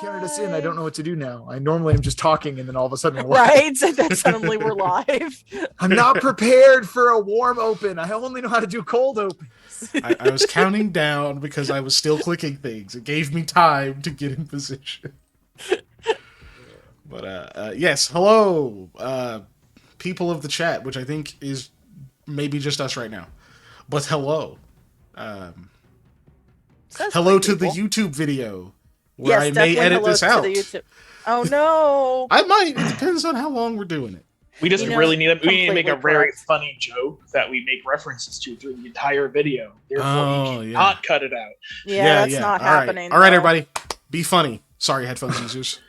counted us in. I don't know what to do now. I normally am just talking, and then all of a sudden, Right? And then suddenly we're live. I'm not prepared for a warm open. I only know how to do cold opens. I was counting down because I was still clicking things. It gave me time to get in position. But yes, hello, people of the chat, which I think is maybe just us right now. But hello. Hello to the YouTube video where I may edit this out. Oh no! I might. It depends on how long we're doing it. We just really need to. We need to make a very funny joke that we make references to during the entire video. Therefore, you cannot cut it out. Yeah, that's not happening. All right, everybody, be funny. Sorry, headphones users.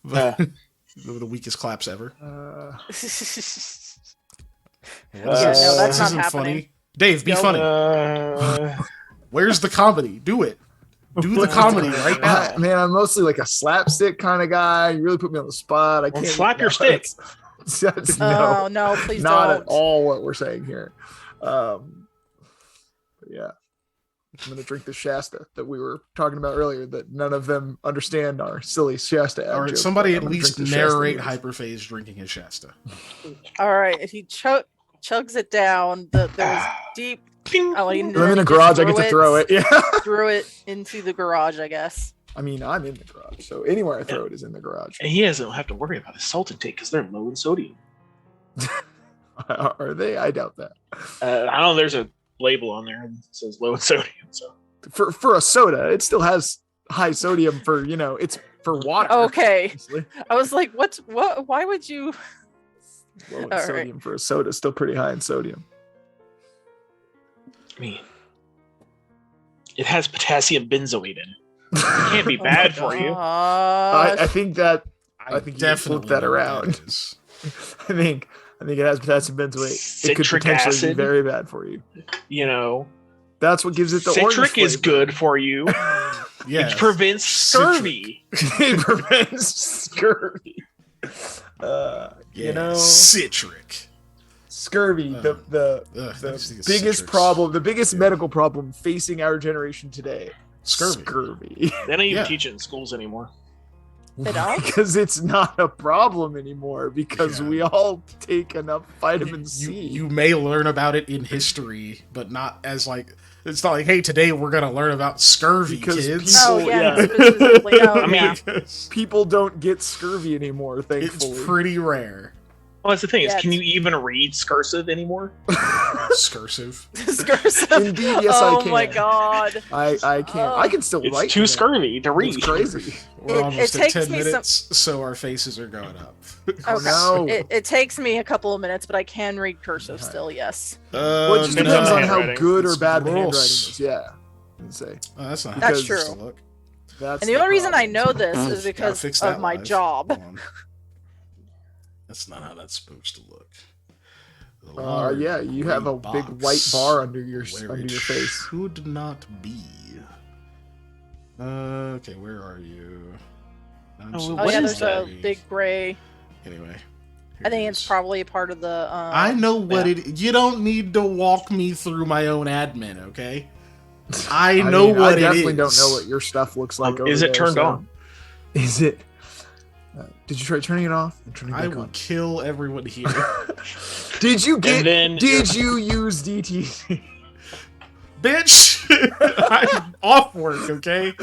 The weakest claps ever. That's this not isn't happening. funny. Dave, be funny. Where's the comedy? Do it. Do the comedy right now. Man, I'm mostly like a slapstick kind of guy. You really put me on the spot. I can't slap your stick. No, please not don't. At all what we're saying here. But yeah, I'm gonna drink the Shasta that we were talking about earlier. That none of them understand our silly Shasta. All right, somebody at least narrate Hyperphase drinking his Shasta. All right, if he chugs it down, there was deep. I'm in the garage. I get to throw it. Yeah, threw it into the garage. I guess. I mean, I'm in the garage, so anywhere I throw it is in the garage. And he doesn't have to worry about his salt intake because they're low in sodium. Are they? I doubt that. I don't know. There's a label on there that says low in sodium. So for a soda, it still has high sodium for it's for water. Okay. Obviously. I was like, what? Why would you? Low in sodium for a soda, still pretty high in sodium. I mean, it has potassium benzoate in it. It can't be bad for you. I think that I think definitely flip that around. I think it has potassium benzoate. Citric it could potentially acid. be very bad for you. That's what gives it the citric is good for you. Yeah, it prevents scurvy. It prevents scurvy. Citric. Scurvy, the biggest problem, the biggest medical problem facing our generation today. Scurvy. They don't even teach it in schools anymore. They don't? Because it's not a problem anymore because we all take enough vitamin C. You may learn about it in history, but not as like it's not like, hey, today we're gonna learn about scurvy, because kids. People don't get scurvy anymore, thankfully. It's pretty rare. Well, that's the thing is, can you even read cursive anymore? Scursive. Indeed, yes, I can. Oh my god. I can. I can still write. It's too scurvy to read. It's crazy. We're almost at 10 minutes, so our faces are going up. Okay. No. It takes me a couple of minutes, but I can read cursive still, yes. Well, it just depends on how good or bad the handwriting gross. is. Yeah. I'd say. That's not That's how it's true. to look. And the only reason I know this is because of my job. That's not how that's supposed to look. Yeah, you have a big white bar under your face. Should not be. Okay, where are you? There's a big gray. Anyway, I think it's probably a part of the. I know what it. You don't need to walk me through my own admin, okay? I know what it is. I definitely don't know what your stuff looks like. Is it turned on? Is it? Did you try turning it off? I will kill everyone here. Did you use DTC? Bitch! I'm off work, okay?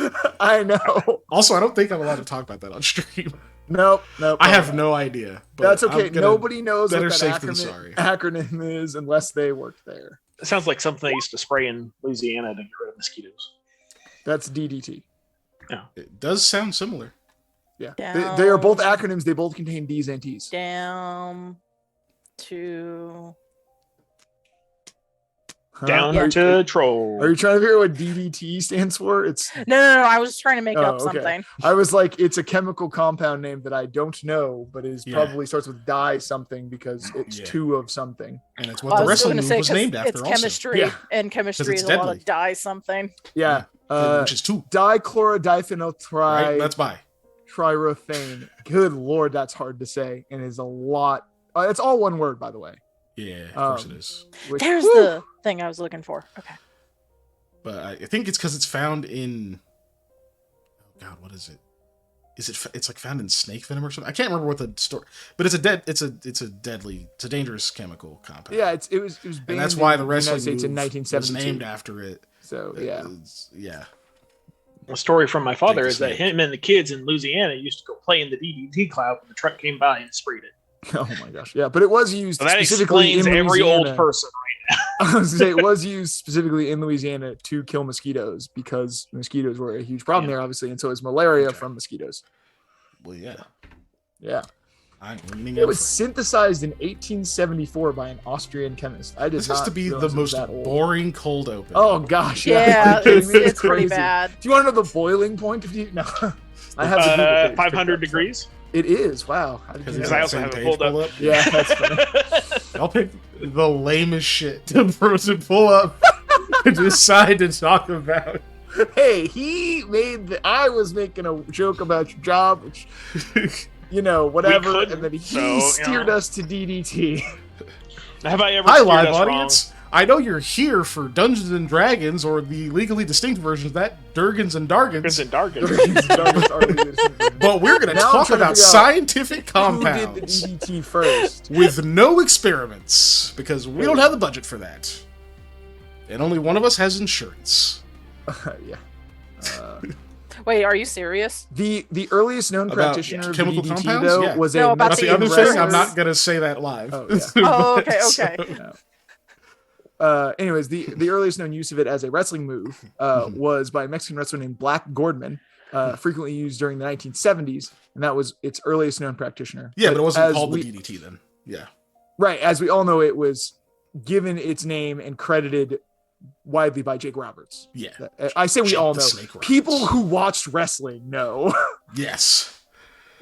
I know. Also, I don't think I'm allowed to talk about that on stream. Nope. I have no idea. But that's okay. Nobody knows what that acronym is unless they work there. It sounds like something they used to spray in Louisiana to get rid of mosquitoes. That's DDT. Yeah. It does sound similar. Yeah. They are both acronyms. They both contain D's and T's. Down to troll. Are you trying to figure out what DDT stands for? It's no. I was trying to make up something. I was like, it's a chemical compound name that I don't know, but is probably starts with di something because it's two of something. And it's what the wrestling move was named after. It's chemistry, and chemistry is a lot of di something. Yeah, which is two. Dichlorodiphenyl right, that's bi. Trirothane. Good lord, that's hard to say, and is a lot. It's all one word, by the way. Yeah, of course it is. There's the thing I was looking for. Okay. But I think it's because it's found in. Oh God, what is it? It's like found in snake venom or something. I can't remember what the story, but it's a dangerous chemical compound. Yeah, it was banned and that's why the in wrestling United States in move 1972. was named after it. So yeah, yeah. A story from my father Take a is that snake. him and the kids in Louisiana used to go play in the DDT cloud when the truck came by and sprayed it. oh my gosh, yeah, but it was used So that specifically explains in every Louisiana. old person I was gonna say it was used specifically in Louisiana to kill mosquitoes because mosquitoes were a huge problem there, obviously, and so is malaria from mosquitoes. Well, yeah. Yeah, I'm leaning it out was for synthesized in 1874 by an Austrian chemist. I did This has not to be realize the it was most that old. boring cold open. Oh gosh, Yeah, Are you kidding me? it's pretty crazy. bad. Do you want to know the boiling point? No, I have the Google page picked 500 up, so- degrees. It is. Wow. How did you Because know I that? also same have it page pulled up. pulled up. Yeah, that's funny. I'll pick the lamest shit to pull up and decide to talk about. Hey, he made the. I was making a joke about your job, which whatever, couldn't, and then he so, steered us to DDT. Have I ever Hi, steered live us audience. I know you're here for Dungeons and Dragons or the legally distinct versions of that, Durgans and wrong? Dargans, and Dargan. but we're going to Now I'm talk trying to about figure out scientific Who did the compounds DDT first? with no experiments because we don't have the budget for that. And only one of us has insurance. Yeah. Wait, are you serious? The earliest known About practitioner of chemical DDT compounds? though Yeah. was No, a about That's the the other insurance. thing. I'm not going to say that live. Oh, yeah. Oh, okay, So- okay. Anyways, the earliest known use of it as a wrestling move was by a Mexican wrestler named Black Gordman, frequently used during the 1970s, and that was its earliest known practitioner. Yeah, but it wasn't as called we- the DDT then. Yeah. Right, as we all know, it was given its name and credited widely by Jake Roberts. Yeah. I say we Jake all the know. Snake Roberts. People who watched wrestling know. Yes.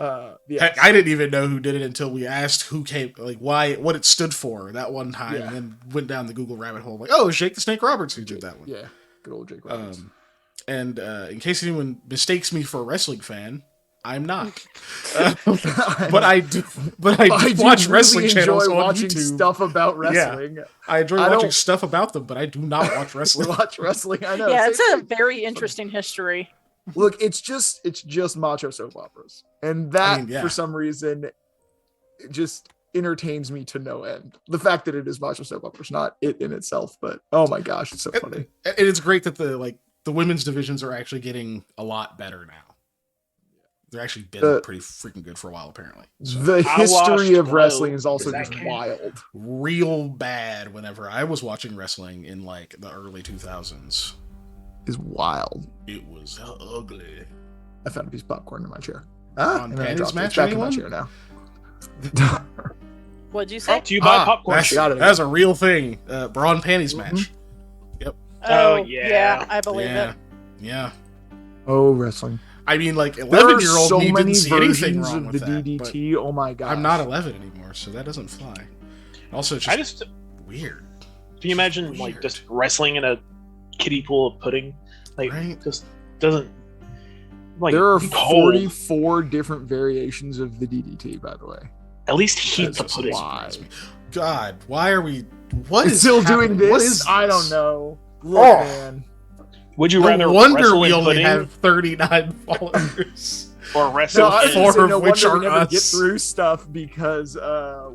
Yeah. Heck, I didn't even know who did it until we asked who came, like what it stood for that one time, Yeah. and then went down the Google rabbit hole. Like, oh, it's Jake the Snake Roberts who did that one. Yeah, good old Jake Roberts. And in case anyone mistakes me for a wrestling fan, I'm not. But I do. But I do watch wrestling channels enjoy on watching YouTube. stuff about wrestling. I enjoy I watching don't- stuff about them, but I do not watch We wrestling. watch wrestling. I know. Yeah, same it's a thing. very interesting history. Look, it's just macho soap operas, and that I mean, yeah. for some reason it just entertains me to no end. The fact that it is macho soap operas, not it in itself, but oh my gosh, it's so funny. And it's great that the women's divisions are actually getting a lot better now. They're actually been pretty freaking good for a while, apparently. So, The I history watched of wrestling Glow. is also Does that just count? wild. real bad whenever I was watching wrestling in like the early 2000s. Is wild. It was ugly. I found a piece of popcorn in my chair. On And then I Panties dropped it. Match, It's back anyone? in my chair now. What'd you say? Brought to you by Popcorn. That's, Got it. that's a real thing. Braun Panties Mhm. match. Oh, yeah. I believe Yeah. it. Yeah. Oh, wrestling. I mean, like, There are 11-year-old so me many didn't see anything versions wrong of with the that. DDT. Oh my But god. I'm not 11 anymore, so that doesn't fly. Also, it's I just just weird. can you imagine like Weird. just wrestling in a kiddie pool of pudding? Like Right. just doesn't like There are be cold. 44 different variations of the DDT, by the way. At least heat That's the just pudding. why. God, why are we? What is Still happening? doing What this? is I don't this? know. Look, Oh. man. Would you No rather wonder wrestle we in only pudding have 39 followers. or wrestle No, I was in gonna Four say, of no which wonder we are never get us. through stuff because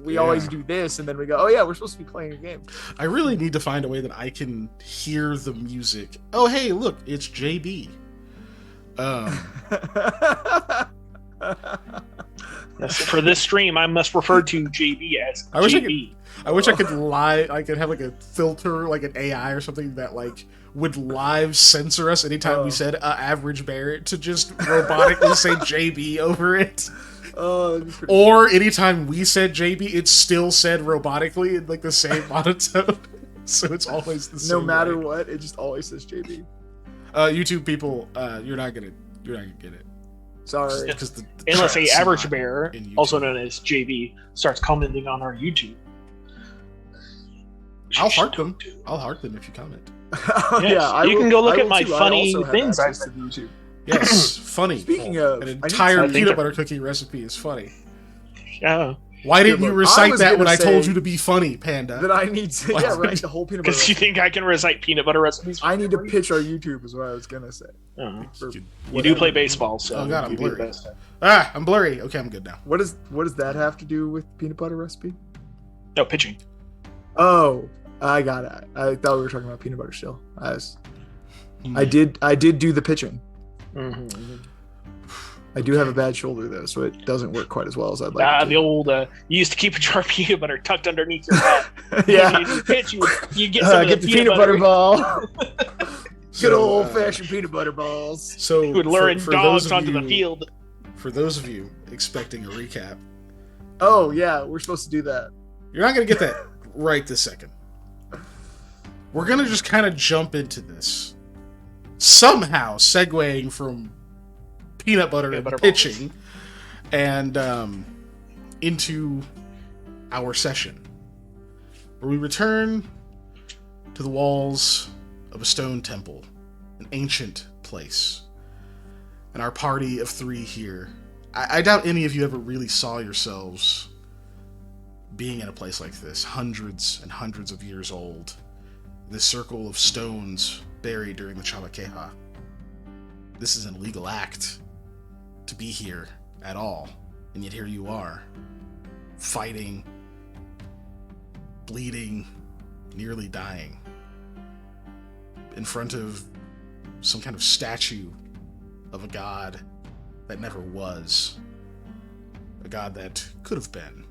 we Yeah. always do this, and then we go, oh yeah, we're supposed to be playing a game. I really need to find a way that I can hear the music. Oh, hey, look, it's JB. Yes, for this stream, I must refer to JB as I wish I JB. I wish I could I could have like a filter, like an AI or something that like would live censor us anytime we said average Barrett to just robotically say JB over it. Oh, that'd be pretty Or anytime we said JB, it still said robotically in like the same monotone. So it's always the same. no matter way. what, it just always says JB. YouTube people, you're not gonna get it. Sorry. Because the Unless a chat's average not bearer, in YouTube. also known as JB, starts commenting on our YouTube. I'll heart them. I'll heart them if you comment. Oh, Yes, yeah, you can go look at my too. I funny also have things access I've to YouTube. Yes, funny. Speaking of, an I need entire to- I think peanut that- butter cookie recipe is funny. Yeah. Why didn't you recite that when I told say you to be funny, Panda? that I need to, yeah, right, the whole peanut butter Because you recipe. think I can recite peanut butter recipes? I need to pitch our YouTube is what I was gonna say. You do whatever. play baseball, so Oh god, I'm you'd be the blurry. best. I'm blurry. Okay, I'm good now. What does that have to do with peanut butter recipe? No, pitching. Oh, I got it. I thought we were talking about peanut butter still. I did do the pitching. Mm-hmm. I do have a bad shoulder though, so it doesn't work quite as well as I'd like. The old you used to keep a jar of peanut butter tucked underneath your hat. Yeah. You pitch, you get some of Get the the peanut butter ball. Good So, old fashioned peanut butter balls. So you would luring for dogs those of onto you, the field. For those of you expecting a recap, Oh yeah, we're supposed to do that. you're not gonna get that right this second. We're gonna just kind of jump into this, somehow segueing from peanut butter and pitching, and into our session, where we return to the walls of a stone temple, an ancient place, and our party of 3 here. I doubt any of you ever really saw yourselves being in a place like this, hundreds and hundreds of years old. This circle of stones buried during the Chalakeha. This is an illegal act to be here at all, and yet here you are, fighting, bleeding, nearly dying, in front of some kind of statue of a god that never was, a god that could have been.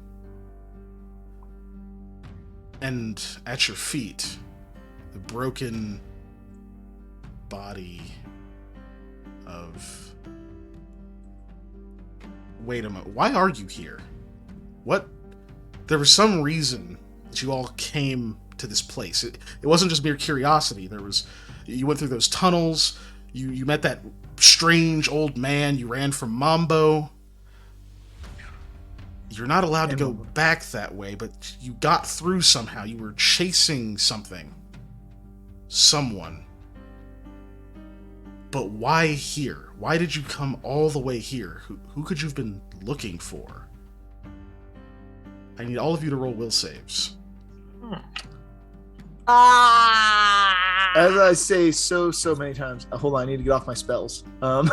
And at your feet, the broken body of... Wait a moment, why are you here? What? There was some reason that you all came to this place. It wasn't just mere curiosity. You went through those tunnels, you met that strange old man, you ran from Mambo. You're not allowed to go back that way, but you got through somehow. You were chasing something. Someone. But why here? Why did you come all the way here? Who could you have been looking for? I need all of you to roll will saves. As I say so many times. Hold on, I need to get off my spells. All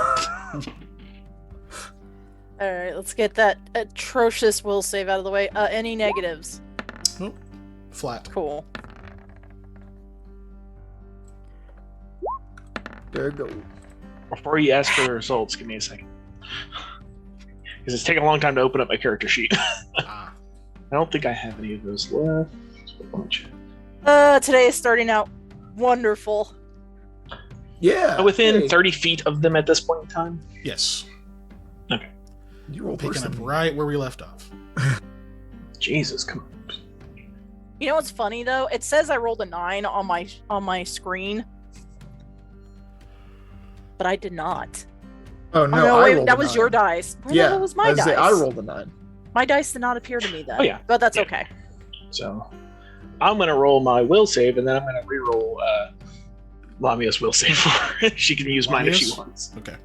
right, let's get that atrocious will save out of the way. Any negatives? Oh, flat. Cool. There we go. Before you ask for the results, give me a second. Because it's taking a long time to open up my character sheet. I don't think I have any of those left. Today is starting out wonderful. Yeah. Within 30 feet of them at this point in time? Yes. Okay. You roll Picking up right where we left off. Jesus, come on. You know what's funny though? It says I rolled a 9 on my screen, but I did not. Oh no! no, I wait, rolled that a was 9. your dice. Where the Yeah, hell was my dice? I rolled a 9. My dice did not appear to me then. Oh, yeah. But that's Yeah. okay. So, I'm going to roll my will save, and then I'm going to reroll Lamia's will save for her. She can use mine if she Lamia's? wants. Okay.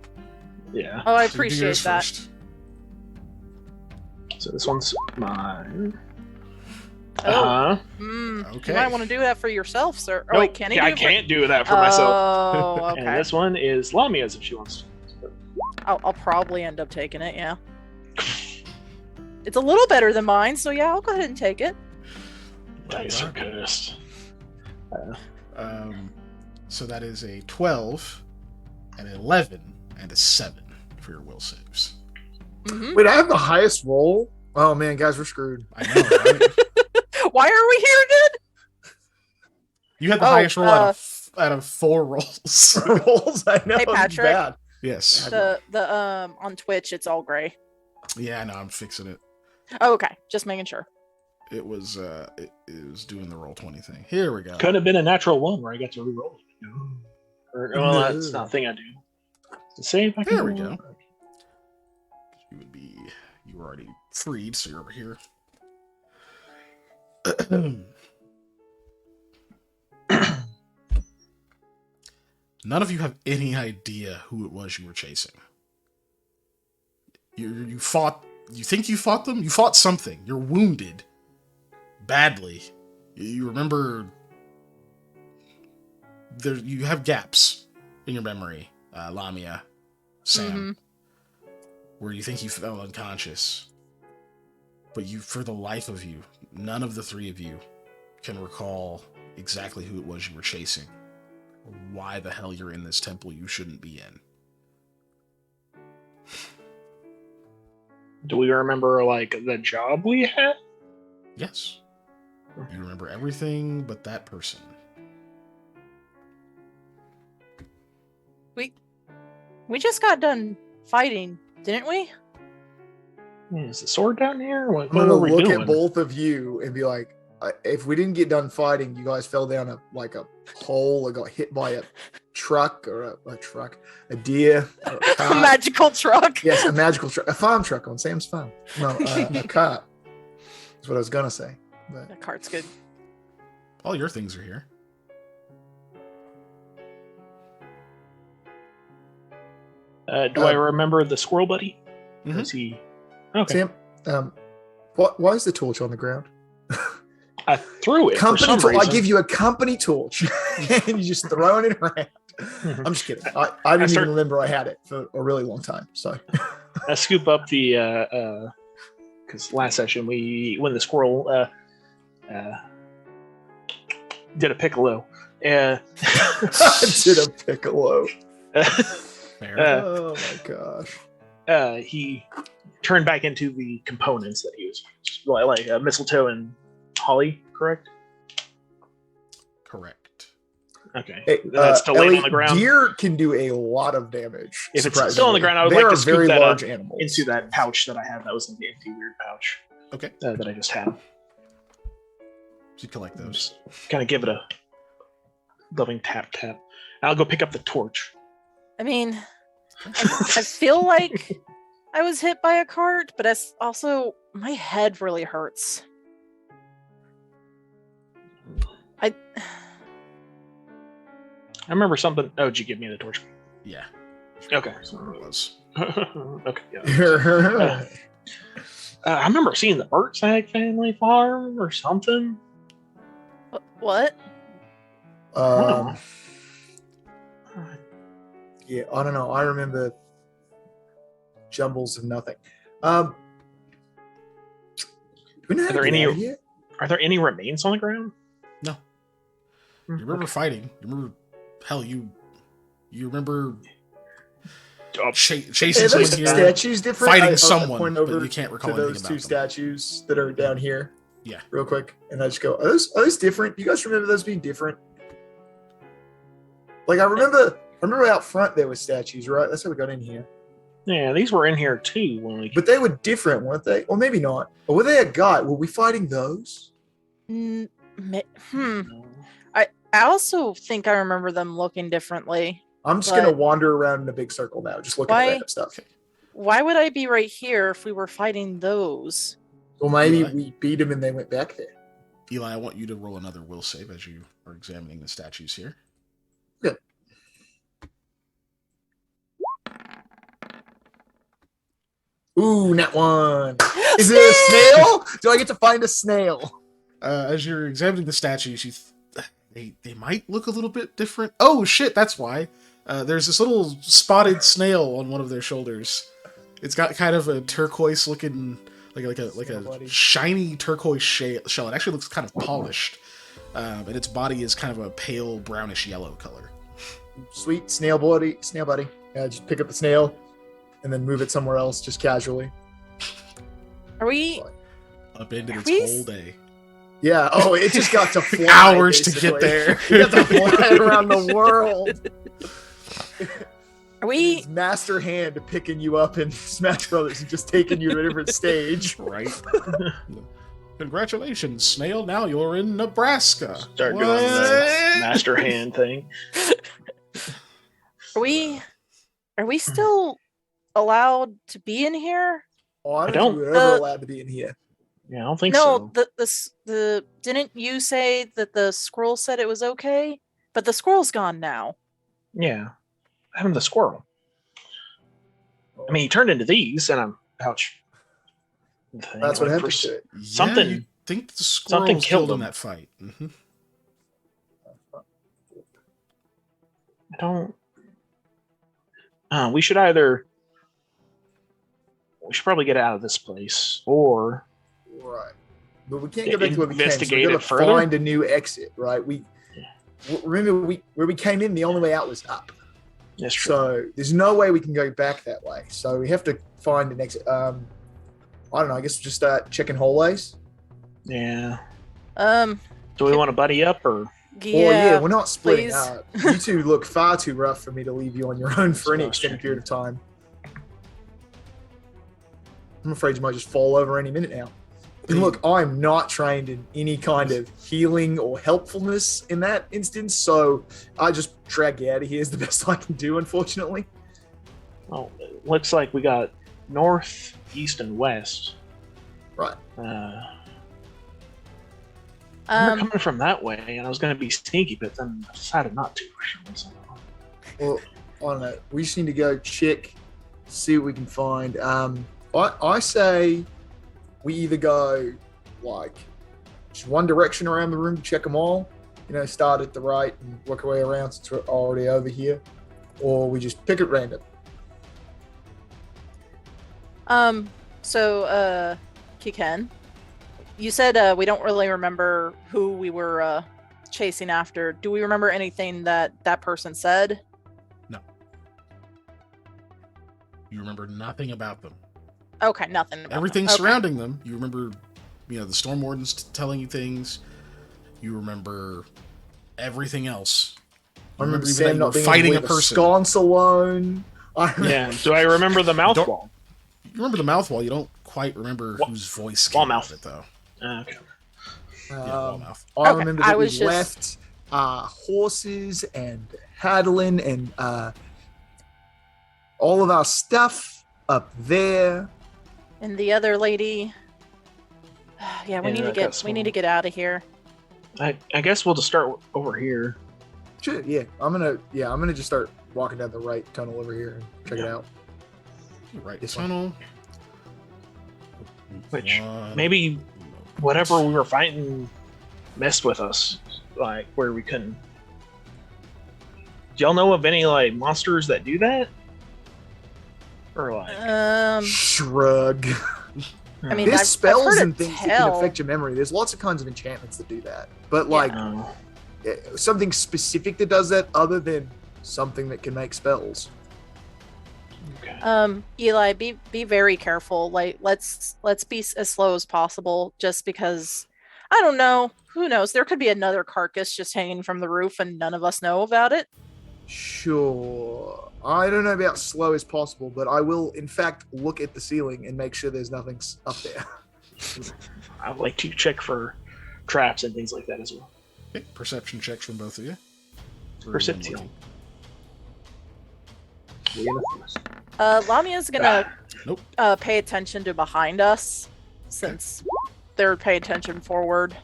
Yeah. Oh, I So you do appreciate yours that. first. So this one's mine. Oh. Okay. You might want to do that for yourself, sir. Oh, Nope. wait, can he Yeah, do I it for- can't do that for myself. Oh, And okay. this one is Lamia's if she wants to. I'll probably end up taking it, yeah. It's a little better than mine, so yeah, I'll go ahead and take it. Dice are cursed. So that is a 12, an 11, and a 7 for your will saves. Mhm. Wait, I have the highest roll. Oh man, guys, we're screwed. I know, right? Why are we here again? You had the Oh, highest roll out of 4 rolls. Rolls, I know. Hey, it's Patrick. bad. Yes. The on Twitch, it's all gray. Yeah, I know. I'm fixing it. Oh, okay. Just making sure. It was it was doing the roll 20 thing. Here we go. Could have been a natural one where I got to reroll it. Or, well, No. that's not a thing I do. To save, I can There we roll. go. You were already freed, so you're over here. None of you have any idea who it was you were chasing. You fought You think you fought them? You fought something. You're wounded. Badly. You remember... You have gaps in your memory, Lamia, Sam, where you think you fell unconscious. But for the life of you, none of the three of you can recall exactly who it was you were chasing, or why the hell you're in this temple you shouldn't be in. Do we remember, like, the job we had? Yes. You remember everything but that person. We just got done fighting, didn't we? Is the sword down here? What I'm gonna are we look doing? at both of you and be like, if we didn't get done fighting, you guys fell down a hole or got hit by a truck or a deer, or a A cart. magical truck. Yes, a magical truck, a farm truck on Sam's farm. No, a cart. That's what I was gonna say. But That cart's good. All your things are here. Do I remember the squirrel buddy? Mhm. Is he... Okay. Sam, why is the torch on the ground? I threw it for Company some torch. reason. I give you a company torch, and you just throwing it around. I'm just kidding. I didn't even remember I had it for a really long time. So I scoop up the because last session when the squirrel did a piccolo. I did a piccolo. Fair. Oh my gosh. He turned back into the components that he was like mistletoe and holly, correct? Correct. Okay. Hey, That's still laying Ellie, on the ground. Deer can do a lot of damage. If it's still on the ground, I would They like are to scoop very that large up animals. into that pouch that I had. That was in the empty weird pouch Okay. that I just had. You collect those. Kind of give it a loving tap. I'll go pick up the torch. I mean, I feel like I was hit by a cart, but it's also my head really hurts. I remember something. Oh, did you give me the torch? Yeah. Okay. That's what it was. Okay. Yeah. I remember seeing the Birdsag family farm or something. What? Yeah, I don't know. I remember jumbles of nothing. Do we know how Are to there get any- out of here? Are there any remains on the ground? No. You remember fighting. You remember, hell, you remember chasing Are someone those here, statues different? fighting I someone, point but over you can't recall to anything those about two them. statues that are down here. Yeah. Real quick, and I just go, are those different? You guys remember those being different? Like I remember out front there were statues, right? That's how we got in here. Yeah, these were in here too when we. But they were different, weren't they? Or maybe not. Or were they a guy? Were we fighting those? I also think I remember them looking differently. I'm just But- gonna wander around in a big circle now, just looking Why- at random stuff. Why would I be right here if we were fighting those? Or maybe Eli? we beat them and they went back there. Eli, I want you to roll another will save as you are examining the statues here. Good. Ooh, not one. Is it a snail? Do I get to find a snail? As you're examining the statues, they might look a little bit different. Oh shit, that's why. There's this little spotted snail on one of their shoulders. It's got kind of a turquoise looking, like a shiny turquoise shell. It actually looks kind of polished, and its body is kind of a pale brownish yellow color. Sweet snail buddy. Just pick up the snail and then move it somewhere else, just casually. Are we? Upended its Please? whole day. Yeah. Oh, it just got to fly. Hours to get basically. there. It got to fly around the world. Are we? His master hand picking you up in Smash Brothers and just taking you to a different stage. Right. Congratulations, Snail. Now you're in Nebraska. Start doing the master hand thing. Are we still allowed to be in here? Oh, I I don't don't- think we're ever allowed to be in here. Yeah, I don't think No, so. the didn't you say that the squirrel said it was okay? But the squirrel's gone now. Yeah, having the squirrel. I mean, he turned into these, and I'm ouch. That's what Like, happened to it. Something- Yeah, you think the squirrel something was killed killed in him. that fight. Hmm. I don't. We should either. We should probably get out of this place, or Right. But we can't go back to where we came. So Investigate we it got to further? find a new exit, right? Remember where we came in. The only way out was up. that's true. So there's no way we can go back that way. So we have to find an exit. I don't know. I guess we'll just start checking hallways. Yeah. Um. Do we want to buddy up, or Yeah. We're not splitting please. up. You two look far too rough for me to leave you on your own for any That's extended true. period of time. I'm afraid you might just fall over any minute now. And look, I'm not trained in any kind of healing or helpfulness in that instance, so I just drag you out of here is the best I can do, unfortunately. well, it looks like we got north, east, and west. Right. We're Um. coming from that way, and I was going to be sneaky, but then I decided not to. Well, I don't know. We just need to go check, see what we can find. I say we either go like just one direction around the room to check them all, start at the right and work our way around since we're already over here, or we just pick at random. So, Kiken, you said we don't really remember who we were chasing after. Do we remember anything that person said? You remember nothing about them. Okay, nothing. About Everything them. Okay. surrounding them. You remember, the storm wardens telling you things. You remember everything else. I remember even Sam that you not were being fighting able a to leave person. sconce alone. Yeah. Do I remember the mouth Don't- wall? You remember the mouth wall. You don't quite remember whose voice Wall came out mouth. of it, though. Okay. Yeah, wall mouth. I Okay, remember I that we was just- left horses and Hadlin and all of our stuff up there. And the other lady. Yeah, we Yeah, need to that get got we need to small. get out of here. I guess we'll just start over here. Sure, yeah. I'm gonna just start walking down the right tunnel over here and check it out. Right This one. tunnel. Which One. maybe whatever we were fighting messed with us, like where we couldn't. Do y'all know of any like monsters that do that? Or like Shrug. I mean, There's I've spells heard and it things that tell. can affect your memory. There's lots of kinds of enchantments that do that. But like Oh, something specific that does that other than something that can make spells. okay. Eli, be very careful. Like, let's be as slow as possible, just because I don't know. Who knows? There could be another carcass just hanging from the roof, and none of us know about it. Sure. I don't know about slow as possible, but I will, in fact, look at the ceiling and make sure there's nothing up there. I would like to check for traps and things like that as well. Okay, perception checks from both of you. Perception. Lamia's gonna Nope. pay attention to behind us, since they're pay attention forward.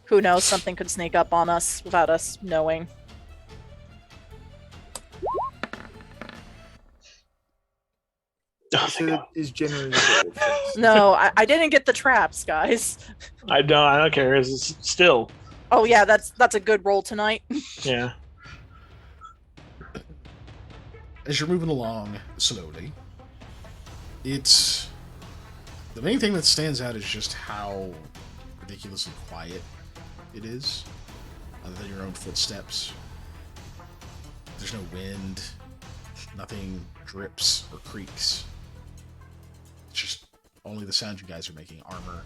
Who knows? Something could sneak up on us without us knowing. Oh, So it is generally the gold. No, I didn't get the traps, guys. I don't care. It's still, Oh yeah, that's a good roll tonight. yeah. As you're moving along slowly, it's the main thing that stands out is just how ridiculously quiet it is, other than your own footsteps. There's no wind, nothing drips or creaks. It's just only the sound you guys are making: armor,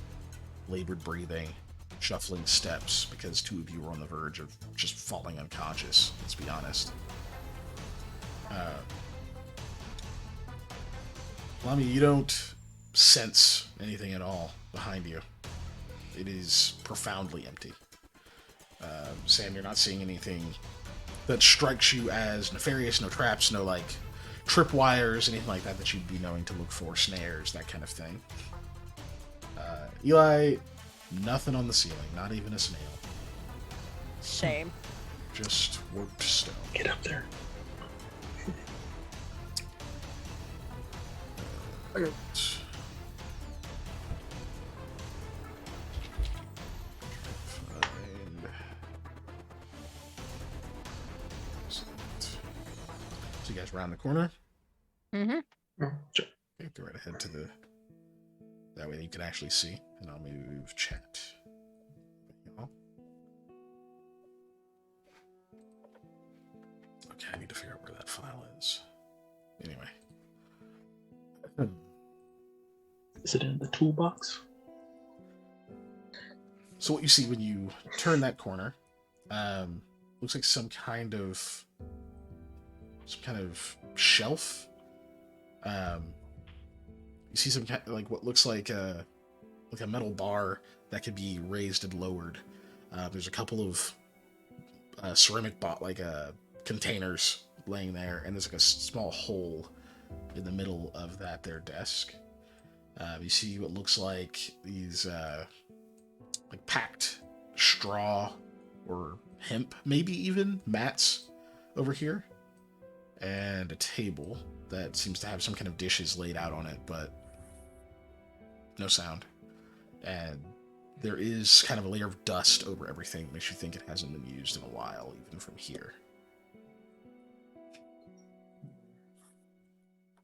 labored breathing, shuffling steps, because two of you are on the verge of just falling unconscious, let's be honest. Lamy, you don't sense anything at all behind you. It is profoundly empty. Sam, you're not seeing anything that strikes you as nefarious. No traps, no like tripwires, anything like that you'd be knowing to look for, snares, that kind of thing. Eli, nothing on the ceiling, not even a snail. Shame. Just warped stone. Get up there. Okay. around the corner. Mm-hmm. Sure. Okay, go right ahead to the. That way you can actually see, and I'll move chat. Okay, I need to figure out where that file is. Anyway. Is it in the toolbox? So what you see when you turn that corner, looks like some kind of shelf. You see some kind like what looks like a metal bar that could be raised and lowered. There's a couple of ceramic containers laying there, and there's like a small hole in the middle of their desk. You see what looks like these like packed straw or hemp, maybe even mats over here, and a table that seems to have some kind of dishes laid out on it, but no sound. And there is kind of a layer of dust over everything, makes you think it hasn't been used in a while, even from here.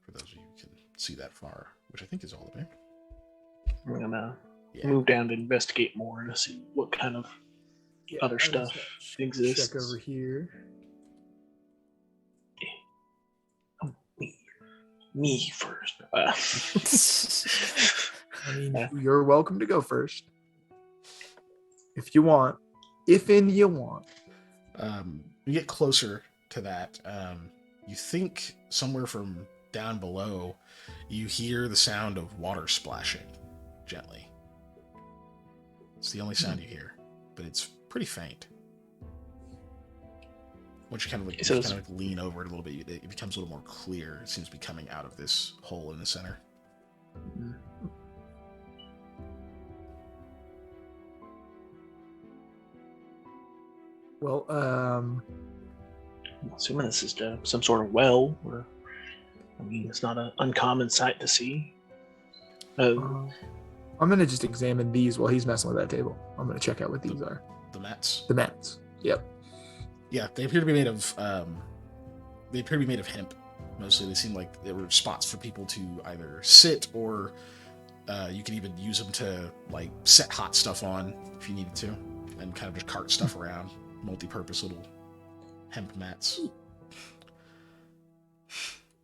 For those of you who can see that far, which I think is all of it. I'm gonna move down to investigate more to see what kind of other stuff exists. Check over here. Me first. I mean, you're welcome to go first. If you want. If you want. You get closer to that. You think somewhere from down below, you hear the sound of water splashing gently. It's the only sound you hear, but it's pretty faint. Once you kind of lean over it a little bit, it becomes a little more clear. It seems to be coming out of this hole in the center. Well, I'm assuming this is some sort of well, or I mean, it's not an uncommon sight to see. I'm gonna just examine these while he's messing with that table. I'm gonna check out what these are. The mats. The mats. Yep. Yeah, they appear to be made of. They appear to be made of hemp. Mostly, they seem like they were spots for people to either sit, or you can even use them to like set hot stuff on if you needed to, and kind of just cart stuff around. Multi-purpose little hemp mats.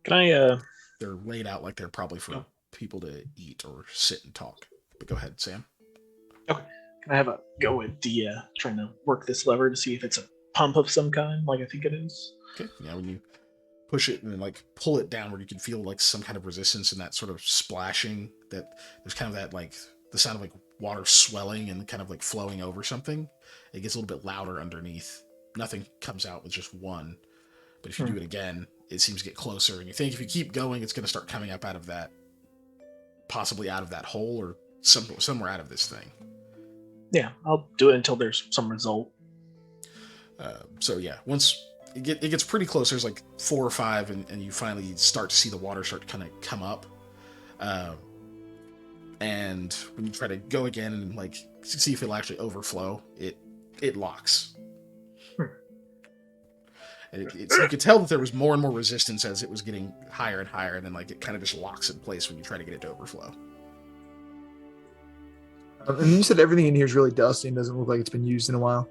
Can I? They're laid out like they're probably for people to eat or sit and talk. But go ahead, Sam. Okay. Can I have a go at the trying to work this lever to see if it's a pump of some kind, like I think it is? Okay. Yeah, when you push it and then like pull it downward, you can feel like some kind of resistance and that sort of splashing. That there's kind of that like the sound of like water swelling and kind of like flowing over something. It gets a little bit louder underneath. Nothing comes out with just one. But if you do it again, it seems to get closer. And you think if you keep going, it's going to start coming up out of that, possibly out of that hole or somewhere out of this thing. Yeah, I'll do it until there's some result. So yeah, once it gets pretty close, there's like 4 or 5, and you finally start to see the water start to kind of come up. And when you try to go again and like see if it'll actually overflow, it locks. And you could tell that there was more and more resistance as it was getting higher and higher, and then like it kind of just locks in place when you try to get it to overflow. And you said everything in here is really dusty and doesn't look like it's been used in a while.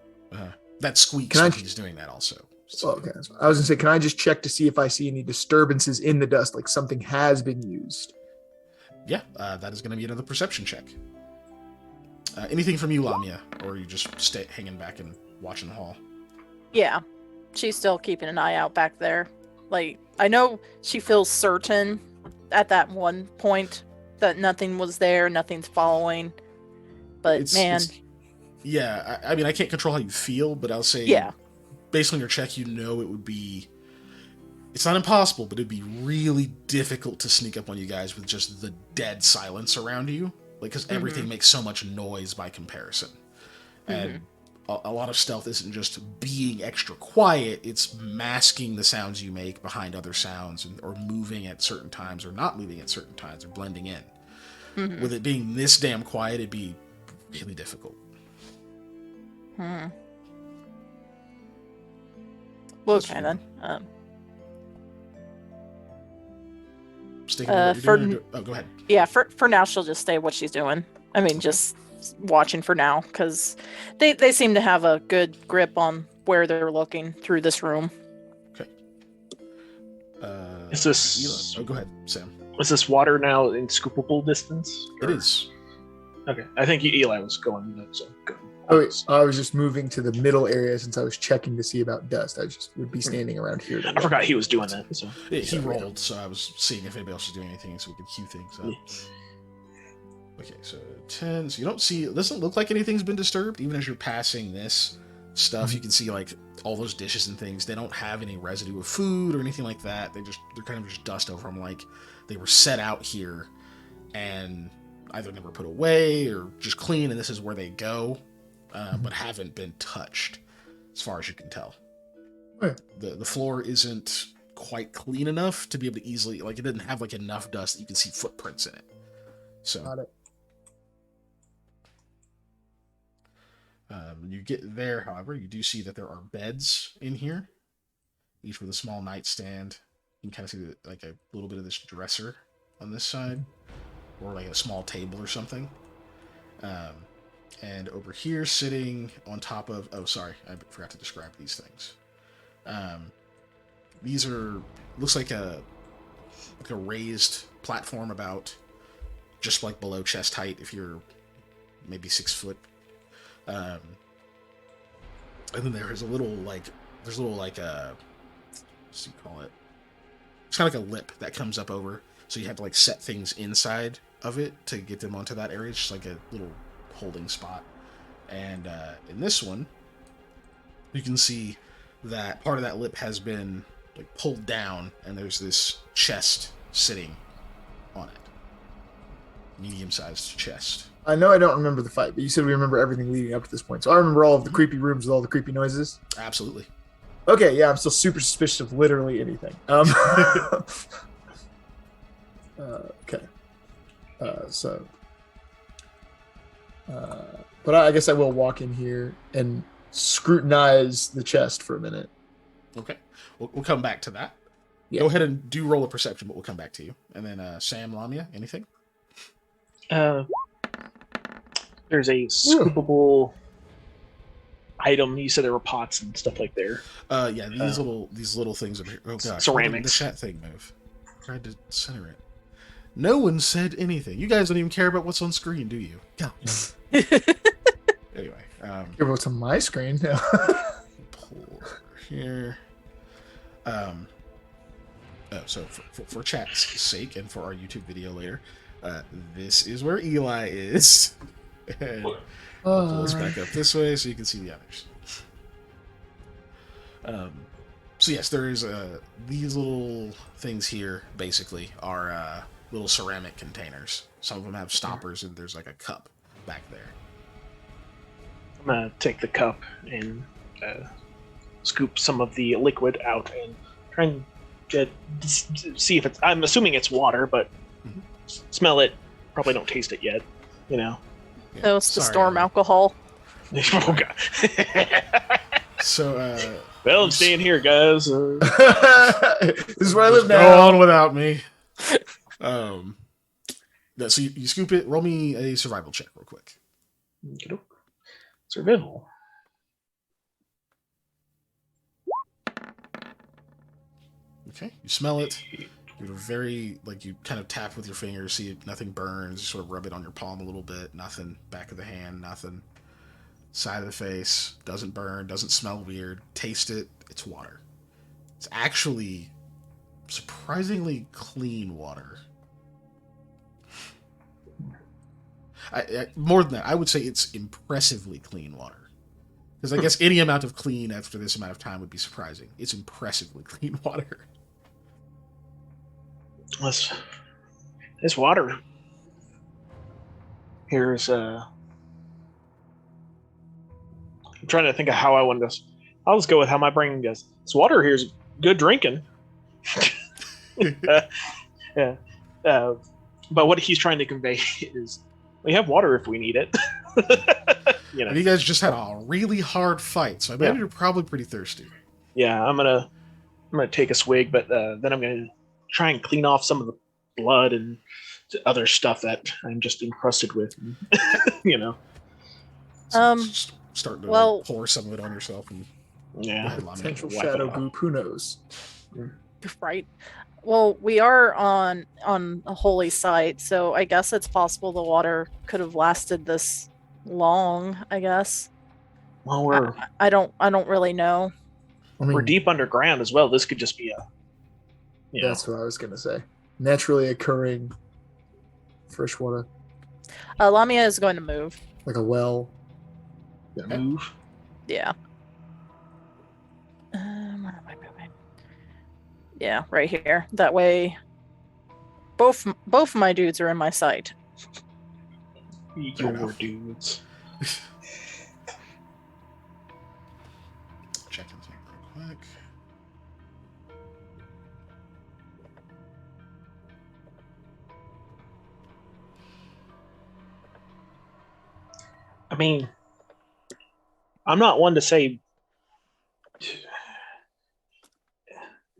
That squeaks when he's doing that also. So. Okay. I was gonna say, can I just check to see if I see any disturbances in the dust, like something has been used? Yeah, that is going to be another perception check. Anything from you, Lamia, or you just stay hanging back and watching the hall? Yeah, she's still keeping an eye out back there. Like, I know she feels certain at that one point that nothing was there, nothing's following. But yeah, I mean, I can't control how you feel, but I'll say, based on your check, you know it would be. It's not impossible, but it'd be really difficult to sneak up on you guys with just the dead silence around you. Like, because everything makes so much noise by comparison. And a lot of stealth isn't just being extra quiet, it's masking the sounds you make behind other sounds, or moving at certain times, or not moving at certain times, or blending in. With it being this damn quiet, it'd be really difficult. Well, okay then. sticking with what you're doing? Oh, go ahead. Yeah, for now she'll just stay what she's doing. I mean, just watching for now, because they seem to have a good grip on where they're looking through this room. Okay. Is this? Oh, go ahead, Sam. Is this water now in scoopable distance? It is. Okay, I think Eli was going. So go. Oh, wait, I was just moving to the middle area since I was checking to see about dust. I just would be standing around here. I forgot he was doing that. So He rolled, so I was seeing if anybody else was doing anything so we could queue things up. Okay, so 10. So you don't see, it doesn't look like anything's been disturbed. Even as you're passing this stuff, you can see like all those dishes and things. They don't have any residue of food or anything like that. They're kind of just dust over them, like they were set out here and either never put away or just clean, and this is where they go. But haven't been touched, as far as you can tell. Right. The floor isn't quite clean enough to be able to easily, like, it didn't have like enough dust that you can see footprints in it. So Got it. When you get there, however, you do see that there are beds in here, each with a small nightstand. You can kind of see like a little bit of this dresser on this side, or like a small table or something. And over here, sitting on top of... Oh, sorry. I forgot to describe these things. These are... Looks like a raised platform about just like below chest height if you're maybe 6 foot. And then there's a little like... There's a little like a... What do you call it? It's kind of like a lip that comes up over. So you have to like set things inside of it to get them onto that area. It's just like a little holding spot. And in this one, you can see that part of that lip has been like pulled down, and there's this chest sitting on it. Medium-sized chest. I know I don't remember the fight, but you said we remember everything leading up to this point. So I remember all of the creepy rooms with all the creepy noises. Absolutely. Okay, yeah, I'm still super suspicious of literally anything. Okay. But I guess I will walk in here and scrutinize the chest for a minute. Okay. We'll come back to that. Yeah. Go ahead and do roll a perception, but we'll come back to you. And then Sam, Lamia, anything? There's a scoopable item. You said there were pots and stuff like there. Yeah, these little things over here. Oh gosh, ceramics. The chat thing move. Tried to center it. No one said anything. You guys don't even care about what's on screen, do you? Go. Anyway, Here, what's on my screen now? pull over here. So for chat's sake and for our YouTube video later, this is where Eli is. And pull us back up this way so you can see the others. So yes, there's these little things here. Basically, are little ceramic containers. Some of them have stoppers, and there's like a cup back there. I'm gonna take the cup and scoop some of the liquid out and try and see if it's. I'm assuming it's water, but smell it. Probably don't taste it yet. You know. Yeah. So it's the storm alcohol. Oh god. So, well, I'm staying here, guys. This is where I live go now. on without me. So you scoop it. Roll me a survival check real quick. Survival. Okay, you smell it. You're very, like, you kind of tap with your fingers, see it, nothing burns. You sort of rub it on your palm a little bit. Nothing. Back of the hand, nothing. Side of the face, doesn't burn, doesn't smell weird. Taste it, it's water. It's actually surprisingly clean water. More than that, I would say it's impressively clean water. Because I guess any amount of clean after this amount of time would be surprising. It's impressively clean water. This water. Here's I'm trying to think of how I want to. I'll just go with how my brain goes. This water here is good drinking. Yeah. But what he's trying to convey is we have water if we need it. You know. And you guys just had a really hard fight, so I bet you're probably pretty thirsty. Yeah, I'm gonna take a swig, but then I'm gonna try and clean off some of the blood and other stuff that I'm just encrusted with. You know. Starting to well- pour some of it on yourself. And go Yeah. ahead, Lamia. Potential wipe it shadow off. goop. Who knows? Right. Well, we are on a holy site, so I guess it's possible the water could have lasted this long. I guess. Well, I don't really know. I mean, we're deep underground as well. This could just be a. You know, that's what I was gonna say. Naturally occurring freshwater, Lamia is going to move. like a well. move. Yeah. Where am I moving? Yeah, right here. That way, both my dudes are in my sight. Your enough. dudes. Check something real quick. I mean, I'm not one to say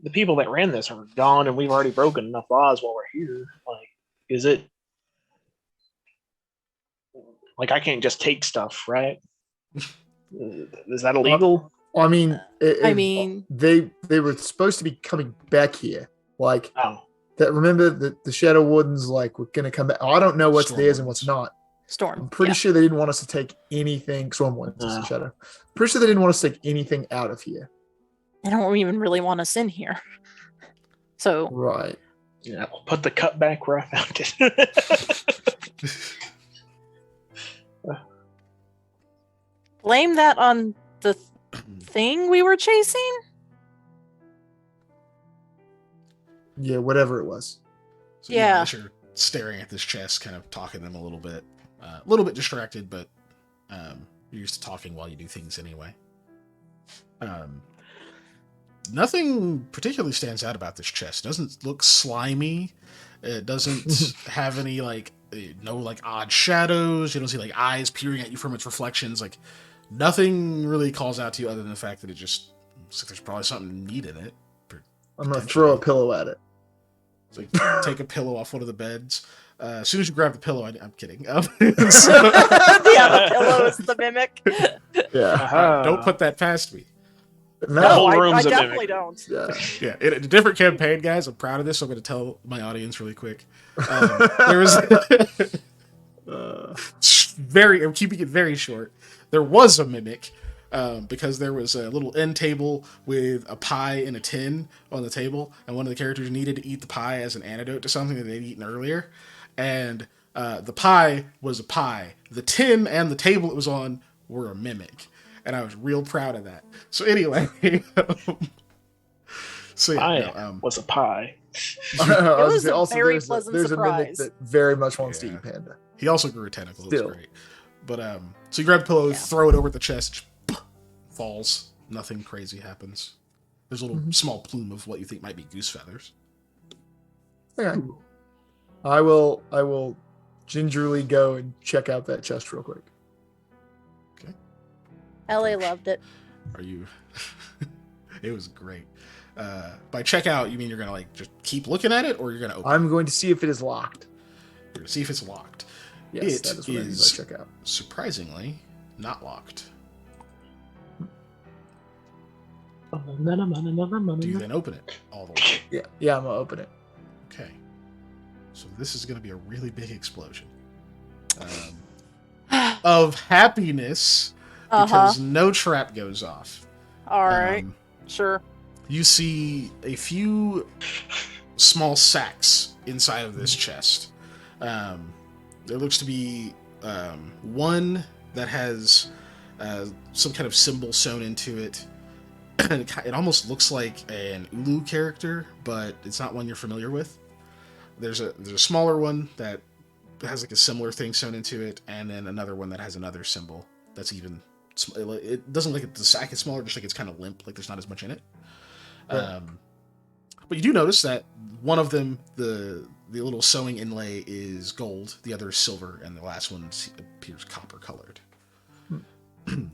the people that ran this are gone, and we've already broken enough laws while we're here. Like, is it like I can't just take stuff, right? Is that illegal? Well, I mean, I mean- they were supposed to be coming back here. Like Oh, that. Remember that the Shadow Wardens like were gonna come back. I don't know what's Storm theirs and Wardens. what's not. Storm. I'm pretty yeah. sure they didn't want us to take anything. Storm Wardens, No. Shadow. Pretty sure they didn't want us to take anything out of here. They don't even really want us in here. So Right. yeah. I'll put the cup back where I found it. blame that on the thing we were chasing. Yeah, whatever it was. So, Yeah. as you're staring at this chest, kind of talking to them a little bit distracted, but you're used to talking while you do things anyway. Nothing particularly stands out about this chest. It doesn't look slimy. It doesn't have any no odd shadows. You don't see eyes peering at you from its reflections. Nothing really calls out to you other than the fact that it just looks like there's probably something neat in it. I'm gonna throw a pillow at it. So you take a pillow off one of the beds. As soon as you grab the pillow, I'm kidding. Yeah, the pillow is the mimic. Yeah. Don't put that past me. The No, whole I room's a definitely mimic. don't. Yeah. Yeah, in a different campaign, guys. I'm proud of this. So I'm going to tell my audience really quick. There was I'm keeping it very short. There was a mimic because there was a little end table with a pie in a tin on the table, and one of the characters needed to eat the pie as an antidote to something that they'd eaten earlier. And the pie was a pie. The tin and the table it was on were a mimic. And I was real proud of that. So anyway, so yeah, I was a pie. I was gonna a say, very there's pleasant there's a mimic surprise. that very much wants to Yeah. eat panda. he also grew a tentacle. It was Still. great. But so you grab the pillow, Yeah. throw it over at the chest, just, falls. Nothing crazy happens. There's a little small plume of what you think might be goose feathers. Okay. I will gingerly go and check out that chest real quick. LA loved it. Are you? It was great. By check out, you mean you're gonna just keep looking at it, or you're gonna open? I'm going to see if it is locked. You're gonna see if it's locked. Yes, It that is what I mean is- by check out. Surprisingly, not locked. Do you then open it all the way? Yeah, I'm gonna open it. Okay. So this is going to be a really big explosion of happiness because no trap goes off. All right. Um, Sure. you see a few small sacks inside of this chest. There looks to be one that has some kind of symbol sewn into it. It almost looks like an Ulu character, but it's not one you're familiar with. There's a smaller one that has a similar thing sewn into it, and then another one that has another symbol that's even. It doesn't look like the sack is smaller, just like it's kind of limp, like there's not as much in it. Right. But you do notice that one of them, the little sewing inlay is gold, the other is silver, and the last one appears copper colored. And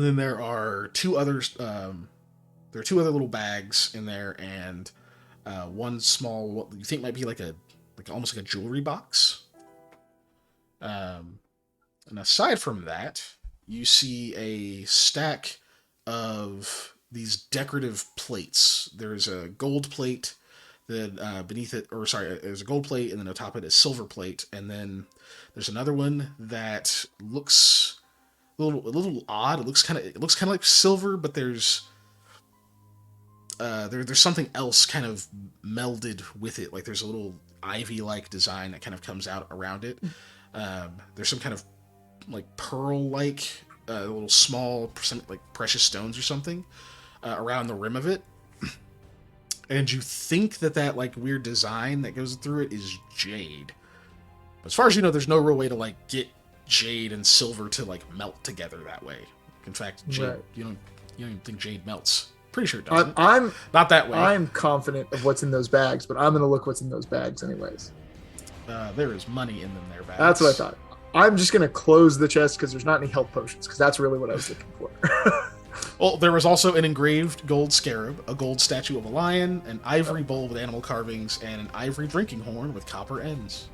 then there are two others. There are two other little bags in there, and one small, what you think might be like a like almost like a jewelry box. And aside from that, you see a stack of these decorative plates. There's a gold plate that beneath it, or sorry, there's a gold plate, and then atop it is silver plate, and then there's another one that looks a little odd. It looks kind of like silver, but there's something else kind of melded with it. Like there's a little ivy-like design that kind of comes out around it. There's some kind of like pearl-like, little small, like precious stones or something around the rim of it. And you think that like weird design that goes through it is jade. But as far as you know, there's no real way to like get jade and silver to like melt together that way. In fact, jade, Right. you don't even think jade melts. Pretty sure it doesn't. I'm Not that way. I'm confident of what's in those bags, but I'm gonna look what's in those bags anyways. There is money in them there, bags. That's what I thought. I'm just gonna close the chest because there's not any health potions, because that's really what I was looking for. Well, there was also an engraved gold scarab, a gold statue of a lion, an ivory bowl with animal carvings, and an ivory drinking horn with copper ends.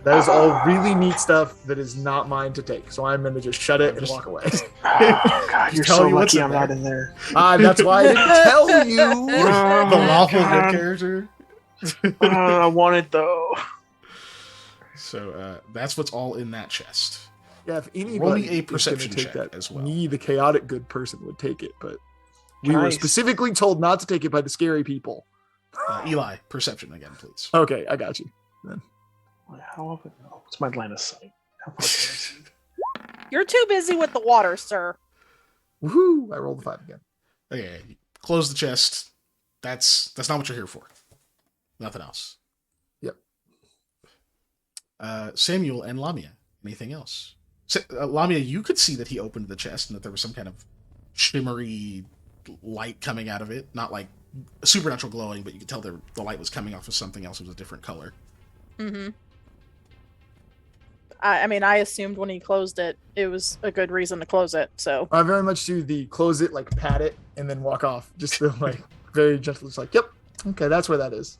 That is all really neat stuff that is not mine to take, so I'm gonna just shut it and walk away. Oh, God, you're Tell so you what's lucky in I'm there. not in there. That's why I didn't tell you. The lawful God. good character. I want it though. So that's what's all in that chest. Yeah, if Roll anybody me a is gonna perception take check that, as well. me, the chaotic good person, would take it, but we Can were I- specifically told not to take it by the scary people. Eli, perception again, please. Okay, I got you. How often? Oh, it's my line of sight. How far can I see? You're too busy with the water, sir. Woohoo! I rolled the 5 again. Okay, close the chest. That's not what you're here for. Nothing else. Yep. Samuel and Lamia. Anything else? Lamia, you could see that he opened the chest and that there was some kind of shimmery light coming out of it. Not like supernatural glowing, but you could tell the light was coming off of something else. It was a different color. Mm-hmm. I mean, I assumed when he closed it, it was a good reason to close it. So I very much do the close it, like pat it, and then walk off. Just the, like very gentle. It's like, yep, okay, that's where that is.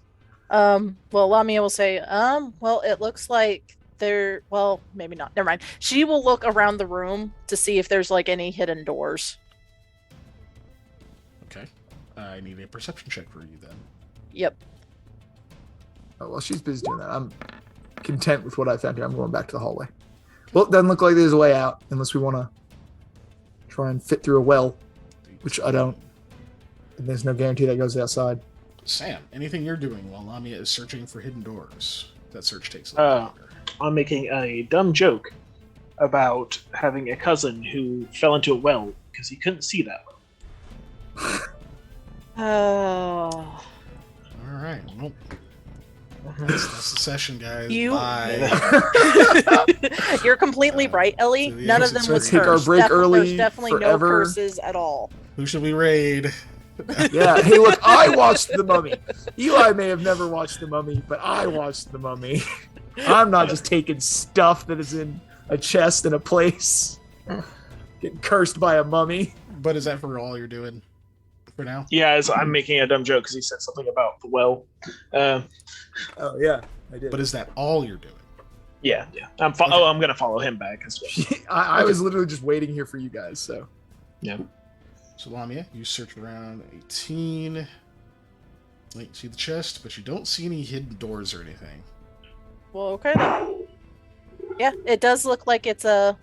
well, Lamia will say, well, it looks like there, well, maybe not. Never mind. She will look around the room to see if there's like any hidden doors. Okay. I need a perception check for you then. Yep. Oh, well, she's busy doing that. I'm content with what I found here. I'm going back to the hallway. Well, it doesn't look like there's a way out unless we want to try and fit through a well, which I don't. And there's no guarantee that goes outside. Sam, anything you're doing while Lamia is searching for hidden doors? That search takes a little longer. I'm making a dumb joke about having a cousin who fell into a well because he couldn't see that well. Oh. All right. Well, that's the session, guys. You- Bye. You're completely right, Ellie. to the None of exit them was circuit. Take our cursed. break early, There's definitely forever. no curses at all. Who should we raid? Yeah. Hey, look, I watched The Mummy. Eli may have never watched The Mummy, but I watched The Mummy. I'm not just taking stuff that is in a chest in a place. Getting cursed by a mummy. But is that for all you're doing for now? Yeah, I'm making a dumb joke because he said something about the well. Oh, yeah, I did. But is that all you're doing? Yeah. I'm going to follow him back as well. I was literally just waiting here for you guys, so. Yeah. So Lamia, you search around 18. You see the chest, but you don't see any hidden doors or anything. Well, okay then. Yeah, it does look like it's a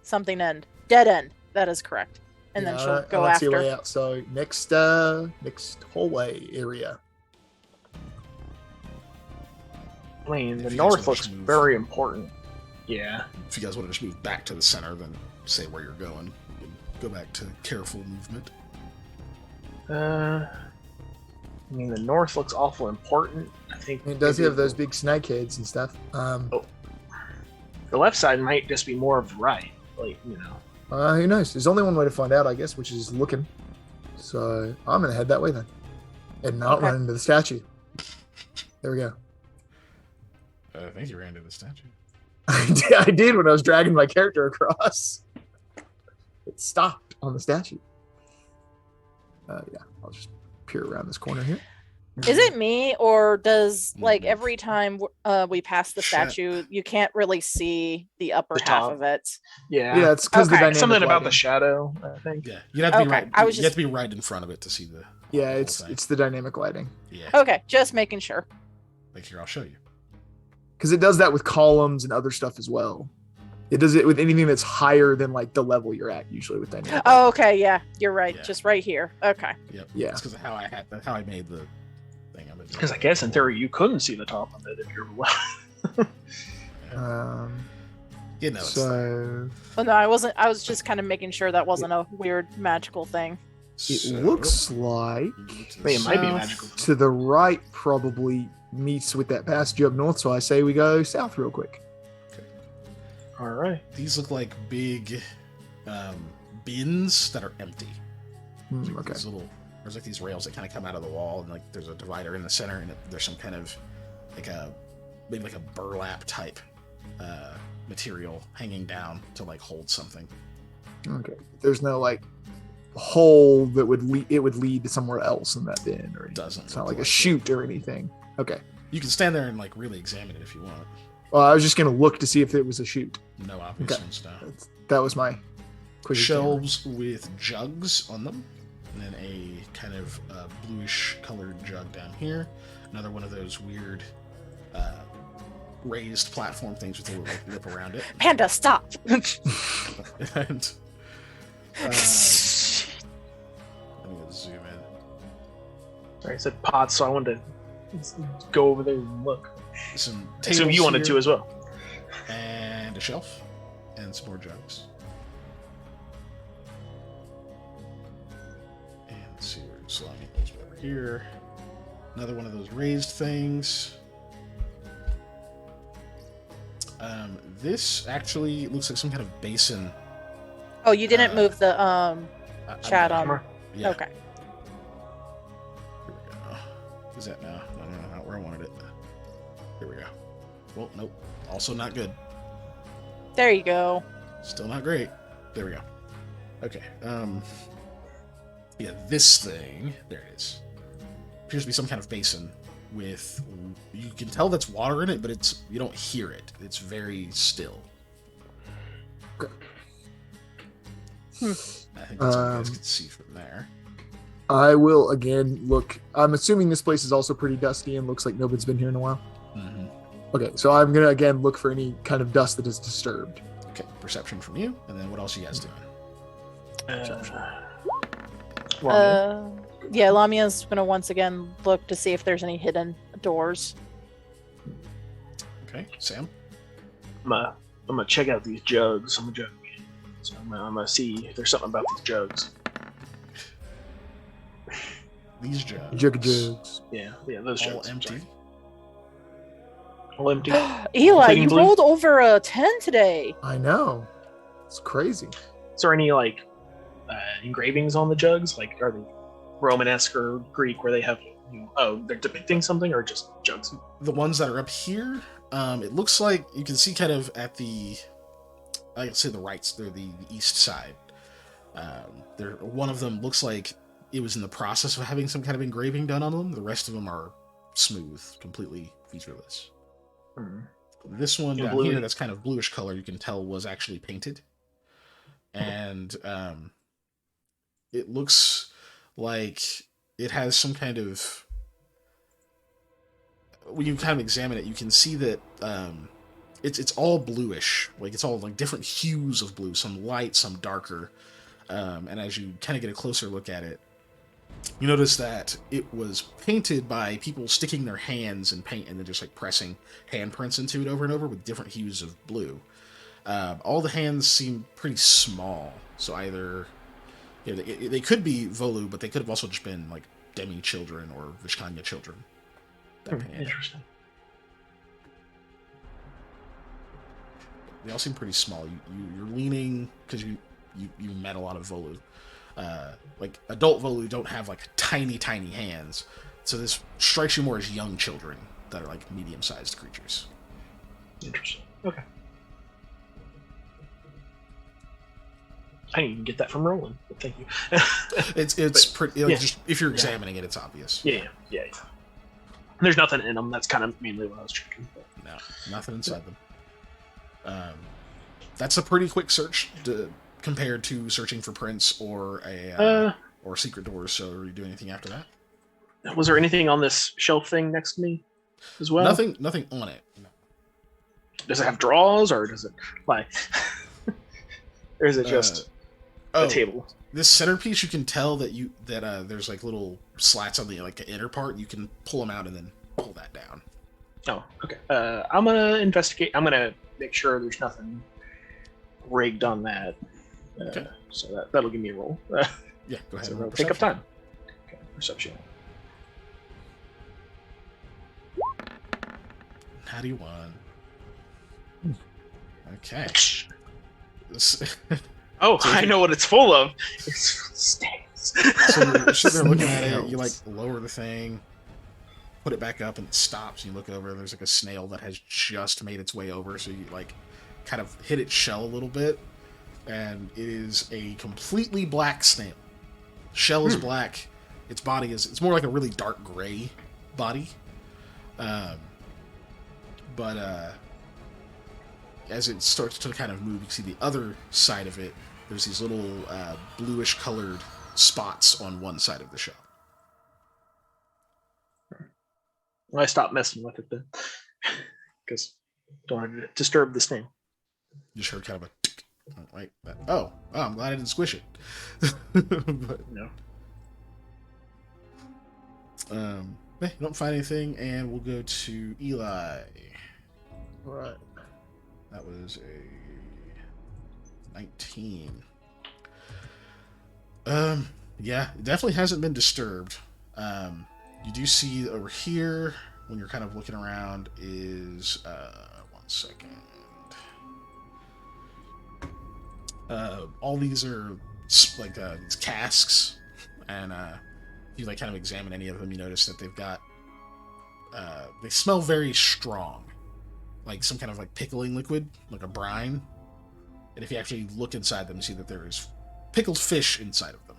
something end. Dead end. That is correct. And then Yeah, she'll I go don't see a way after. out. So next hallway area. I mean, If the you guys north wanna looks just move. very important. Yeah. If you guys want to just move back to the center, then say where you're going. You can go back to careful movement. I mean, the north looks awful important. I think It does maybe have those big snake heads and stuff. The left side might just be more of the right. Like, you know. Who knows? There's only one way to find out, I guess, which is looking. So I'm gonna head that way then, and not Okay. run into the statue. There we go. I think you ran into the statue. I did when I was dragging my character across. It stopped on the statue. Yeah, I'll just peer around this corner here. Is it me, or does like Mhm. every time we pass the Shut- statue, you can't really see the upper The half top. of it? Yeah. it's because the Okay. dynamic Something about lighting. the shadow, I think. Yeah, you'd have to be Okay, right. I was You have just to be right in front of it to see the. Yeah, the whole it's thing. it's the dynamic lighting. Yeah. okay. Just making sure. Like here, I'll show you. Because it does that with columns and other stuff as well. It does it with anything that's higher than like the level you're at, usually with dynamic. Oh, okay. Yeah, you're right. Yeah. Just right here. Okay. Yep. Yeah. It's because of how I made the thing. Because I guess in theory you couldn't see the top of it if you're You know. So Oh no, I wasn't. I was just kind of making sure that wasn't a weird magical thing. it looks like it might be south magical. to the right probably meets with that passage up north. So I say we go south real quick. All right. These look like big bins that are empty. Okay. There's like these rails that kind of come out of the wall, and like there's a divider in the center, and there's some kind of maybe like a burlap type material hanging down to like hold something. Okay. There's no like hole that would lead to somewhere else in that bin or anything. Doesn't It's not look like a like chute or anything. Okay. You can stand there and like really examine it if you want. Well, I was just gonna look to see if it was a chute. No obvious Okay. ones now. That was my quick Shelves with jugs on them, and then a kind of bluish colored jug down here. Another one of those weird raised platform things with a little like, lip around it. Panda, stop. And let me zoom in. Sorry, I said pots, so I wanted to go over there and look. Some I assume tables you wanted here, to as well. and a shelf, and some more jugs. And let's see where slimy goes over here. Another one of those raised things. This actually looks like some kind of basin. Oh, you didn't move the chat I'm- on. Yeah. Okay. Here we go. Is that now? No, not where I wanted it. Here we go. Well, nope. Also not good. There you go. Still not great. There we go. Okay. Yeah, this thing. There it is. Appears to be some kind of basin with. You can tell that's water in it, but you don't hear it. It's very still. I think that's what you guys can see from there. I will again look. I'm assuming this place is also pretty dusty and looks like nobody's been here in a while. Mm-hmm. Okay, so I'm gonna again look for any kind of dust that is disturbed. Okay, perception from you, and then what else are you guys doing? Yeah, Lamia's gonna once again look to see if there's any hidden doors. Okay, Sam. I'm gonna check out these jugs. I'm a jug man, so I'm gonna see if there's something about these jugs. These jugs. Jugs. Yeah, those All jugs. empty. Sorry. All empty. Eli, Including you blue? rolled over a 10 today. I know. It's crazy. Is there any like engravings on the jugs? Like, are they Romanesque or Greek, where they have, they're depicting something, or just jugs? The ones that are up here, it looks like you can see kind of at the, I can say the right, they're the east side. One of them looks like it was in the process of having some kind of engraving done on them. The rest of them are smooth, completely featureless. This one In down blue. here, that's kind of bluish color, you can tell was actually painted. And it looks like it has some kind of, when you kind of examine it, you can see that it's all bluish, like it's all like different hues of blue, some light, some darker. And as you kind of get a closer look at it, you notice that it was painted by people sticking their hands in paint and then just like pressing handprints into it over and over with different hues of blue. All the hands seem pretty small, so either they could be Volu, but they could have also just been like Demi children or Vishkanya children. Interesting. They all seem pretty small. You're leaning because you met a lot of Volu. Like adult Volu don't have like tiny hands, so this strikes you more as young children that are like medium-sized creatures. Interesting. Okay. I didn't even get that from Roland, but thank you. It's pretty. Like, yeah. just if you're examining it, it's obvious. Yeah. There's nothing in them. That's kind of mainly what I was checking. But. No, nothing inside them. That's a pretty quick search compared to searching for prints or or secret doors. So, are you doing anything after that? Was there anything on this shelf thing next to me as well? Nothing on it. No. Does it have drawers, or does it like, or is it just a table? This centerpiece, you can tell that there's like little slats on the inner part. You can pull them out and then pull that down. Oh, okay. I'm gonna investigate. I'm gonna make sure there's nothing rigged on that. Okay. So that'll give me a roll. Yeah, go ahead. So take up time. Okay, perception. Natty 1. Okay. Oh, I know what it's full of. It's stains. So you're sitting there looking at it. You lower the thing, put it back up, and it stops. You look over. There's a snail that has just made its way over. So you kind of hit its shell a little bit, and it is a completely black snail. Shell is black. Its body it's more like a really dark gray body. But as it starts to kind of move, you see the other side of it. There's these little bluish colored spots on one side of the shell. I stopped messing with it then, because don't want to disturb the snail. You just heard kind of a tick, like that. Oh, I'm glad I didn't squish it. But, No. You don't find anything, and we'll go to Eli. All right. That was a 19. Yeah, it definitely hasn't been disturbed. You do see over here, when you're kind of looking around, is 1 second. All these are these casks, and if you kind of examine any of them, you notice that they've got they smell very strong, like some kind of pickling liquid, like a brine. And if you actually look inside them, you see that there is pickled fish inside of them.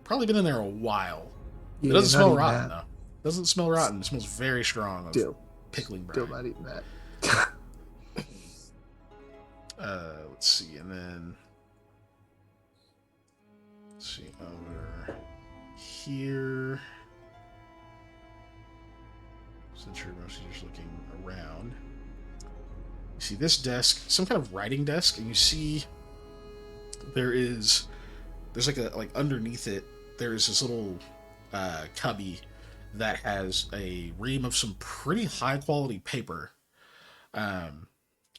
Probably been in there a while. Yeah, it doesn't smell rotten that. though. It doesn't smell rotten. It smells very strong of pickling brine. Still not eating that. Let's see, and then let's see over here. Since you're mostly just looking around, you see this desk, some kind of writing desk, and you see there's underneath it, there's this little cubby that has a ream of some pretty high quality paper.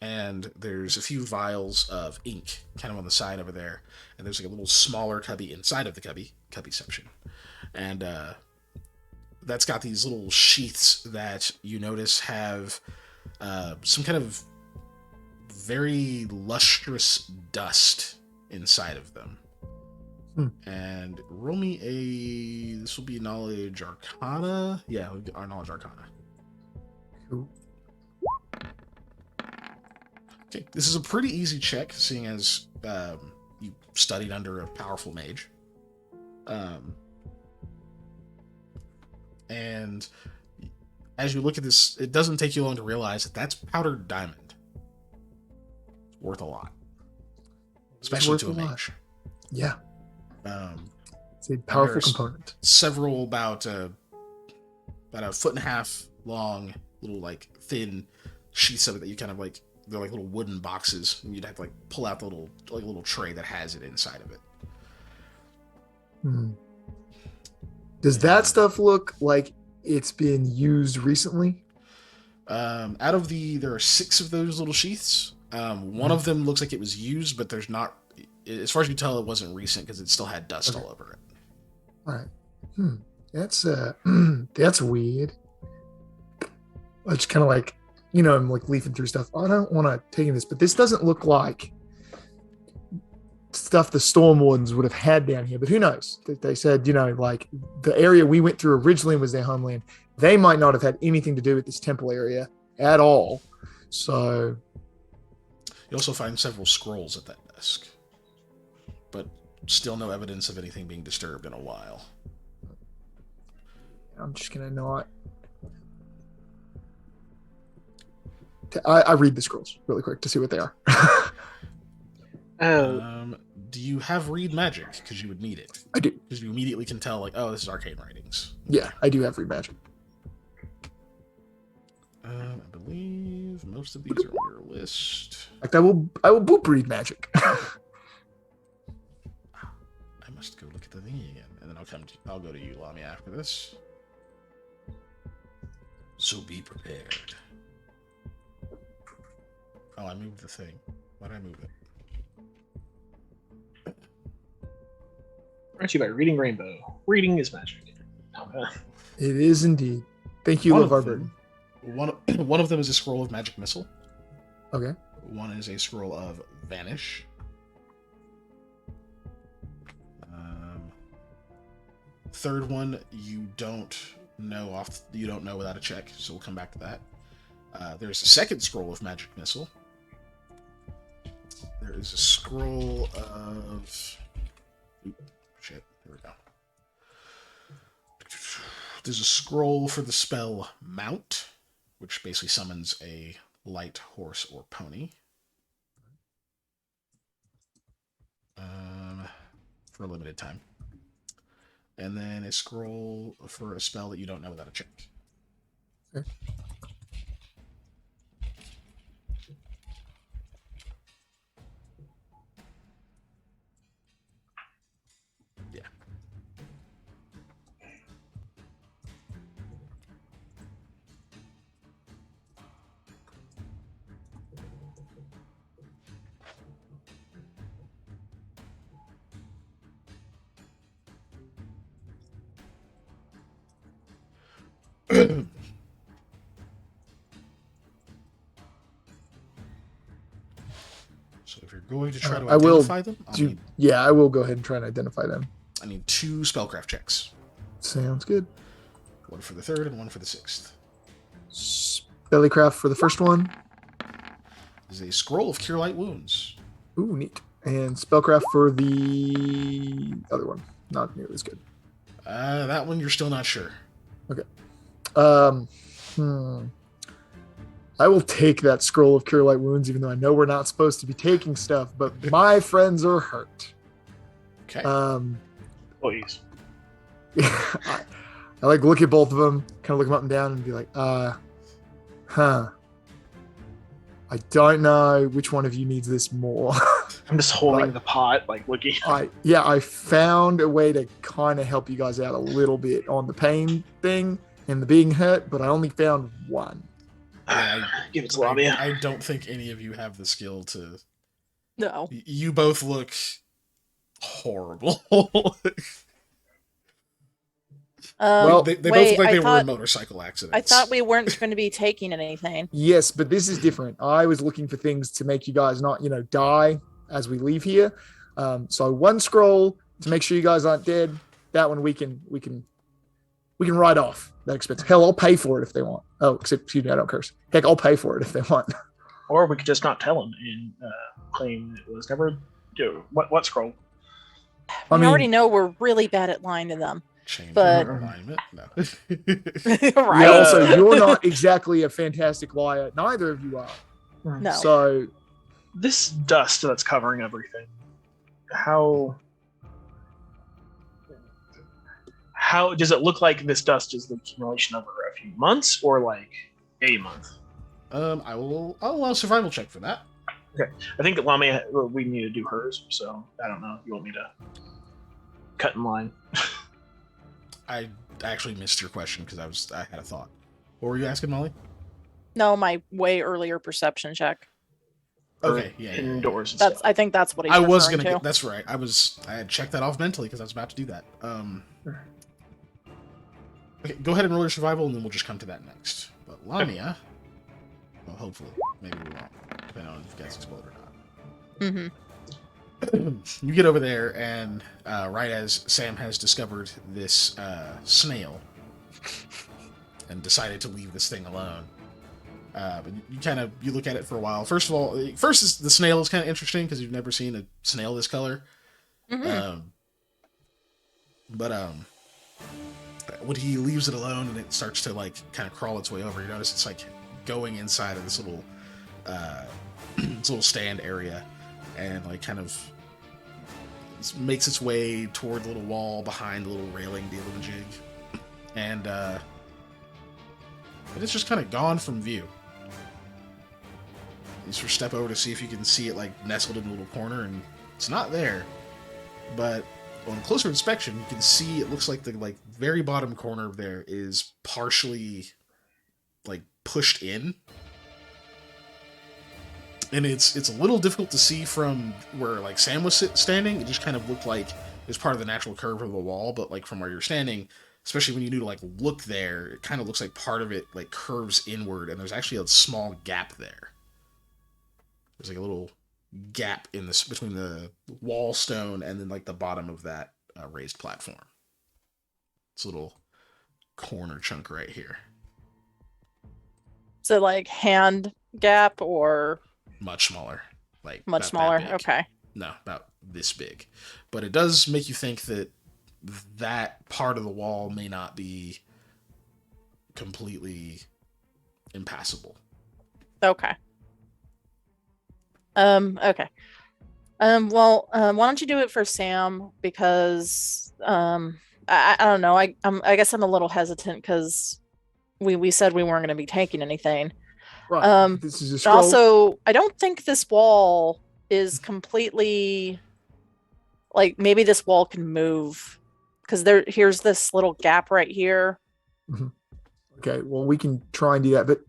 And there's a few vials of ink kind of on the side over there. And there's a little smaller cubby inside of the cubby section. And that's got these little sheaths that you notice have some kind of very lustrous dust inside of them. And roll me this will be knowledge arcana. Yeah, our knowledge arcana. Cool. Okay, this is a pretty easy check, seeing as you studied under a powerful mage. And as you look at this, it doesn't take you long to realize that that's powdered diamond. It's worth a lot. Especially to a mage. Yeah. It's a powerful component. Several about a foot and a half long, little thin sheets of it that you kind of they're like little wooden boxes, and you'd have to pull out the little tray that has it inside of it. Does that stuff look like it's been used recently? Out of there are 6 of those little sheaths. One of them looks like it was used, but there's not. As far as you can tell, it wasn't recent because it still had dust all over it. All right. That's weird. It's kind of I'm leafing through stuff. I don't want to take this, but this doesn't look like stuff the Storm Wardens would have had down here. But who knows? They said, the area we went through originally was their homeland. They might not have had anything to do with this temple area at all. So you also find several scrolls at that desk, but still no evidence of anything being disturbed in a while. I'm just gonna not. I read the scrolls really quick to see what they are. Do you have read magic? Because you would need it. I do. Because you immediately can tell, like, oh, this is arcane writings. Yeah, I do have read magic. I believe most of these are on your list. In fact, I will boop read magic. I must go look at the thingy again, and then I'll go to you, Lami, after this. So be prepared. Oh, I moved the thing. Why did I move it? Brought to you by Reading Rainbow. Reading is magic. It is indeed. Thank you, LeVar Burton. One of them is a scroll of magic missile. Okay. One is a scroll of vanish. Third one you don't know without a check, so we'll come back to that. There's a second scroll of magic missile. There is a scroll of... Shit, here we go. There's a scroll for the spell Mount, which basically summons a light horse or pony. For a limited time. And then a scroll for a spell that you don't know without a check. Okay. Yeah. So if you're going to try to identify them, I will go ahead and try and identify them. I need 2 spellcraft checks. Sounds good. One for the third and one for the sixth. Spellycraft for the first one. This is a scroll of Cure Light Wounds. Ooh, neat. And spellcraft for the other one. Not nearly as good. That one you're still not sure. Okay. I will take that scroll of Cure Light Wounds, even though I know we're not supposed to be taking stuff, but my friends are hurt. Okay. Please. I like look at both of them, kind of look them up and down, and be like, I don't know which one of you needs this more. I'm just holding the pot, like looking. I found a way to kind of help you guys out a little bit on the pain thing and the being hurt, but I only found one. Give it to Lamia. I don't think any of you have the skill to. No. You both look horrible. Well, they both look like they were in motorcycle accidents. I thought we weren't going to be taking anything. Yes, but this is different. I was looking for things to make you guys not, die as we leave here. So one scroll to make sure you guys aren't dead. That one we can write off that expense. Hell, I'll pay for it if they want. Oh, excuse me, I don't curse. Heck, I'll pay for it if they want. Or we could just not tell them and claim it was never. What scroll? We already know we're really bad at lying to them. But alignment. No. Right. Yeah, also, you're not exactly a fantastic liar. Neither of you are. No. So this dust that's covering everything, how does it look like this dust is the accumulation over a few months or like a month? I'll allow a survival check for that. Okay. I think Lamia, we need to do hers, so I don't know if you want me to cut in line. I actually missed your question because I had a thought. What were you asking, Molly? No, my way earlier perception check. Okay, yeah. Indoors. And stuff. I think that's what he's I was referring gonna. to. That's right. I had checked that off mentally because I was about to do that. Okay, go ahead and roll your survival, and then we'll just come to that next. But Lamia, well, hopefully, maybe we won't, depending on if you guys explode or not. Mm-hmm. You get over there, and right as Sam has discovered this snail and decided to leave this thing alone, but you look at it for a while. First is the snail is kind of interesting because you've never seen a snail this color. Mm-hmm. when he leaves it alone and it starts to like kind of crawl its way over, you notice it's like going inside of this little stand area, and like kind of makes its way toward the little wall behind the little railing deal-a-jig, and it's just kind of gone from view. You sort of step over to see if you can see it like nestled in a little corner, and it's not there. But on closer inspection, you can see it looks like the like very bottom corner there is partially like pushed in. And it's a little difficult to see from where like Sam was standing. It just kind of looked like it was part of the natural curve of the wall, but like from where you're standing, especially when you need to like look there, it kind of looks like part of it like curves inward, and there's actually a small gap there. There's like a little gap in this between the wall stone and then like the bottom of that raised platform. It's a little corner chunk right here. So like hand gap or much smaller, like much smaller. big. Okay. No, about this big, but it does make you think that that part of the wall may not be completely impassable. Okay. Okay. Well, why don't you do it for Sam? Because I don't know. I guess I'm a little hesitant because we said we weren't going to be taking anything. Right. This is a scroll. Also, I don't think this wall is completely like maybe this wall can move because here's this little gap right here. Mm-hmm. Okay, well, we can try and do that, but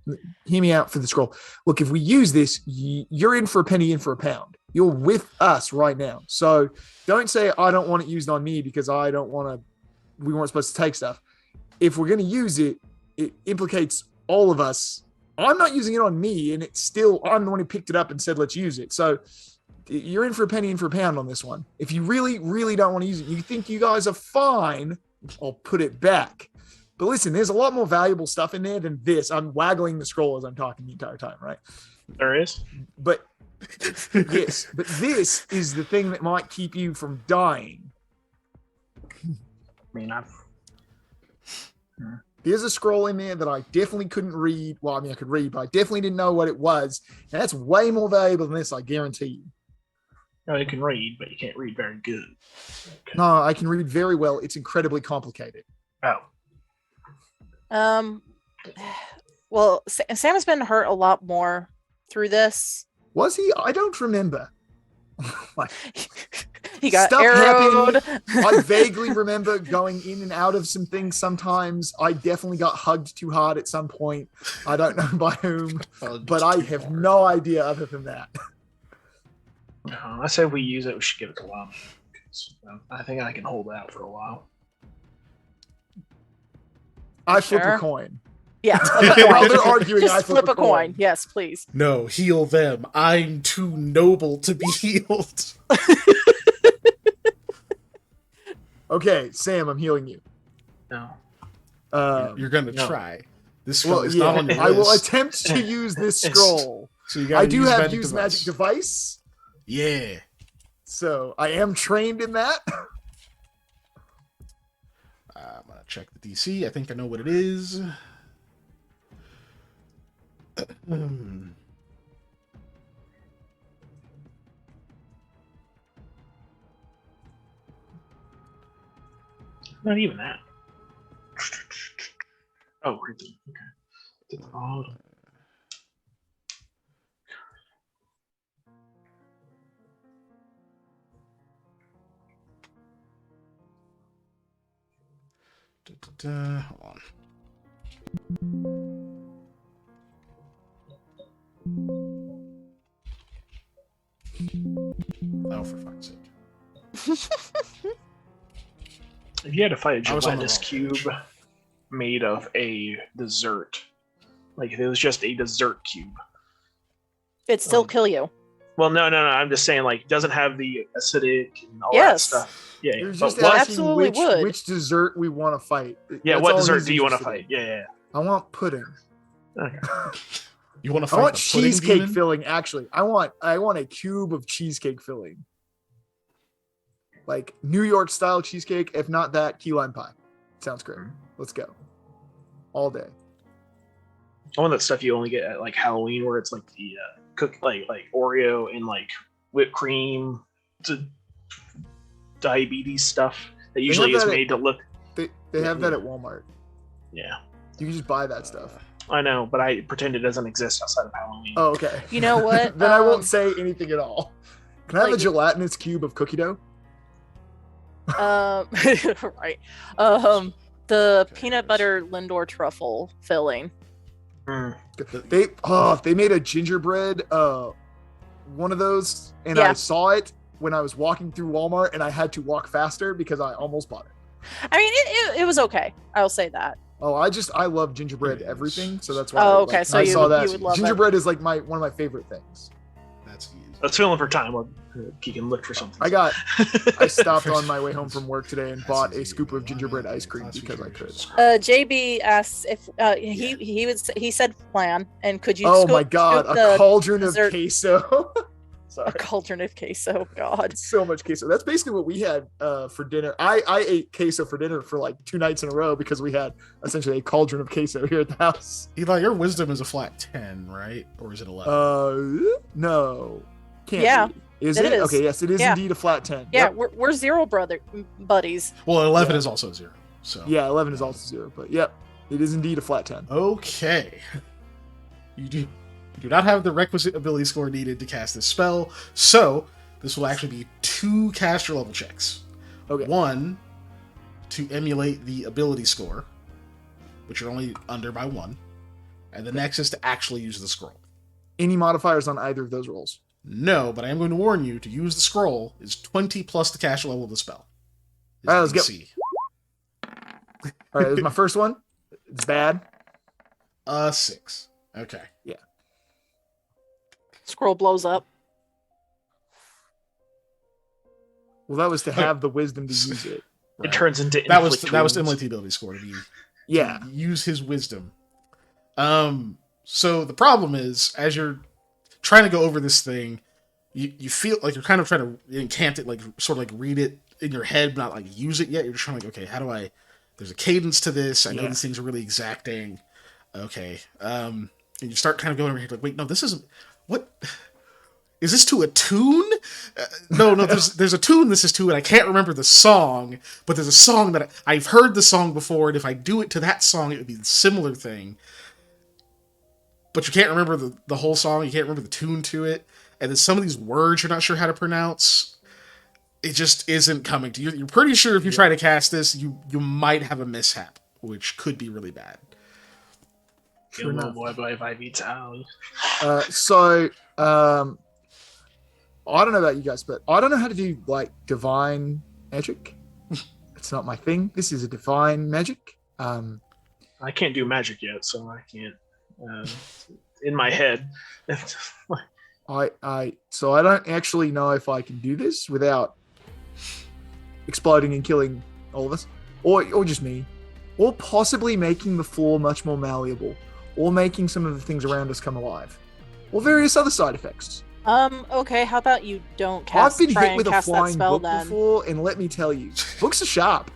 hear me out for the scroll. Look, if we use this, you're in for a penny, in for a pound. You're with us right now. So don't say, I don't want it used on me because I don't want to, we weren't supposed to take stuff. If we're going to use it, it implicates all of us. I'm not using it on me, and it's still, I'm the one who picked it up and said, let's use it. So you're in for a penny, in for a pound on this one. If you really, really don't want to use it, you think you guys are fine, I'll put it back. But listen, there's a lot more valuable stuff in there than this. I'm waggling the scroll as I'm talking the entire time, right? There is. But yes, but this is the thing that might keep you from dying. I mean, There's a scroll in there that I definitely couldn't read. Well, I mean, I could read, but I definitely didn't know what it was. And that's way more valuable than this, I guarantee you. No, you can read, but you can't read very good. Okay. No, I can read very well. It's incredibly complicated. Oh. Well, Sam has been hurt a lot more through this. Was he? I don't remember. Like, he got stuff arrowed. happened. I vaguely remember going in and out of some things sometimes. I definitely got hugged too hard at some point. I don't know by whom, but I have no idea other than that. I said if we use it, we should give it to Lama. I think I can hold out for a while. I flip a coin. Yeah. While they're arguing, just I flip a coin. Yes, please. No, heal them. I'm too noble to be healed. Okay, Sam, I'm healing you. No. You're gonna try. This scroll is not on your I will list. attempt to use this scroll. So you I do have magic use device. magic device. Yeah. So I am trained in that. I'm gonna check the DC. I think I know what it is. Not even that. Oh, right there. Okay. At the bottom. Hold on. Oh, for fuck's sake. If you had to fight a I was on the gelatinous wrong cube page. made of a dessert, like if it was just a dessert cube. It'd still kill you. Well, no. I'm just saying, like, it doesn't have the acidic and all that Yes. stuff. Yeah. You're But just what? asking Absolutely would. which dessert we want to fight. Yeah. That's What all dessert he's do you want to interested fight? in. Yeah. I want pudding. Okay. You want to I fight want the pudding cheesecake demon? filling. Actually, I want a cube of cheesecake filling, like New York style cheesecake. If not that, key lime pie. Sounds great. Let's go. All day. I want that stuff you only get at like Halloween, where it's like the like Oreo and like whipped cream, to diabetes stuff that usually is made to look. They have that at Walmart. Yeah. You can just buy that stuff. I know, but I pretend it doesn't exist outside of Halloween. Oh, okay. You know what? Then I won't say anything at all. Can I have like- a gelatinous cube of cookie dough? Right. The peanut butter Lindor truffle filling. Mm. If they made a gingerbread one of those, and Yeah. I saw it when I was walking through Walmart, and I had to walk faster because I almost bought it. I mean, it was okay. I'll say that. Oh, I love gingerbread everything, so that's why. Oh, okay, so I you saw would- that. you would love it. Gingerbread is like one of my favorite things. That's easy. Let's fill in for time while Keegan looked for something. I stopped on my way home from work today and bought a scoop of gingerbread ice cream because I could. JB asks if he said plan, and could you? Oh scoop- my god, scoop a the cauldron of dessert- queso. Sorry. A cauldron of queso. God. So much queso. That's basically what we had for dinner. I ate queso for dinner for like 2 nights in a row because we had essentially a cauldron of queso here at the house. Eli, your wisdom is a flat 10, right? Or is it 11? No. Can't Yeah, be. Is it it? is. Okay, yes, it is Yeah. indeed a flat 10. Yeah, Yep. we're zero buddies. Well, 11 Yeah. is also 0. So Yeah, 11 is also 0, but yep, it is indeed a flat 10. Okay. You do not have the requisite ability score needed to cast this spell, so this will actually be 2 caster level checks. Okay. 1 to emulate the ability score, which you're only under by 1, and the next is to actually use the scroll. Any modifiers on either of those rolls? No, but I am going to warn you, to use the scroll is 20 plus the caster level of the spell. Is Alright, let's go. DC. All right, this is my first one. It's bad. 6. Okay. Scroll blows up. Well, that was to have the wisdom to use it. It turns into That was inflict to wounds. emulate the ability score to be Yeah. use his wisdom. So the problem is, as you're trying to go over this thing, you feel like you're kind of trying to incant it, like sort of like read it in your head, but not like use it yet. You're just trying to like, okay, how do I? There's a cadence to this. I know Yeah. these things are really exacting. Okay, and you start kind of going over here, like, wait, no, this isn't. What is this to a tune? No, there's a tune this is to, and I can't remember the song, but there's a song that I've heard the song before, and if I do it to that song, it would be a similar thing. But you can't remember the whole song, you can't remember the tune to it, and then some of these words you're not sure how to pronounce. It just isn't coming to you. You're pretty sure if you try to cast this, you might have a mishap, which could be really bad. Sure enough. I don't know about you guys, but I don't know how to do like divine magic. It's not my thing. This is a divine magic. I can't do magic yet, so I can't. In my head, So I don't actually know if I can do this without exploding and killing all of us, or just me, or possibly making the floor much more malleable, or making some of the things around us come alive, or various other side effects. Okay, how about you don't cast? I've been try hit and with a cast that flying spell book then. before, and let me tell you, books are sharp.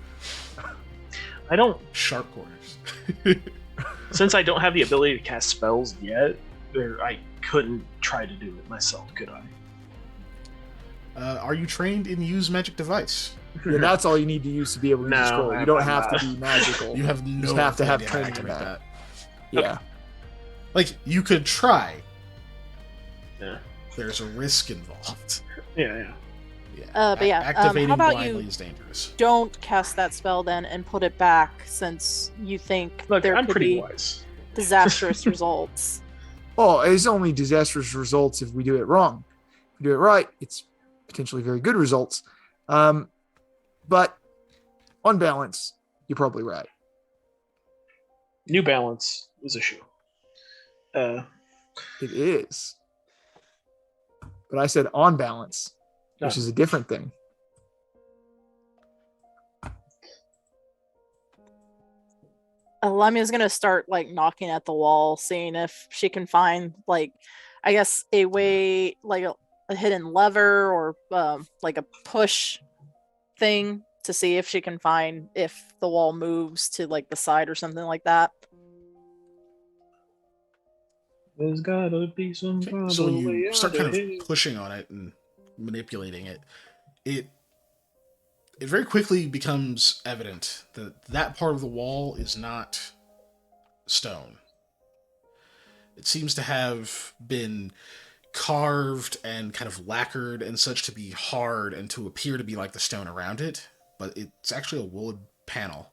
I don't. Sharp corners. Since I don't have the ability to cast spells yet, I couldn't try to do it myself, could I? Are you trained in use magic device? Yeah, that's all you need to use to be able to use No, scroll. You I'm don't have not. to be magical. You have no just have to have idea how training to in make that. that. Yeah. Like, you could try. Yeah. There's a risk involved. Yeah. But yeah, Activating how about blindly you- is dangerous. Don't cast that spell then, and put it back since you think Look, there I'm could pretty be wise. disastrous results. Oh, it's only disastrous results if we do it wrong. If we do it right, it's potentially very good results. But on balance, you're probably right. New Balance is a shoe. It is. But I said on balance, which is a different thing. Lamia's gonna start like knocking at the wall, seeing if she can find like, I guess a way, like a hidden lever or like a push thing to see if she can find if the wall moves to like the side or something like that. There's gotta be some Okay, so when way you out start kind of of here. pushing on it and manipulating it, it very quickly becomes evident that that part of the wall is not stone. It seems to have been carved and kind of lacquered and such to be hard and to appear to be like the stone around it, but it's actually a wood panel.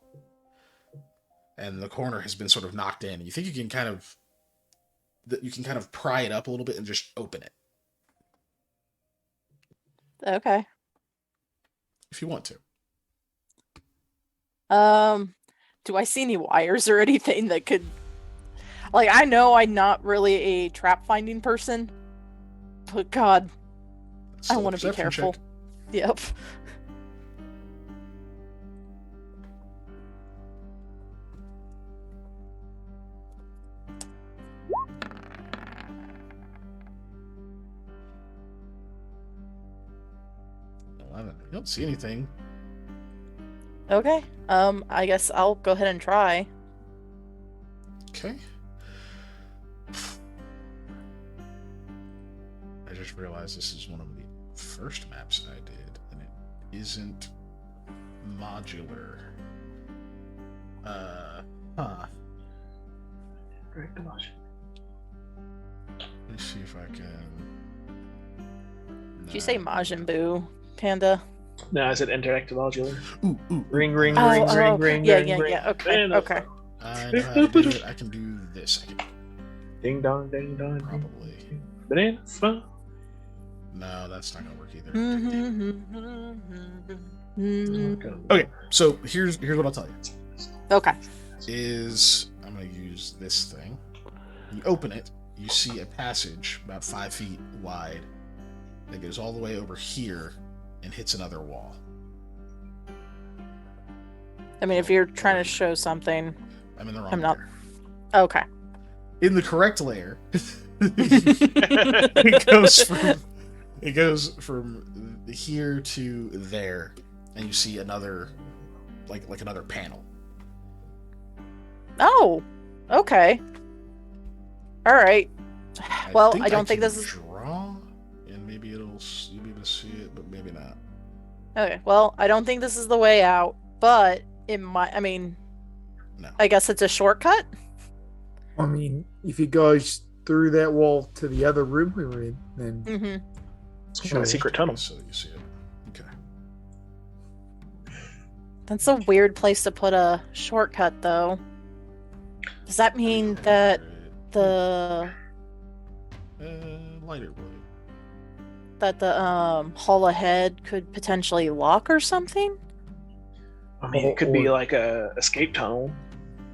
And the corner has been sort of knocked in. You think you can kind of pry it up a little bit and just open it Okay. if you want to. Do I see any wires or anything that could, like, I know I'm not really a trap finding person, but God, I Still a want to be perception careful. check. Yep. You don't see anything. Okay. I guess I'll go ahead and try. Okay. I just realized this is one of the first maps I did, and it isn't modular. Right, come on. Let me see if I can. Did you say Majin Buu, Panda? No, I said interactive modular. Ooh. Ring, ring, Oh, ring, oh, ring, ring, yeah, ring, yeah, ring. yeah. Okay, And okay. I know how to do it. I can do this. I can Ding dong, ding dong. probably. Banana phone. No, that's not gonna work either. Mm-hmm. Okay, so here's what I'll tell you. Okay. Is I'm gonna use this thing. You open it, you see a passage about 5 feet wide that goes all the way over here and hits another wall. I mean, if you're trying to show something, I'm in the wrong I'm not- layer. okay. In the correct layer, it goes from here to there, and you see another like another panel. Oh, okay. All right. Well, I don't think can this is draw, and maybe you'll be able to see it, but maybe not. okay. Well, I don't think this is the way out, but it might. I mean, No. I guess it's a shortcut. I mean, if it goes through that wall to the other room we were in, then Mm-hmm. It's kind of a secret tunnel. So you see it. Okay. That's a weird place to put a shortcut, though. Does that mean that the lighter blue. hall ahead could potentially lock or something? I mean, it could be like a escape tunnel.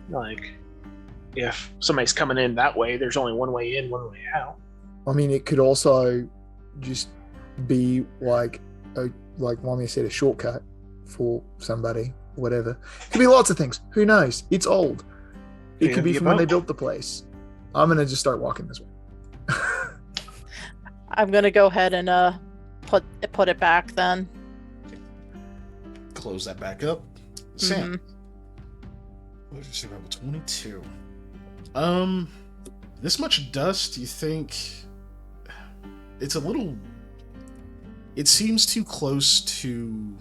Like, if somebody's coming in that way, there's only one way in, one way out. I mean, it could also just be like Mommy said, a shortcut for somebody, whatever. It could be lots of things. Who knows? It's old. It Yeah, could be be from when they about. built the place. I'm gonna just start walking this way. I'm gonna go ahead and put it back then. Close that back up. Sam. What did you say? Level 22. This much dust, you think it's a little. It seems too close to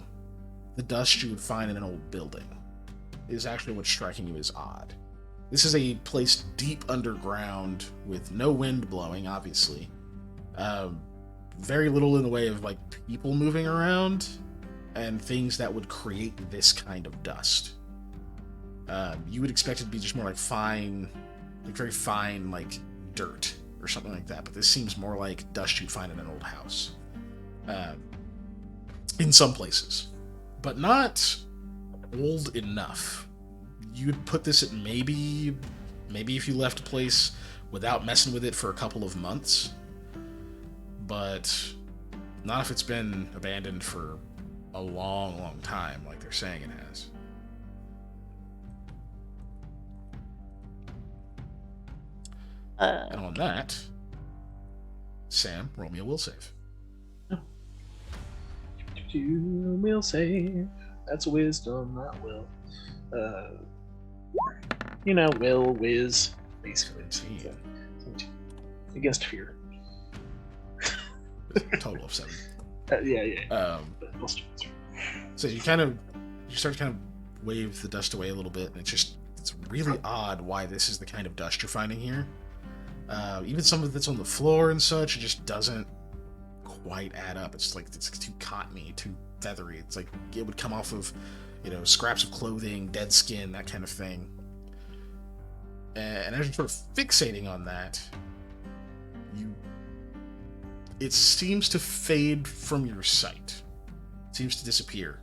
the dust you would find in an old building. Is actually what's striking you as odd. This is a place deep underground with no wind blowing, obviously. Very little in the way of like people moving around and things that would create this kind of dust. You would expect it to be just more like fine, like very fine, like dirt or something like that. But this seems more like dust you'd find in an old house. In some places, but not old enough. You'd put this at maybe if you left a place without messing with it for a couple of months, but not if it's been abandoned for a long time, like they're saying it has. And on that, Sam, roll me a will save. You will save. That's wisdom, not will. Will, whiz, basically. 17. Against fear. Total of 7. Yeah. So you start to kind of wave the dust away a little bit, and it's really odd why this is the kind of dust you're finding here. Even some of it's on the floor and such, it just doesn't quite add up. It's like it's too cottony, too feathery. It's like it would come off of, scraps of clothing, dead skin, that kind of thing. And as you're sort of fixating on that, it seems to fade from your sight. It seems to disappear.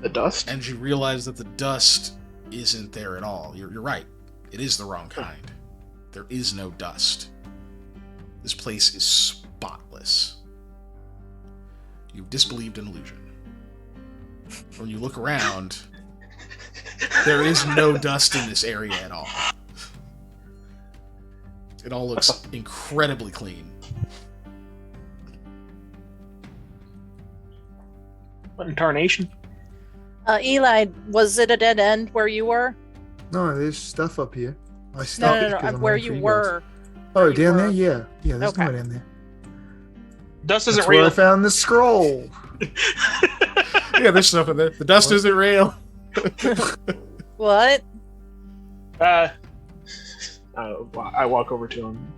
The dust? And you realize that the dust isn't there at all. You're right. It is the wrong kind. There is no dust. This place is spotless. You've disbelieved an illusion. When you look around, there is no dust in this area at all. It all looks incredibly clean. What in tarnation? Eli, was it a dead end where you were? No, there's stuff up here. I stopped No. because I'm Where waiting you for were. Oh, you down were. there? Yeah. Yeah, there's Okay. no down there. Dust isn't That's where real. I found the scroll. Yeah, there's stuff in there. The dust isn't real. What? I walk over to him.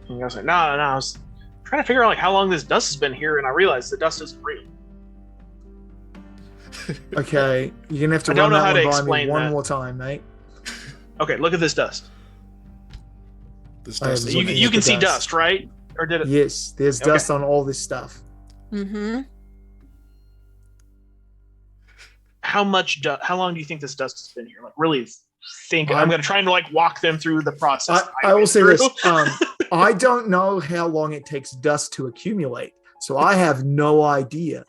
And I was like, no, I was trying to figure out how long this dust has been here, and I realized the dust isn't real. Okay, you're gonna have to I don't run know that how to one by me explain one that. more time, mate. Okay, look at this dust. This I dust have is no You, Looking you at can the see dust. dust, right? Or did it? Yes, there's Okay. dust on all this stuff. Mm-hmm. How long do you think this dust has been here? Like, really think. I'm I'm- going to try and walk them through the process. I will went say through. this: I don't know how long it takes dust to accumulate, so I have no idea.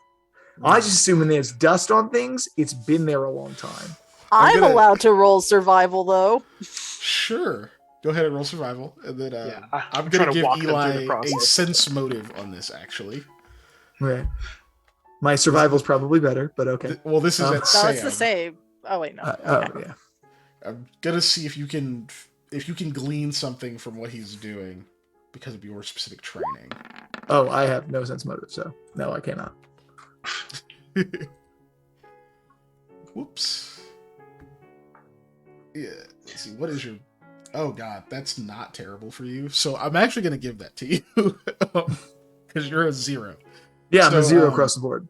I just assume when there's dust on things, it's been there a long time. I'm gonna- allowed to roll survival, though. Sure. Go ahead and roll survival, and then Yeah, I'm I'm going trying to to give walk them through the Eli a process. sense motive on this, actually. Right. My survival's probably better, but okay. Well, this is at That was the Sam. save. Oh wait, no. Oh Okay. yeah. I'm gonna see if you can glean something from what he's doing because of your specific training. Oh, I have no sense motive, so no, I cannot. Whoops. Yeah. Let's see. What is your? Oh God, that's not terrible for you. So I'm actually gonna give that to you because you're a 0. Yeah, I'm a So, 0 across the board.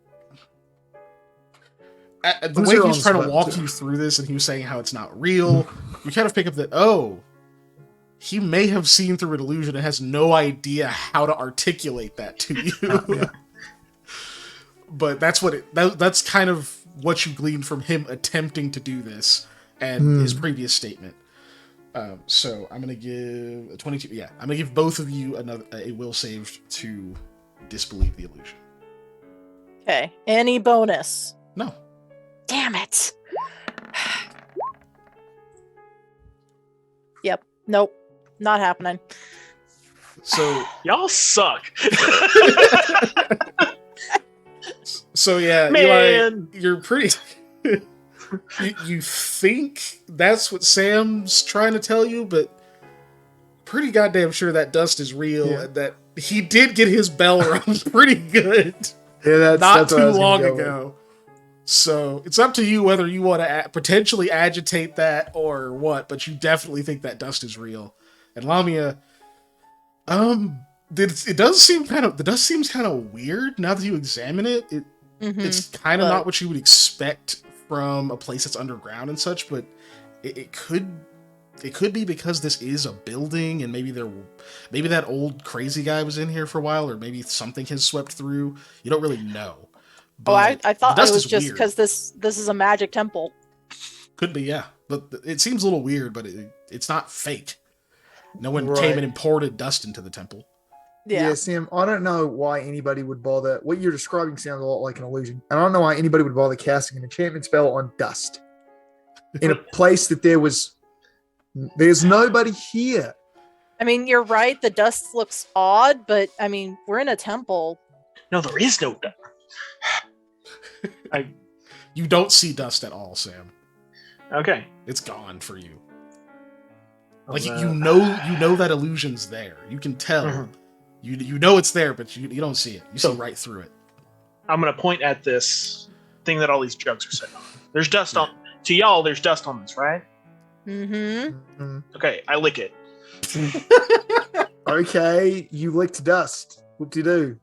The I'm way 0 he's on trying to survival, walk too. you through this, and he was saying how it's not real, you kind of pick up that he may have seen through an illusion and has no idea how to articulate that to you. Yeah. But that's that's kind of what you gleaned from him attempting to do this and his previous statement. So I'm gonna give a 22. Yeah, I'm gonna give both of you a will save to disbelieve the illusion. Okay. Any bonus? No. Damn it. Yep. Nope. Not happening. So Y'all suck. so yeah, Man. Eli, you're pretty. you think that's what Sam's trying to tell you, but pretty goddamn sure that dust is real Yeah. and that he did get his bell rung pretty good Yeah, not that's what I too was gonna long go with. ago. So it's up to you whether you want to potentially agitate that or what, but you definitely think that dust is real. And Lamia, it does seem the dust seems kind of weird now that you examine it. Mhm. It's kind of But- not what you would expect from a place that's underground and such, but it could be because this is a building and maybe that old crazy guy was in here for a while, or maybe something has swept through. You don't really know. Oh, I But thought the it dust was is just weird. because this is a magic temple. Could be, yeah. But it seems a little weird, but it's not fake. No one Right. came and imported dust into the temple. Yeah. Yeah, Sam, I don't know why anybody would bother. What you're describing sounds a lot like an illusion. I don't know why anybody would bother casting an enchantment spell on dust in a place that there's nobody here. I mean, you're right. The dust looks odd, but I mean, we're in a temple. No, there is no dust. You don't see dust at all, Sam. Okay. It's gone for you. Well, Like you know that illusion's there. You can tell. Mhm. You know it's there, but you don't see it. You So- see right through it. I'm gonna point at this thing that all these jugs are sitting on. There's dust on. To y'all, there's dust on this, right? Mm-hmm. Mhm. Okay, I lick it. Okay, you licked dust. Whoop-de-doo.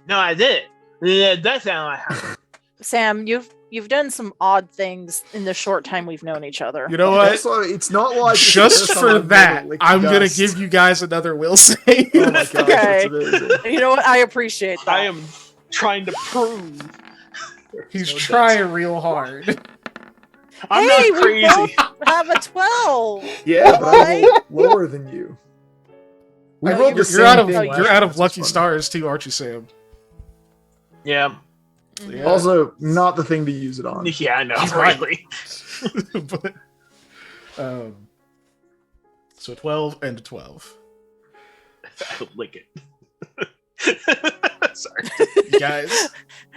No, I did. Yeah, that's how I have. Sam, you've done some odd things in the short time we've known each other. You know what? Also, it's not like it's the Just first time for I've that, never licked I'm gonna dust. give you guys another will save. Oh my gosh, Okay. that's amazing. You know what? I appreciate that. I am trying to prove. He's no trying real hard. I'm Hey, not we crazy. have a 12. Yeah, but Right? I'm lower than you. We Oh, rolled you're the You're out same of thing last you're time, out of which is lucky funny. stars too, aren't you, Sam? Yeah. Yeah. Also, not the thing to use it on. Yeah, I know. He's right. Really. But, so 12 and 12. I lick it. Sorry. You guys,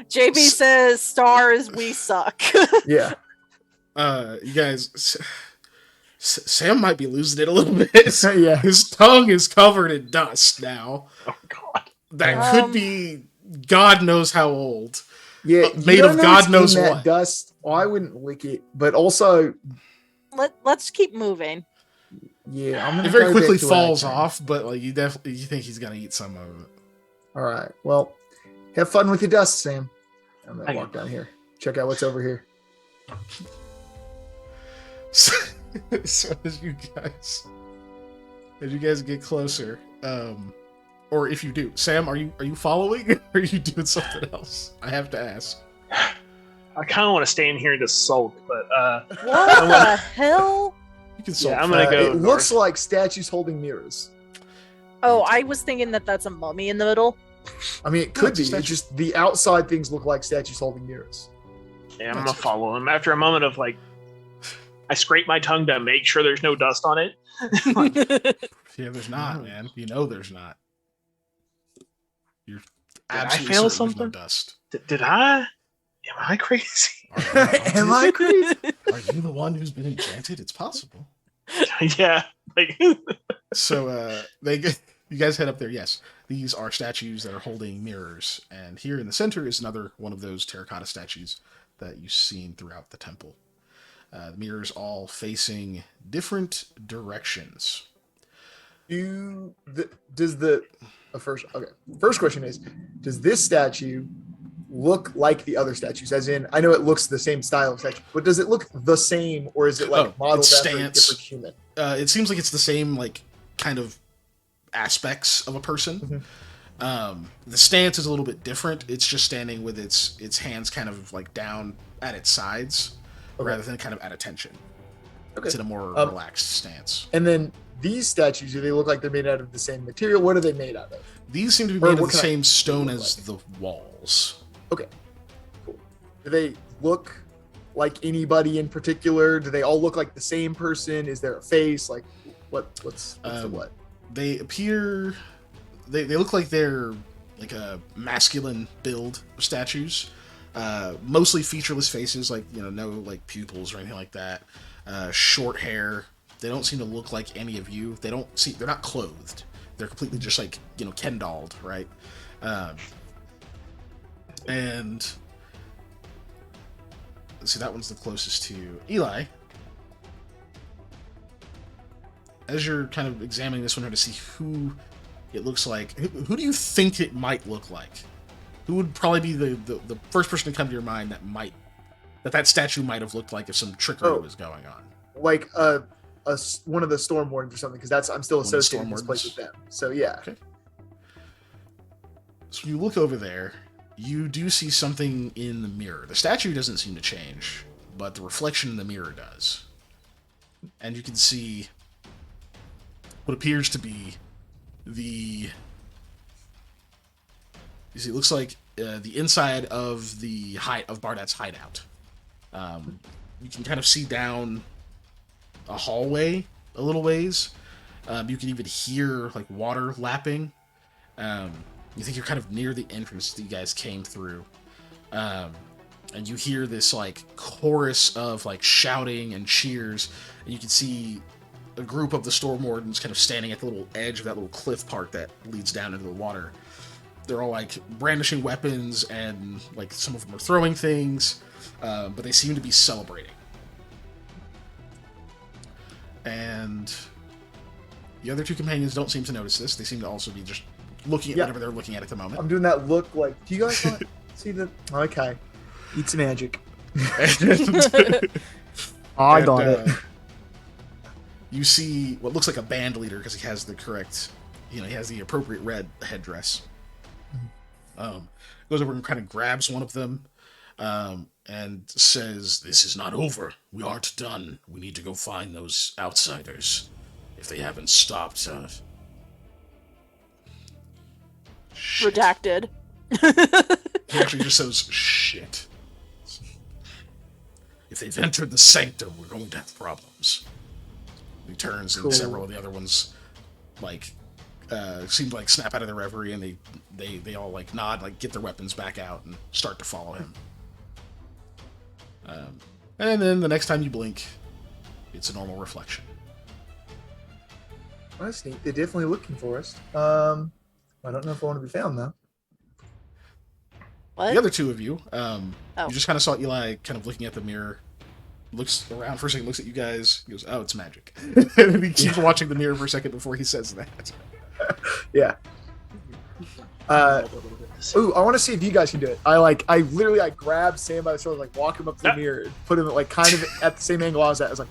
JB says stars, we suck. Yeah. you guys, Sam might be losing it a little bit. Yeah. His tongue is covered in dust now. Oh God. That could Um, be God knows how old. Yeah. Made you don't of know God it's in knows that what. dust. I wouldn't lick it, but also, Let's keep moving. yeah, I'm gonna It very go quickly back to where I falls came. off, but like you think he's gonna eat some of it. All right. Well, have fun with your dust, Sam. I'm gonna Hang walk on. down here. Check out what's over here. So as you guys get closer, or if you do, Sam, are you following? Or are you doing something else? I have to ask. I kind of want to stay in here and just sulk, but What the hell? You can yeah, solve. I'm gonna go. It looks like statues holding mirrors. Oh, I was thinking that that's a mummy in the middle. I mean, it No, could it's a be. statue. It's just the outside things look like statues holding mirrors. Yeah, I'm gonna follow him. After a moment of like, I scrape my tongue to make sure there's no dust on it. Yeah, there's not, man. You know there's not. You're I absolutely fail certain there's no something? dust. Did I? Am I crazy? Am I crazy? Are you the one who's been enchanted? It's possible. Yeah. Like, So you guys head up there. Yes, these are statues that are holding mirrors, and here in the center is another one of those terracotta statues that you've seen throughout the temple. The mirrors all facing different directions. First question is, does this statue look like the other statues? As in, I know it looks the same style of statue, but does it look the same, or is it like Oh, modeled its after a stance. different human? It seems like it's the same like kind of aspects of a person. The stance is a little bit different. It's just standing with its hands kind of like down at its sides, Okay. rather than kind of at attention. Okay. It's in a more Um, relaxed stance. And then these statues, do they look like they're made out of the same material? What are they made out of? These seem to be or made of what the kind same stone look as the walls. Okay, cool. Do they look like anybody in particular? Do they all look like the same person? Is there a face? Like, what's the what? They appear. They look like they're like a masculine build of statues. Mostly featureless faces, like no like pupils or anything like that. Short hair. They don't seem to look like any of you. They're not clothed. They're completely just like Ken dolled, right? And let's see, that one's the closest to Eli. As you're kind of examining this one to see who it looks like, who do you think it might look like? Who would probably be the first person to come to your mind that statue might have looked like if some trickery was going on? Like one of the storm wardens or something, because I'm still One of the associating this storm place with wardens? them. So yeah. Okay. So when you look over there, you do see something in the mirror. The statue doesn't seem to change, but the reflection in the mirror does. And you can see what appears to be it looks like the inside of the of Bardat's hideout. You can kind of see down a hallway a little ways. You can even hear like water lapping. You think you're kind of near the entrance that you guys came through. and you hear this like chorus of like shouting and cheers, and you can see a group of the storm wardens kind of standing at the little edge of that little cliff part that leads down into the water. They're all like brandishing weapons, and like some of them are throwing things, but they seem to be celebrating. And the other two companions don't seem to notice this. They seem to also be just looking at whatever they're looking at the moment. I'm doing that look like, do you guys want to see the... Okay. It's magic. I got it. You see what looks like a band leader because he has the correct, he has the appropriate red headdress. Goes over and kind of grabs one of them, and says, "This is not over. We aren't done. We need to go find those outsiders if they haven't stopped." Shit. Redacted. He actually just says, "Shit. If they've entered the sanctum, we're going to have problems." He turns, and several of the other ones, like, seem to like snap out of their reverie, and they all like nod, like get their weapons back out, and start to follow him. And then the next time you blink, it's a normal reflection. Well, that's neat. They're definitely looking for us. I don't know if I want to be found though. What? The other two of you, you just kind of saw Eli kind of looking at the mirror, looks around for a second, looks at you guys, he goes, "Oh, it's magic." And then he keeps watching the mirror for a second before he says that. Yeah. Ooh, I want to see if you guys can do it. I literally grab Sam by the shoulder, like walk him up to the mirror, and put him like kind of at the same angle I was at. I was like,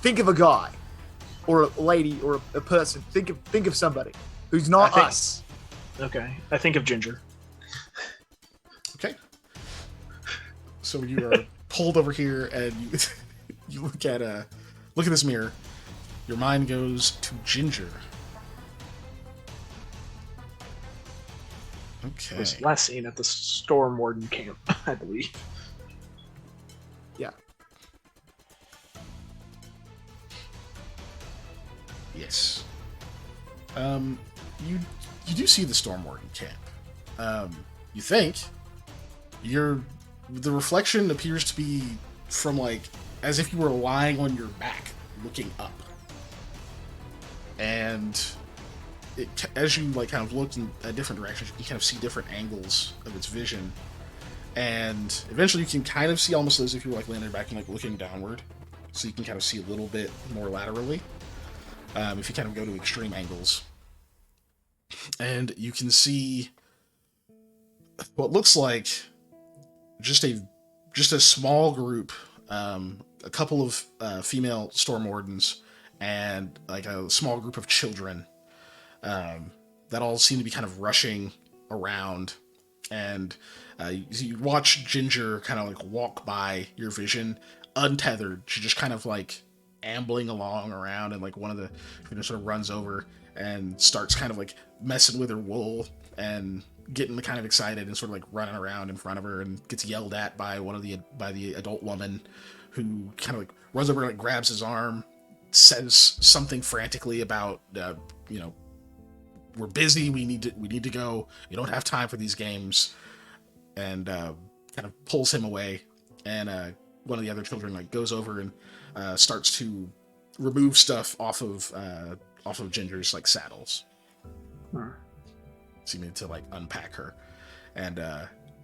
think of a guy, or a lady, or a person. Think of somebody who's not us. Okay, I think of Ginger. Okay. So you are pulled over here, and you look at this mirror. Your mind goes to Ginger. Okay. Was last seen at the Storm Warden camp, I believe. Yeah. Yes. You do see the Storm Warden camp. You think the reflection appears to be from like as if you were lying on your back, looking up, and as you like kind of look in different directions, you can kind of see different angles of its vision, and eventually you can kind of see almost as if you were like landing back and like looking downward, so you can kind of see a little bit more laterally. If you kind of go to extreme angles, and you can see what looks like just a small group, a couple of female storm wardens, and like a small group of children that all seem to be kind of rushing around. And you watch Ginger kind of like walk by your vision, untethered. She just kind of like ambling along around, and like one of the sort of runs over and starts kind of like messing with her wool and getting kind of excited and sort of like running around in front of her, and gets yelled at by the adult woman, who kind of like runs over and like grabs his arm, says something frantically about we're busy, we need to go, you don't have time for these games, and kind of pulls him away. And one of the other children like goes over and starts to remove stuff off of Ginger's like saddles, seeming to like unpack her. And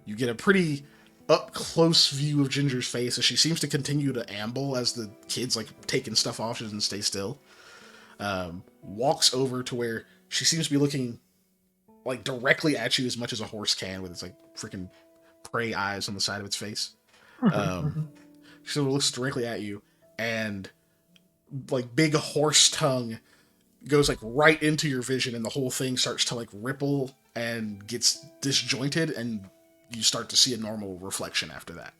you get a pretty up close view of Ginger's face as she seems to continue to amble as the kids like taking stuff off. She doesn't stay still. Walks over to where she seems to be looking like directly at you, as much as a horse can, with its like freaking prey eyes on the side of its face. She sort of looks directly at you, and like big horse tongue goes like right into your vision, and the whole thing starts to like ripple and gets disjointed, and you start to see a normal reflection after that.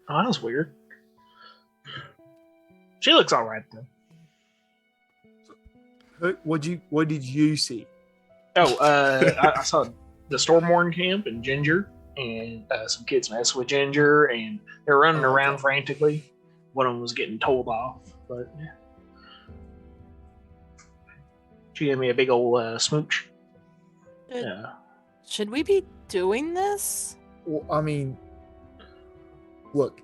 Oh, that was weird. She looks all right though. What did you see? Oh, I saw the Stormborn camp and Ginger, and some kids messing with Ginger, and they're running around frantically. One of them was getting told off, but yeah. She gave me a big old smooch. Should we be doing this? Well, I mean, look,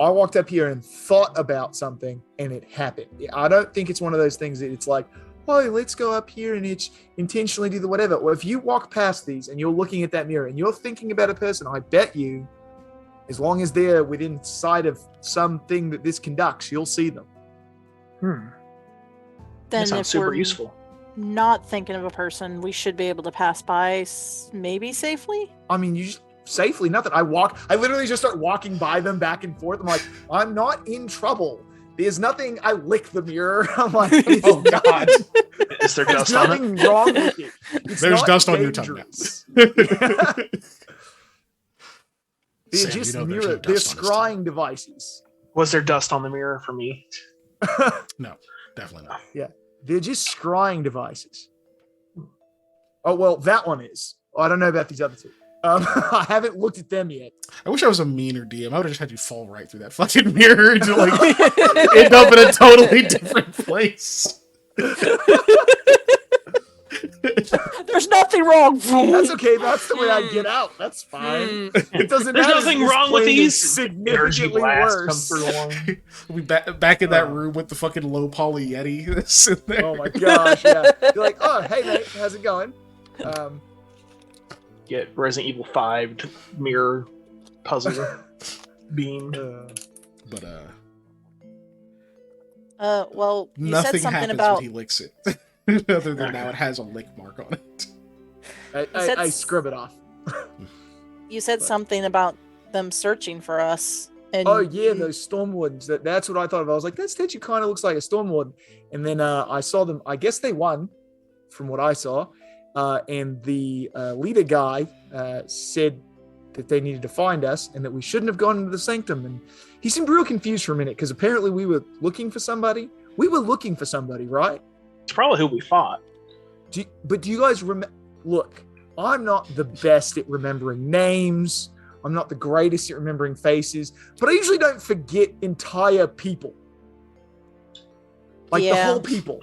I walked up here and thought about something and it happened. I don't think it's one of those things that it's like, oh, let's go up here and it's intentionally do the whatever. Well, if you walk past these and you're looking at that mirror and you're thinking about a person, I bet you, as long as they're within sight of something that this conducts, you'll see them. Then That sounds if super we're useful. not thinking of a person, we should be able to pass by maybe safely. I mean, you just safely, nothing. I literally just start walking by them back and forth. I'm like, I'm not in trouble. There's nothing. I lick the mirror. I'm like, oh God. Is there There's dust on it? nothing wrong with it. It's There's not dust on your tongue now. dangerous. They're Sam, just you know there's mirror. no They're dust on his tongue. scrying devices. Was there dust on the mirror for me? No, definitely not. They're just scrying devices. Oh well, that one is. Oh, I don't know about these other two. I haven't looked at them yet. I wish I was a meaner DM. I would have just had you fall right through that fucking mirror to like end up in a totally different place. There's nothing wrong. That's okay. That's the way I get out. That's fine. It doesn't There's matter. nothing if this wrong with plane these. is Energy significantly blast worse. come through along. We'll be back in that room with the fucking low poly Yeti sitting there. Oh my gosh! Yeah. You're like, oh hey mate, how's it going? Get Resident Evil 5 mirror puzzle beamed. But Well, you nothing said something happens about when he licks it. Other than now, it has a lick mark on it. I scrub it off. you said something about them searching for us. And Oh yeah, those storm wardens. That's what I thought of. I was like, that statue kind of looks like a storm warden. And then I saw them. I guess they won, from what I saw. And the leader guy said that they needed to find us and that we shouldn't have gone into the sanctum. And he seemed real confused for a minute because apparently we were looking for somebody. We were looking for somebody, right? It's probably who we fought. Do you guys remember? Look, I'm not the best at remembering names. I'm not the greatest at remembering faces, but I usually don't forget entire people. Like the Yeah. whole people.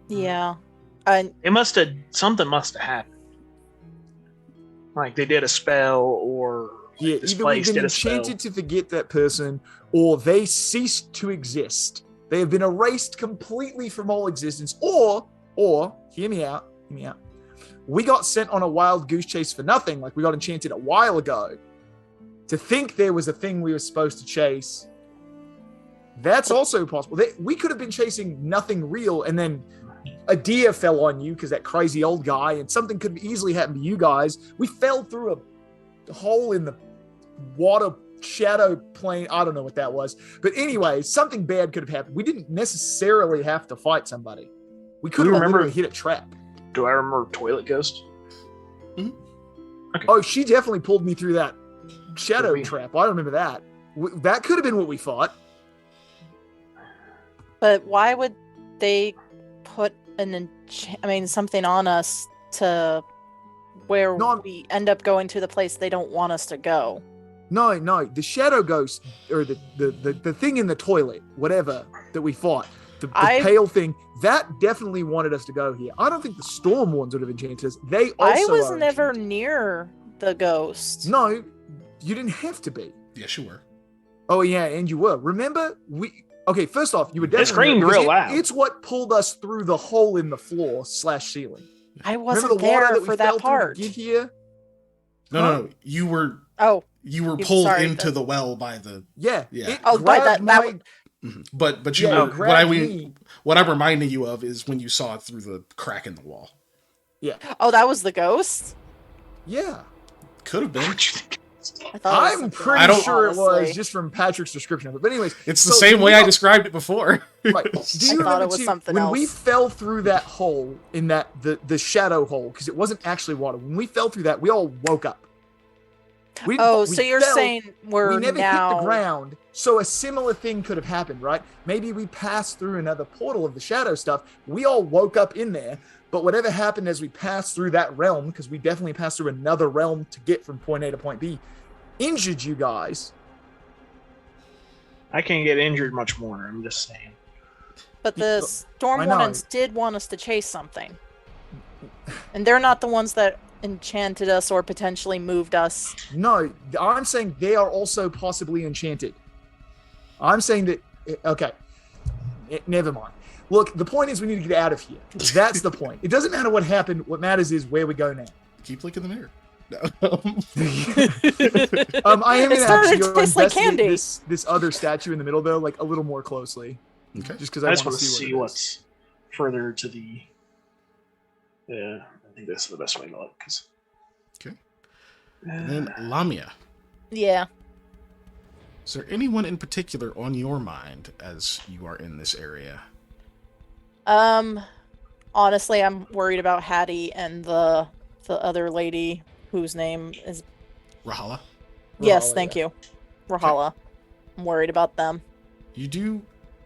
Yeah. And Something must have happened. Like they did a spell, or Yeah, this either we've place been did a spell. enchanted to forget that person, or they ceased to exist. They have been erased completely from all existence, or hear me out. We got sent on a wild goose chase for nothing, like we got enchanted a while ago. To think there was a thing we were supposed to chase, that's also possible. We could have been chasing nothing real, and then a deer fell on you because that crazy old guy, and something could have easily happened to you guys. We fell through a hole in the water shadow plane. I don't know what that was. But anyway, something bad could have happened. We didn't necessarily have to fight somebody. We could have remember- literally hit a trap. Do I remember Toilet Ghost? Oh, she definitely pulled me through that shadow Could be. trap. I remember that. That could have been what we fought. but why would they put something on us to where No, we end up going to the place they don't want us to go? No, the shadow ghost, or the thing in the toilet, whatever that we fought, the pale thing, that definitely wanted us to go here. I don't think the storm ones would have enchanted us. They also I was are never enchanted. near the ghost. No, you didn't have to be. Yes, you were. Oh yeah, and you were. Remember, okay, first off, you were definitely screamed because real loud. It's what pulled us through the hole in the floor / ceiling. I Remember wasn't the water there that we for fell that through part. to get here? No. You were Oh, pulled sorry, into the- the well by the. Yeah. Yeah. It Oh, by grabbed that my- But you Yeah, were, it grabbed me. what I'm reminding you of is when you saw it through the crack in the wall. Yeah. oh, that was the ghost. Yeah. Could have been. What'd you think? I thought it was I'm something pretty I don't- else, sure it was honestly. just from Patrick's description of it. But anyways, It's the so same we way I got- described it before. Right. Do you I thought remember it was too, something when we else. fell through that hole in the shadow hole, because it wasn't actually water. When we fell through that, we all woke up. We didn't- Oh, we so you're fell, saying we're we never now hit the ground, so a similar thing could have happened, right? Maybe we passed through another portal of the shadow stuff. We all woke up in there, but whatever happened as we passed through that realm, because we definitely passed through another realm to get from point A to point B, injured you guys. I can't get injured much more. I'm just saying. But the storm I know. wardens did want us to chase something. And they're not the ones that enchanted us or potentially moved us. No, I'm saying they are also possibly enchanted. I'm saying that. Okay, never mind. Look, the point is we need to get out of here. That's the point. It doesn't matter what happened. What matters is where we go now. Keep looking in the mirror. No. I am It going to started actually to go taste like investigate candy. this other statue in the middle, though, like a little more closely. Okay. Just because I I just want want to to see see what it is. what's further to the. Yeah, I think that's the best way to look. Cause, Okay. And then Lamia. Yeah. Is there anyone in particular on your mind as you are in this area? Honestly, I'm worried about Hattie and the other lady whose name is. Rahala? Yes, Rahala, thank yeah. you. Rahala. I'm worried about them. You do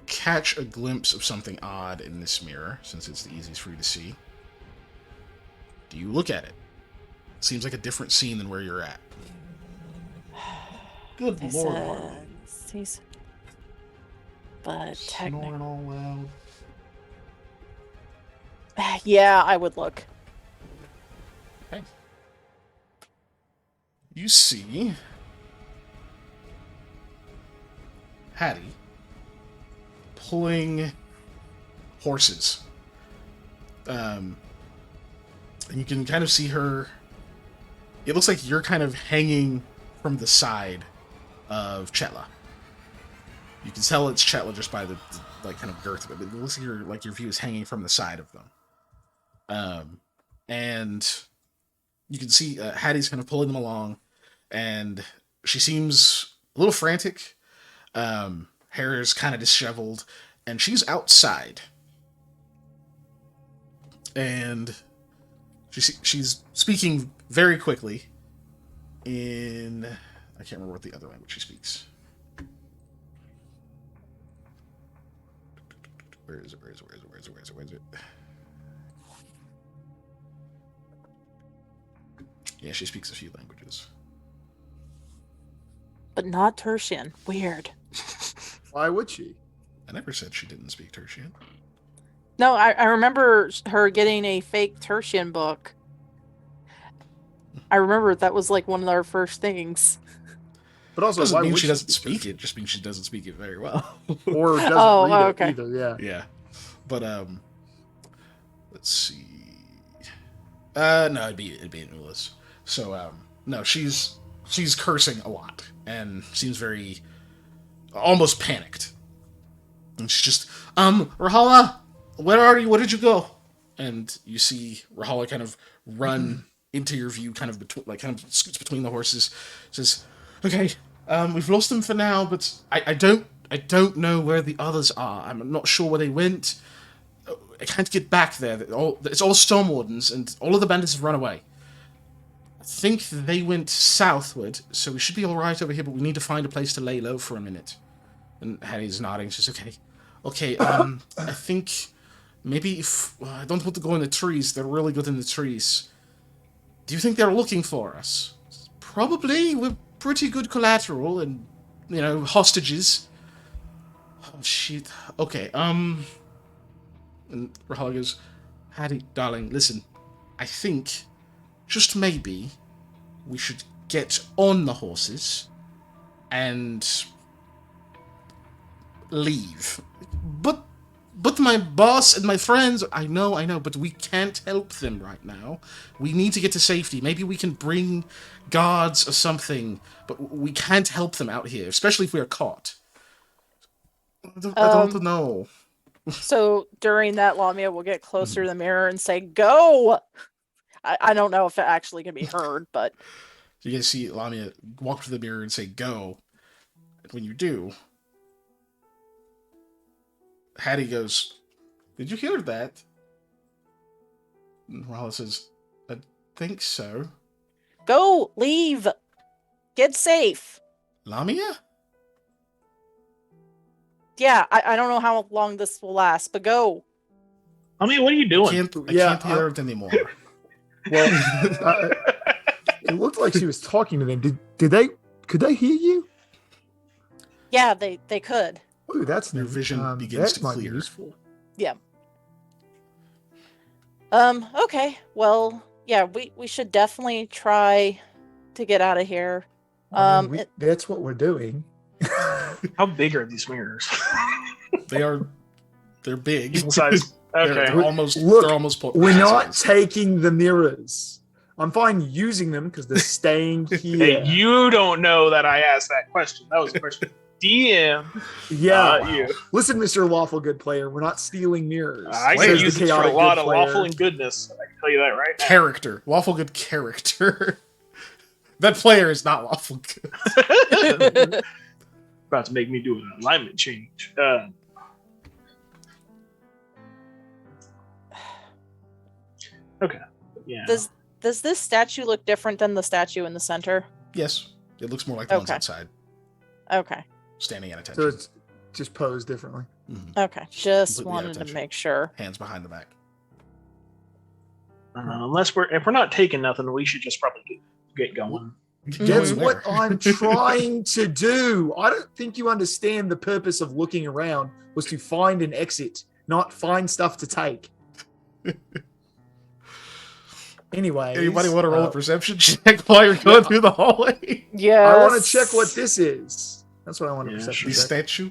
catch a glimpse of something odd in this mirror, since it's the easiest for you to see. Do you look at it? Seems like a different scene than where you're at. Good They lord, said Varmuri. he's. But technically. Snoring all loud. Yeah, I would look. Okay. You see Hattie pulling horses. And you can kind of see her. It looks like you're kind of hanging from the side of Chetla. You can tell it's Chetla just by the like kind of girth of it. It looks like your view is hanging from the side of them. And you can see Hattie's kind of pulling them along, and she seems a little frantic. Hair is kind of disheveled, and she's outside. And she's speaking very quickly in... I can't remember what the other language she speaks. Where is it? Yeah, she speaks a few languages. But not Tertian. Weird. Why would she? I never said she didn't speak Tertian. No, I remember her getting a fake Tertian book. I remember that was like one of our first things. But also, Doesn't why mean would she doesn't speak Tertian? it. Just means she doesn't speak it very well. Or doesn't Oh, read it okay. either. Yeah. Yeah, but let's see. No, it'd be in Ulis. So no, she's cursing a lot and seems very almost panicked. And she's just Rahala, where are you? Where did you go? And you see Rahala kind of run into your view, kind of scoots between the horses. Says, "Okay, we've lost them for now, but I don't know where the others are. I'm not sure where they went. I can't get back there. It's all Storm Wardens, and all of the bandits have run away. I think they went southward, so we should be all right over here, but we need to find a place to lay low for a minute." And Hattie's nodding. She says, okay, I think maybe if... I don't want to go in the trees. They're really good in the trees. Do you think they're looking for us? Probably. We're pretty good collateral and, hostages. Oh, shit. Okay, And Rahala goes, "Hattie, darling, listen. I think, just maybe, we should get on the horses and leave. But my boss and my friends, I know, but we can't help them right now. We need to get to safety. Maybe we can bring guards or something, but we can't help them out here, especially if we are caught." I don't know. So during that, Lamia will get closer to the mirror and say, "Go!" I don't know if it actually can be heard, but... So you guys see Lamia walk to the mirror and say, "Go." And when you do, Hattie goes, "Did you hear that?" And Rahala says, "I think so." Go! Leave! Get safe! Lamia? Yeah, I don't know how long this will last, but go! I mean, what are you doing? I can't hear it anymore. Well, it looked like she was talking to them. Could they hear you? Yeah, they could. Ooh, that's Their new. vision begins that to might be clear. useful. Yeah. Okay, well, Yeah, we should definitely try to get out of here. I mean, that's what we're doing. How big are these mirrors? They're big. Decent size. Okay. They're almost. Look, they're almost. We're not size. taking the mirrors. I'm fine using them because they're staying here. Hey, you don't know that I asked that question. That was a question. DM. Yeah. You. Listen, Mr. Lawful Good Player, we're not stealing mirrors. I Says can the use it for a chaotic lot good of player. lawful and goodness. I can tell you that right now. Character. Lawful good character. That player is not lawful good. About to make me do an alignment change. Okay. Yeah. Does this statue look different than the statue in the center? Yes. It looks more like the ones Okay. outside, Okay. standing at attention. So it's just posed differently. Mhm. Okay. Just Completely out of wanted to attention. make sure. Hands behind the back. If we're not taking nothing, we should just probably get going. That's Mhm. what I'm trying to do. I don't think you understand the purpose of looking around was to find an exit, not find stuff to take. Anyway, Anybody want to roll a perception check while you're going through the hallway? Yeah. I want to check what this is. That's what I want to Yeah, perception The check. statue?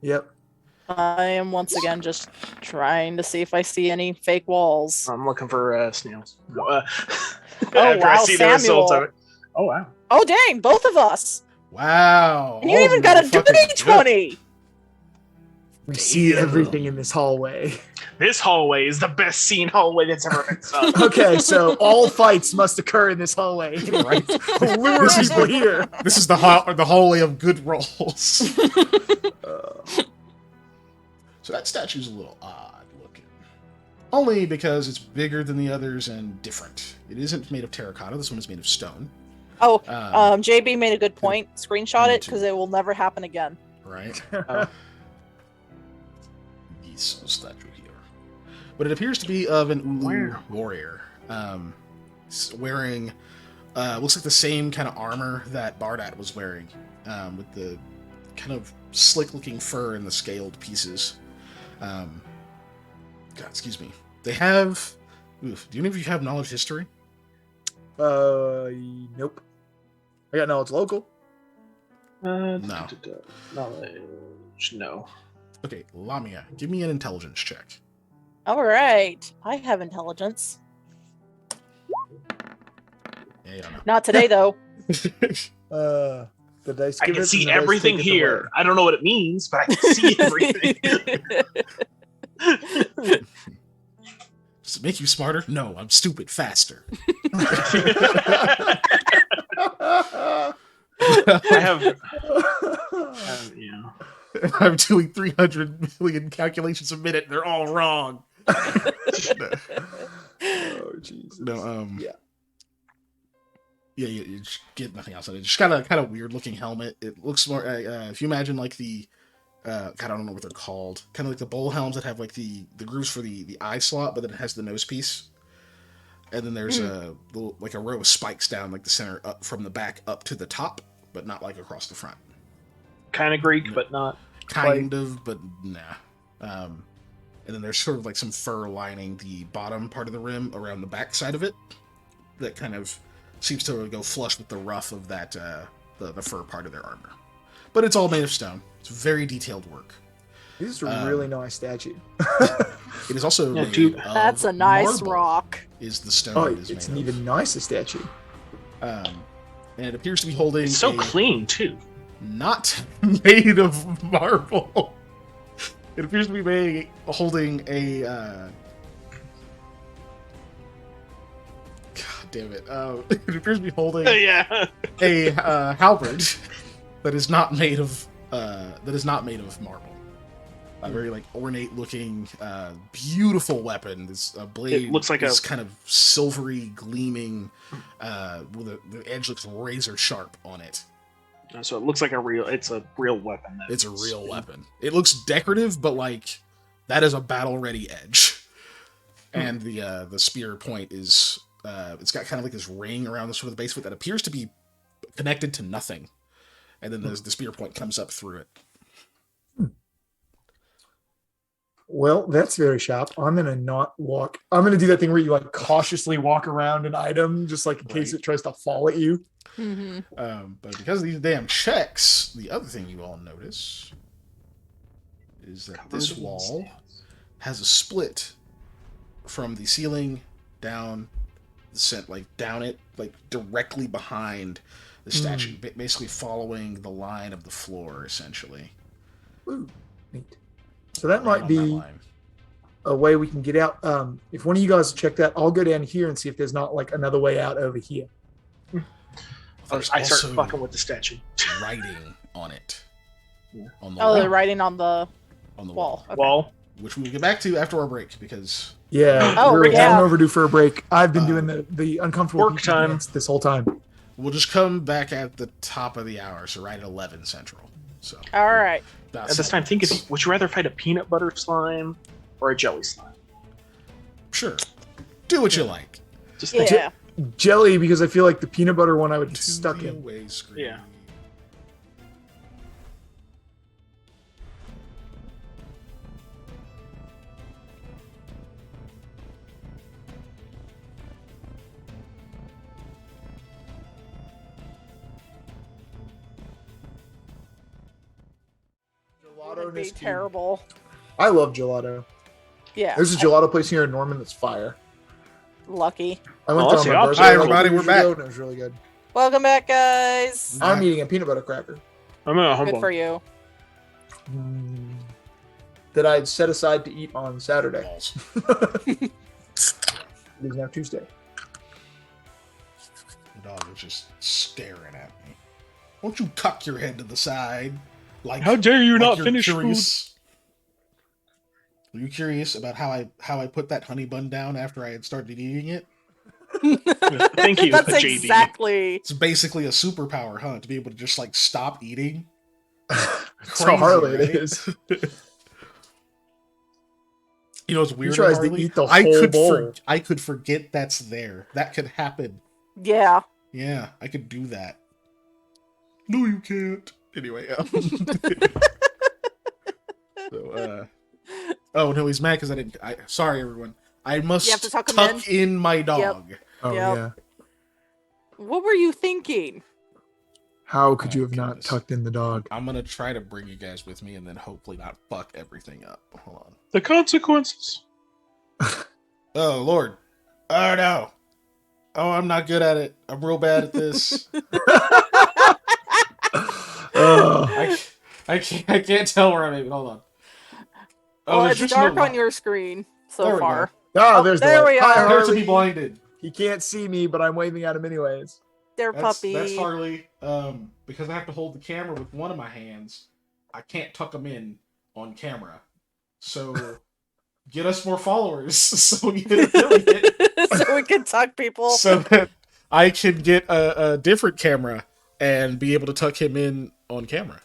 Yep. I am once again just trying to see if I see any fake walls. I'm looking for snails. After wow, I see the results Samuel. of it. Oh wow. Oh dang, both of us. Wow. And you all even of got a fucking dirty good. 20. We see Damn. everything in this hallway. This hallway is the best seen hallway that's ever been seen. Okay, so all fights must occur in this hallway. Right. Lure This is people the- here. This is the hallway of good rolls. So that statue's a little odd looking. Only because it's bigger than the others and different. It isn't made of terracotta. This one is made of stone. Oh, Um, JB made a good point. Screenshot Me it too. because it will never happen again. Right? This statue here. But it appears to be of an Ulu Where? warrior. Wearing, looks like the same kind of armor that Bardat was wearing, with the kind of slick-looking fur and the scaled pieces. God, excuse me. They have... Oof, do any of you have knowledge history? Nope. I got knowledge local. No. Knowledge, no. Okay, Lamia, give me an intelligence check. All right, I have intelligence. Yeah, you don't know. Not today though. The dice. I give can it see and the dice everything take it here. away. I don't know what it means, but I can see everything. Does it make you smarter? No, I'm stupid faster. I have, yeah. I'm doing 300 million calculations a minute. They're all wrong. Oh Jesus. No, Yeah. Yeah, you just get nothing else. It's just kind of weird looking helmet. It looks more. If you imagine like the, God, I don't know what they're called. Kind of like the bowl helms that have like the grooves for the eye slot, but then it has the nose piece. And then there's a row of spikes down like the center, up from the back up to the top, but not like across the front. Kind of Greek, but not. Kind of, but nah. And then there's sort of like some fur lining the bottom part of the rim around the back side of it. That kind of seems to go flush with the ruff of that the fur part of their armor. But it's all made of stone. It's very detailed work. This is a really nice statue. It is also Yeah, made dude. of That's a nice marble, rock. is the stone Oh, it is it's made an of. even nicer statue. And it appears to be holding It's so a clean too. not made of marble. It appears to be holding a God damn it. It appears to be holding Yeah. a halberd that is not made of marble. A very like ornate looking, beautiful weapon. This blade It looks like is a- kind of silvery, gleaming, with the edge looks razor sharp on it. So it looks like it's a real weapon. It's a real weapon. It looks decorative, but like that is a battle ready edge. And the spear point is it's got kind of like this ring around the sort of the base of it that appears to be connected to nothing. And then the spear point comes up through it. Well, that's very sharp. I'm gonna not walk. I'm gonna do that thing where you like cautiously walk around an item, just like in case Right. it tries to fall at you. Mm-hmm. But because of these damn checks, the other thing you all notice is that this wall has a split from the ceiling down the set, like down it, like directly behind the statue, basically following the line of the floor, essentially. Ooh, neat. So that Right might on be line. a way we can get out. If one of you guys check that, I'll go down here and see if there's not like another way out over here. There's I start also fucking with the statue. writing on it. Yeah. On the Oh, wall. they're writing on the On the wall. Okay. Wall. Which we will get back to after our break, because Yeah, Oh, we're yeah. long overdue for a break. I've been doing the uncomfortable Work pee-pee time. dance this whole time. we'll just come back at the top of the hour, so right at 11 Central. So All right. about At this 7 time, think minutes. if would you rather fight a peanut butter slime or a jelly slime? Sure. Do what you like. Just Yeah. think. Jelly, because I feel like the peanut butter one I would get To stuck the in. away screen. Yeah. Gelato Would be Niskin. terrible. I love gelato. Yeah. There's a gelato place here in Norman that's fire. Lucky. I went Oh, there that's on the my opposite. birthday. Hi, like, everybody, 2 we're years back. ago, and it was really good. Welcome back, guys. I'm eating a peanut butter cracker I'm a Good humble. for you. that I had set aside to eat on Saturday. Balls. It is now Tuesday. The dog was just staring at me. Won't you tuck your head to the side? Like, How dare you like not you're finish food? curious? Were you curious about how I put that honey bun down after I had started eating it? Thank you, That's JB. exactly. It's basically a superpower, huh? To be able to just like stop eating. That's how Harley right? it is. You know what's He weird? tries to Harley? eat the I whole could bowl. I could forget that's there. That could happen. Yeah. Yeah, I could do that. No, you can't. Anyway, so, oh no, he's mad because I didn't. Sorry, everyone. I must You have to tuck him tuck in my dog. Oh Yep. yeah. What were you thinking? How could Oh, you have not goodness. tucked in the dog? I'm gonna try to bring you guys with me and then hopefully not fuck everything up. Hold on. The consequences. Oh Lord. Oh no. Oh, I'm not good at it. I'm real bad at this. Oh. I can't tell where I'm aiming. Hold on. Oh, there's it's just dark no on your screen so There we far. Oh, there's there the light. we Hi, are. Prepare to Harley. be blinded. He can't see me, but I'm waving at him anyways. There, That's puppy. Harley. Because I have to hold the camera with one of my hands, I can't tuck them in on camera. So get us more followers so we can affiliate, So we can tuck people. so that I can get a different camera and be able to tuck him in on camera.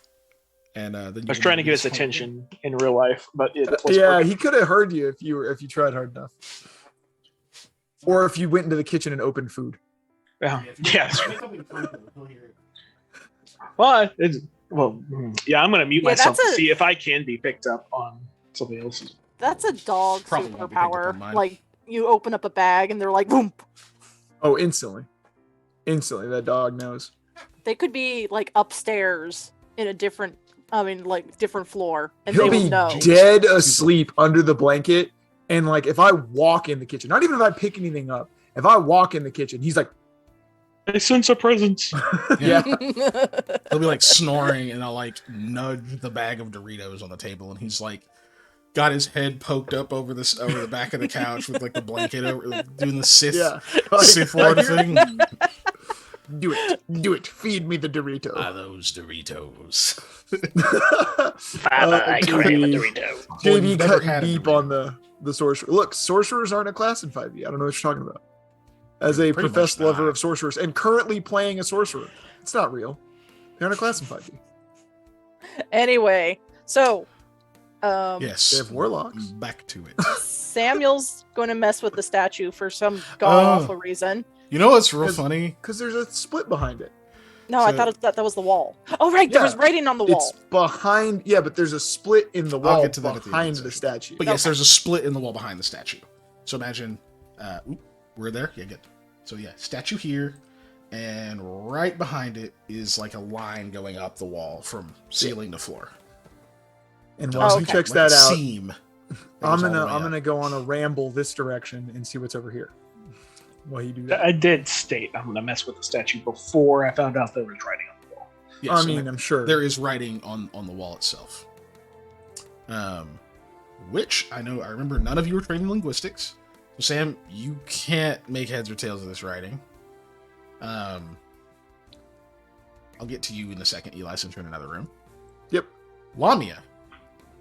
And then I was trying to get his attention in real life, but it wasn't Yeah, working. he could have heard you if you tried hard enough. Or if you went into the kitchen and opened food. Yeah. Yes. Well, yeah, I'm gonna mute Yeah, myself to that's a- see if I can be picked up on something else's. That's a dog Probably won't be picked up superpower. on mine. Like, you open up a bag and they're like, boom. Oh, instantly. Instantly, that dog knows. They could be like upstairs in a different, different floor, and He'll they be will know. dead asleep under the blanket. And like if I walk in the kitchen, not even if I pick anything up, if I walk in the kitchen, he's like, I sense a presence. yeah. He'll be like snoring, and I'll like nudge the bag of Doritos on the table, and he's like got his head poked up over the back of the couch with like the blanket over, doing the Sith Yeah. Sith Lord thing. Do it. Feed me the Doritos. Those Doritos. Father, I crave a JB, Dorito. Well, you've JB never cutting had a deep Dorito. on the sorcerer. Look, sorcerers aren't a class in 5e. I don't know what you're talking about. As a Pretty professed much lover not. of sorcerers and currently playing a sorcerer, it's not real. They aren't a class in 5e. Anyway, so, Yes. They have warlocks. Back to it. Samuel's going to mess with the statue for some god awful reason. You know what's real 'Cause- funny? Because there's a split behind it. No, I So- thought that was the wall. Oh, right, there Yeah, was writing on the wall. It's behind. Yeah, but there's a split in the I'll wall get to that at the end of behind the the session. statue. But yes, Okay. there's a split in the wall behind the statue. So imagine, we're there. Yeah, good. So yeah, statue here, and right behind it is like a line going up the wall from ceiling to floor. And while he okay. checks Like a that out, seam. that I'm goes all the gonna way I'm up. gonna go on a ramble this direction and see what's over here. While you do that, I did state I'm gonna mess with the statue before I found out there was writing on the wall. Yeah, I so mean, I'm sure there is writing on the wall itself. Which I remember none of you were trained in linguistics. So Sam, you can't make heads or tails of this writing. I'll get to you in a second, Eli, since you're in another room. Yep. Lamia,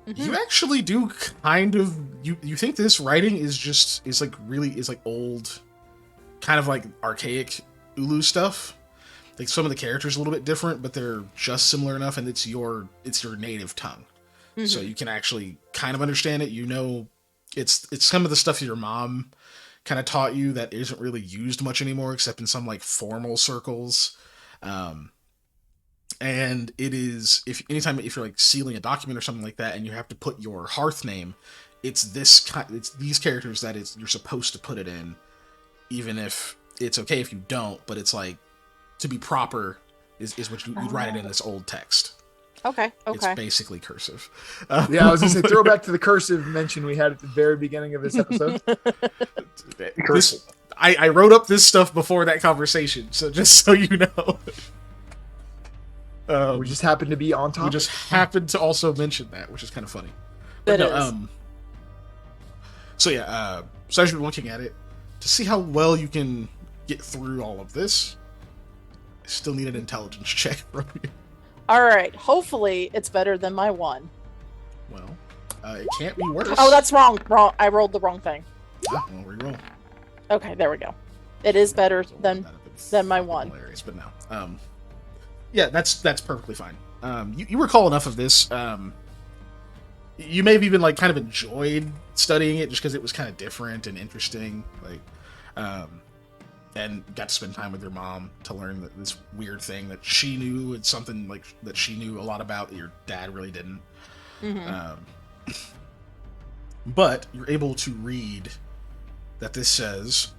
Mhm. you actually do kind of you think this writing is like old, kind of like archaic Ulu stuff. Like some of the characters are a little bit different, but they're just similar enough, and it's your native tongue. So Mhm. you can actually kind of understand it. It's some of the stuff your mom kind of taught you that isn't really used much anymore, except in some like formal circles. And it is if you're like sealing a document or something like that, and you have to put your hearth name, it's these characters that you're supposed to put it in, even if it's okay if you don't. But it's like to be proper is what you'd write it in this old text. Okay. It's basically cursive. Yeah, I was gonna say throw back to the cursive mention we had at the very beginning of this episode. I wrote up this stuff before that conversation, so just so you know. We just happened to be on top. We just happened to also mention that, which is kind of funny. That no, is. So yeah, so as you're looking at it, to see how well you can get through all of this, I still need an intelligence check from you. All right. Hopefully, it's better than my one. Well, it can't be worse. Oh, that's wrong. Wrong. I rolled the wrong thing. Well, reroll. Okay, there we go. It is better than my one. Hilarious, but no. Yeah, that's perfectly fine. You recall enough of this. You may have even like kind of enjoyed studying it just because it was kind of different and interesting. Like, and got to spend time with your mom to learn that this weird thing that she knew. It's something like that she knew a lot about that your dad really didn't. Mhm. But you're able to read that this says,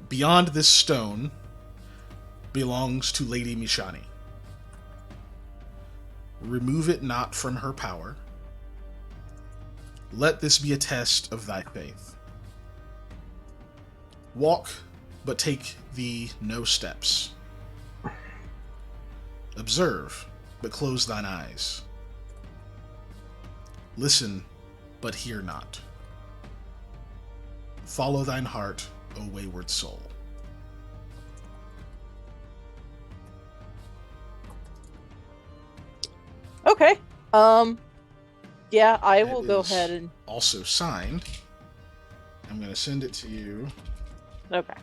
"Beyond this stone belongs to Lady Mishani. Remove it not from her power. Let this be a test of thy faith. Walk, but take thee no steps. Observe, but close thine eyes. Listen, but hear not. Follow thine heart, O wayward soul." Okay. Yeah, I will It go is ahead and. also signed. I'm going to send it to you. Okay.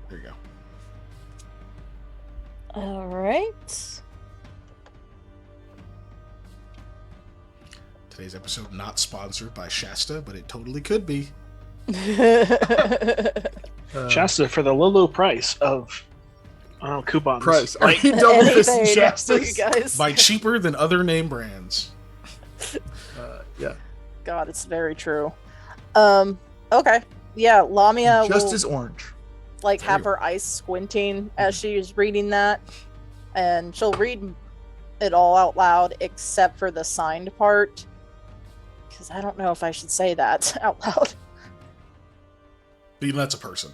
There you go. All right. Today's episode not sponsored by Shasta, but it totally could be. Shasta for the low, low price of coupons. price. Are Like, you double fisting Anything for you Shastas? guys. Buy cheaper than other name brands. Yeah, God, it's very true. Okay. Yeah, Lamia just will as orange. like have There you her eyes squinting as she's reading that, and she'll read it all out loud except for the signed part, because I don't know if I should say that out loud. But even that's a person.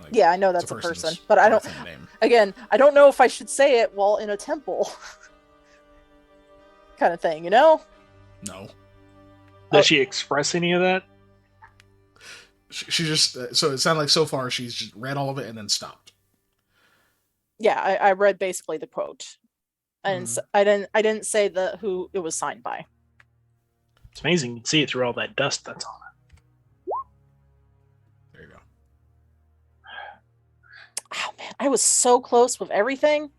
Like, Yeah, I know it's that's a person's person, but I don't. birth name. Again, I don't know if I should say it while in a temple. Kind of thing, you know? No. does she express any of that? She just so it sounded like so far she's just read all of it and then stopped. Yeah, I read basically the quote, and I didn't say who it was signed by. It's amazing. You can see it through all that dust that's on it. There you go. Oh man, I was so close with everything.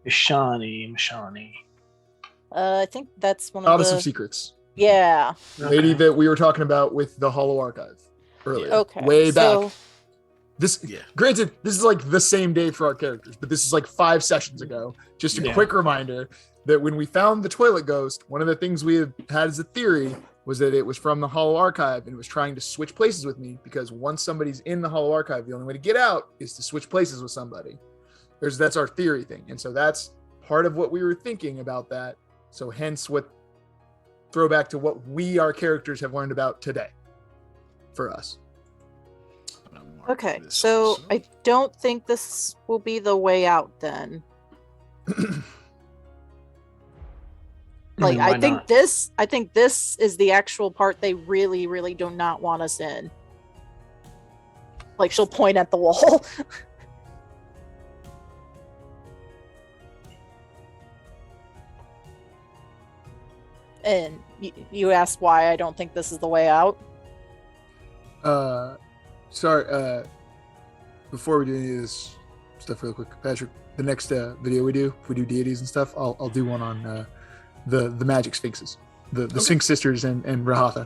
Mishani. I think that's one of Goddess the. of Secrets. Yeah. Lady that we were talking about with the Hollow Archive earlier. Okay. Way so, back. This, Yeah. granted, this is like the same day for our characters, but this is like 5 sessions ago. Just a Yeah. quick reminder that when we found the toilet ghost, one of the things we had as a theory was that it was from the Hollow Archive and it was trying to switch places with me, because once somebody's in the Hollow Archive, the only way to get out is to switch places with somebody. That's our theory thing. And so that's part of what we were thinking about that. So hence what throwback to what our characters have learned about today for us. okay. So I don't think this will be the way out then. Like, Why I think not? this is the actual part they really, really do not want us in. Like, she'll point at the wall. And you asked why I don't think this is the way out. Sorry, before we do any of this stuff real quick, Patrick, the next video we do, if we do deities and stuff, I'll do one on the magic sphinxes, the Sphinx sisters and Rahatha.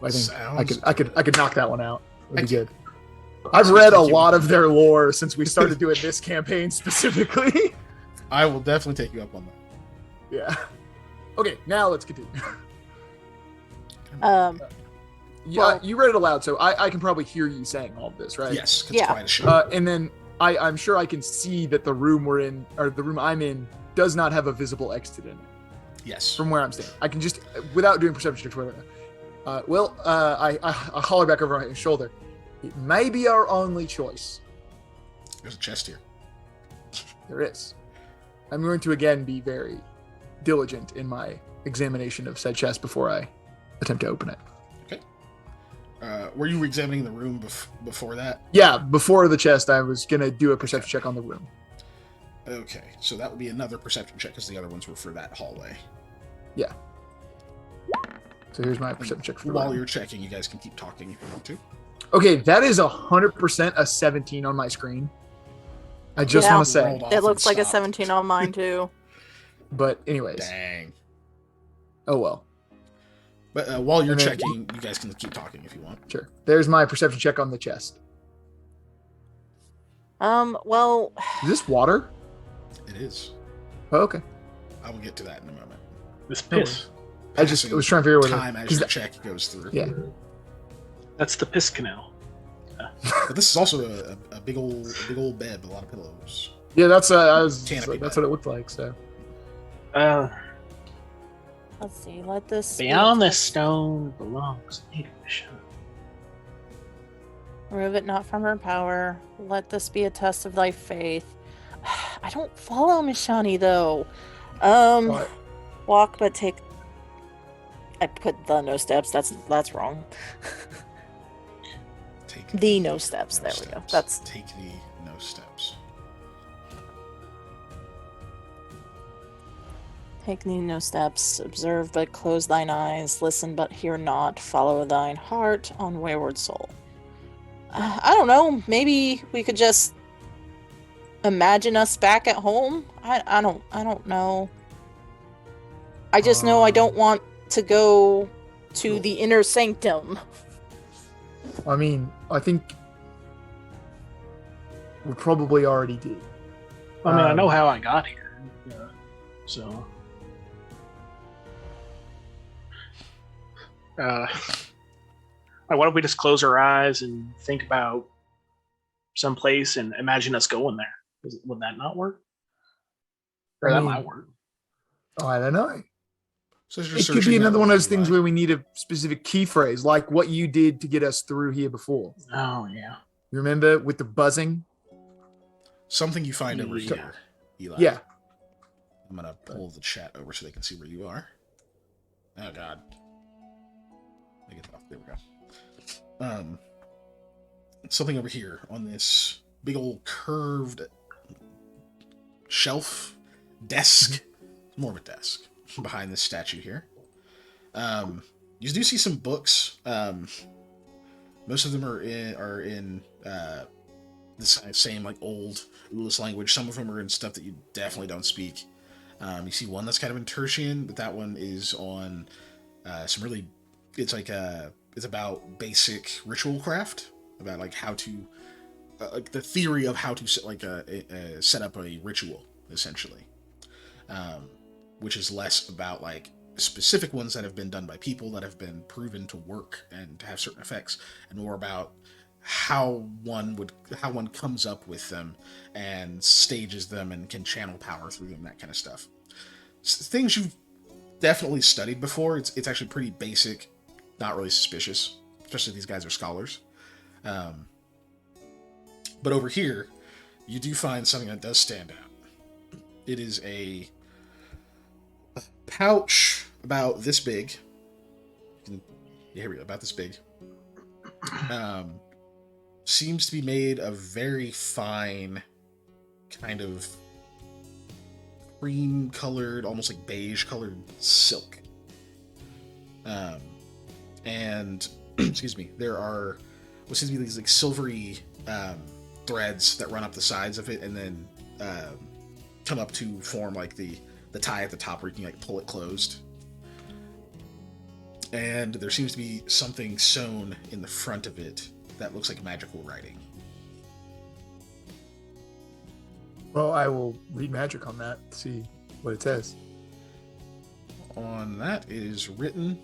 I think I could knock that one out. It'd be good. I've read a lot of their lore since we started doing this campaign specifically. I will definitely take you up on that. Yeah. Okay, now let's continue. Well- You read it aloud, so I can probably hear you saying all of this, right? Yes, it's Yeah. quite a show. And then I'm sure I can see that the room we're in, or the room I'm in, does not have a visible exit in it Yes. from where I'm standing. I can just, without doing perception checks, whatever. I holler back over my shoulder. It may be our only choice. There's a chest here. There is. I'm going to again be very diligent in my examination of said chest before I attempt to open it. Were you examining the room before that? Yeah, before the chest, I was going to do a perception check on the room. Okay, so that would be another perception check, because the other ones were for that hallway. Yeah. So here's my perception check for the While room. you're checking, you guys can keep talking if you want to. Okay, that is 100% a 17 on my screen. I just Yeah. want to say. Rolled off It and looks like a stopped. 17 on mine too. But anyways, Dang. oh well. But while you're And then- checking, you guys can keep talking if you want. Sure. There's my perception check on the chest. Well, Is this water? It is. Oh, okay. I will get to that in a moment. This piss. I was trying to figure out what time as because your check goes through. yeah. That's the piss canal. But this is also a big old bed with a lot of pillows. Yeah, that's Canopy that's bed. what it looked like. So let's see. Let this beyond this stone belongs Native Mission. remove it not from her power. Let this be a test of thy faith. I don't follow Mishani though. What? Walk but take. I put the no steps. That's wrong. Take The no steps. no There we go. steps. That's Take the no steps. take thee no steps. Observe but close thine eyes. Listen but hear not. Follow thine heart on wayward soul. I don't know. Maybe we could just imagine us back at home. I don't know. I just know I don't want to go to the inner sanctum. I mean, I think we probably already did. I mean, I know how I got here. So. Why don't we just close our eyes and think about some place and imagine us going there? Would that not work? Or I that mean, might work. Oh, I don't know. So as you're It could searching be out another one of where those you things are- where we need a specific key phrase, like what you did to get us through here before. Oh yeah. You remember with the buzzing? something you find over Yeah. here, Eli. Yeah. I'm gonna pull the chat over so they can see where you are. Oh god. Make it off. There we go. Something over here on this big old curved shelf desk. More of a desk behind this statue here. You do see some books. Most of them are in this same like old English language. Some of them are in stuff that you definitely don't speak. You see one that's kind of in Tertian, but that one is on some really, it's like it's about basic ritual craft, about like how to, like the theory of how to set up a ritual essentially, which is less about like specific ones that have been done by people that have been proven to work and to have certain effects, and more about how one comes up with them and stages them and can channel power through them, that kind of stuff. Things you've definitely studied before. It's actually pretty basic, not really suspicious, especially if these guys are scholars. But over here, you do find something that does stand out. It is a pouch about this big. Yeah, here we go, about this big. Seems to be made of very fine, kind of cream colored, almost like beige colored silk. And excuse me, there are what seems to be these like silvery threads that run up the sides of it and then come up to form like the tie at the top where you can like pull it closed. And there seems to be something sewn in the front of it that looks like magical writing. Well, I will read magic on that to see what it says. On that, it is written,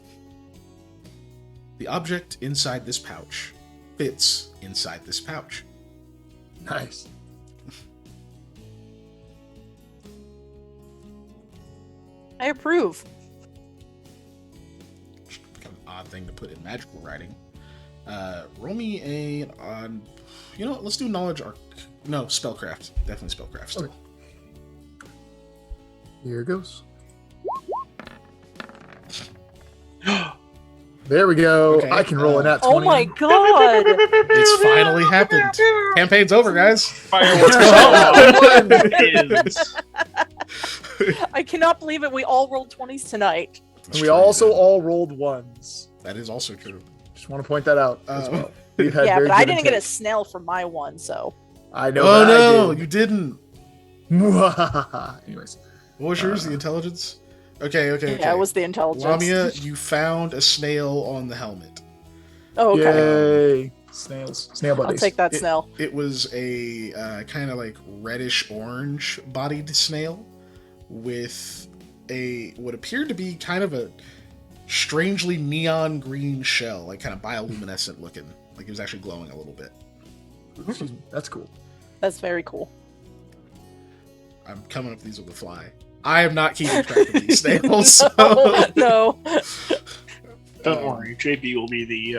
"The object inside this pouch fits inside this pouch." Nice. I approve. Kind of an odd thing to put in magical writing. Roll me on. You know what? Let's do knowledge arc. No, spellcraft. Definitely spellcraft still. Okay. Here it goes. There we go. Okay, I can roll an at 20. Oh my god! It's finally happened. Campaign's over, guys. Fireworks. Is I cannot believe it. We all rolled 20s tonight. And we also all rolled ones. That is also true. Just want to point that out as well. We've had Yeah, very but I give didn't and get a take. snail for my one, so. I know. Oh that no, I you didn't. did. Anyways, What was yours? The intelligence? Okay. Yeah, it was the intelligence. Lamia, you found a snail on the helmet. Oh, okay. yay! Snails, snail I'll buddies. take that snail. It was a kind of like reddish orange bodied snail with what appeared to be kind of a strangely neon green shell, like kind of bioluminescent looking, like it was actually glowing a little bit. Excuse me. That's cool. That's very cool. I'm coming up with these on the fly. I am not keeping track of these snails. So. No. don't worry, JB will be the.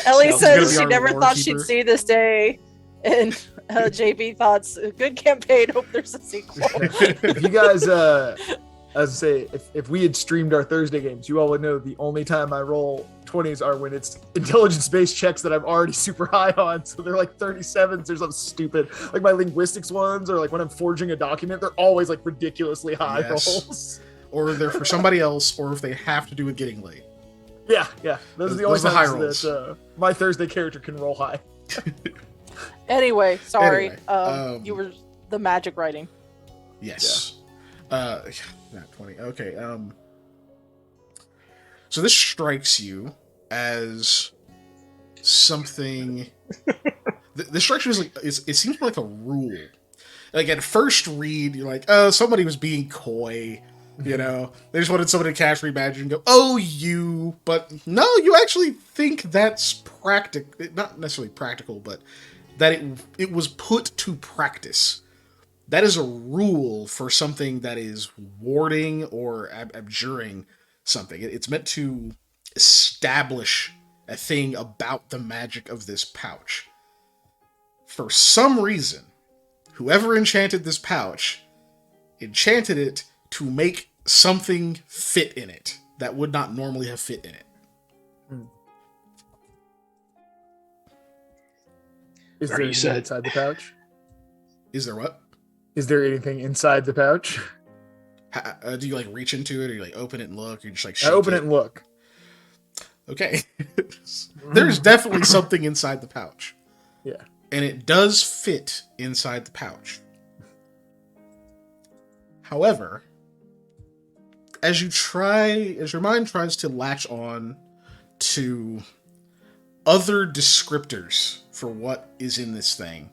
Ellie Sounds gonna says be she our never lore thought keeper. she'd see this day. And JB thought, good campaign, hope there's a sequel. If you guys, as I say, if we had streamed our Thursday games, you all would know the only time I roll 20s are when it's intelligence-based checks that I'm already super high on. So they're like 37s or something stupid. Like my linguistics ones, or like when I'm forging a document, they're always like ridiculously high Yes. rolls. Or they're for somebody else, or if they have to do with getting late. Yeah. Those are the only Those are the high times that my Thursday character can roll high. Anyway, sorry. Anyway, You were the magic writing. Yes. Not 20. Okay. So this strikes you as something. This strikes you as like it seems like a rule. Like at first read, you're like, oh, somebody was being coy. You know, they just wanted somebody to cast Reimagine and go, oh, you. But no, you actually think that's practical. Not necessarily practical, but that it was put to practice. That is a rule for something that is warding or abjuring something. It's meant to establish a thing about the magic of this pouch. For some reason, whoever enchanted this pouch enchanted it to make something fit in it that would not normally have fit in it. Is Or there you anything said- inside the pouch? Is there what? Is there anything inside the pouch? Do you like reach into it, or you like open it and look, or you just like I shake open it and look. Okay. There's definitely something inside the pouch. Yeah. And it does fit inside the pouch. However, as your mind tries to latch on to other descriptors for what is in this thing,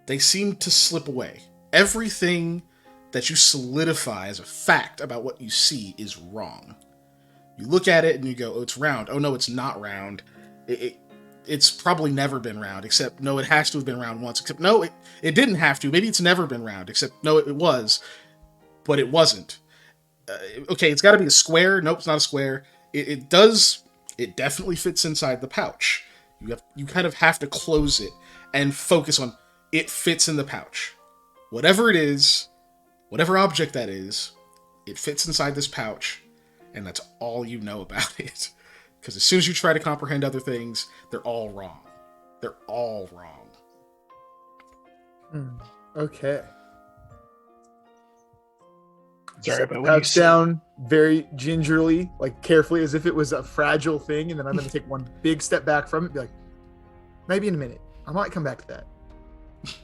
they seem to slip away. Everything that you solidify as a fact about what you see is wrong. You look at it and you go, oh, it's round. Oh, no, it's not round. It's probably never been round, except, no, it has to have been round once. Except, no, it didn't have to. Maybe it's never been round, except, no, it was, but it wasn't. Okay, it's got to be a square. Nope, it's not a square. It definitely fits inside the pouch. You kind of have to close it and focus on it fits in the pouch. Whatever it is, whatever object that is, it fits inside this pouch, and that's all you know about it. Because as soon as you try to comprehend other things, they're all wrong. They're all wrong. Okay. Sorry, but when you Pouch say, down very gingerly, like carefully, as if it was a fragile thing, and then I'm going to take one big step back from it, be like, maybe in a minute, I might come back to that.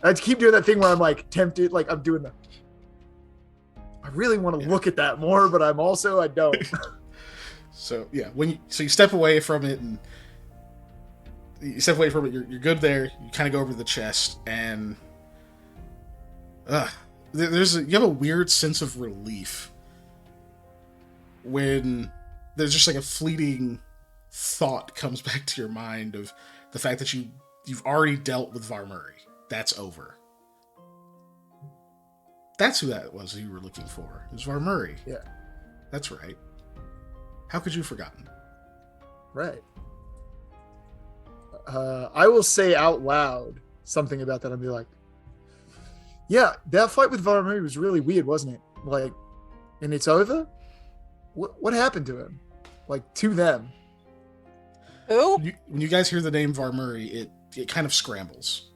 I keep doing that thing where I'm like tempted, like I'm doing I really want to look at that more, but I don't. So yeah, you step away from it, and you're good there. You kind of go over to the chest, and you have a weird sense of relief when there's just like a fleeting thought comes back to your mind of the fact that you've already dealt with Varmuri. That's over. That's who that was you were looking for. It was Varmuri. Yeah. That's right. How could you have forgotten? Right. I will say out loud something about that. I'll be like, yeah, that fight with Varmuri was really weird, wasn't it? Like, and it's over? What happened to him? Like, to them? Who? When you guys hear the name Varmuri, it kind of scrambles.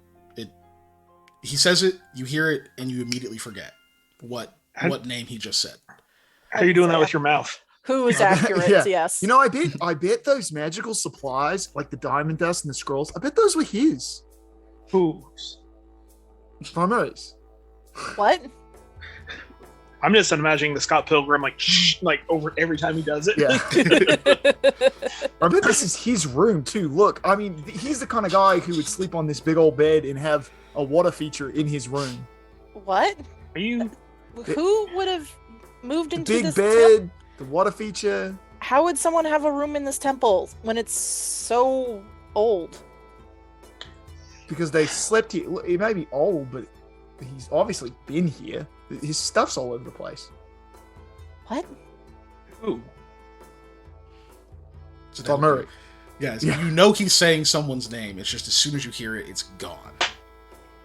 He says it, you hear it, and you immediately forget what name he just said. how are you doing that with your mouth? Who is accurate? Yeah. Yes. You know, I bet those magical supplies, like the diamond dust and the scrolls, I bet those were his. Who's? Varmuri's. What? I'm just imagining the Scott Pilgrim like over every time he does it. Yeah. I bet this is his room too. Look, I mean, he's the kind of guy who would sleep on this big old bed and have a water feature in his room. What? Are you? Who would have moved The into big this bed, the water feature. How would someone have a room in this temple when it's so old? Because they slept here. He may be old, but he's obviously been here. His stuff's all over the place. What? Who? So Varmuri. Guys, Yeah. you know he's saying someone's name. It's just as soon as you hear it, it's gone.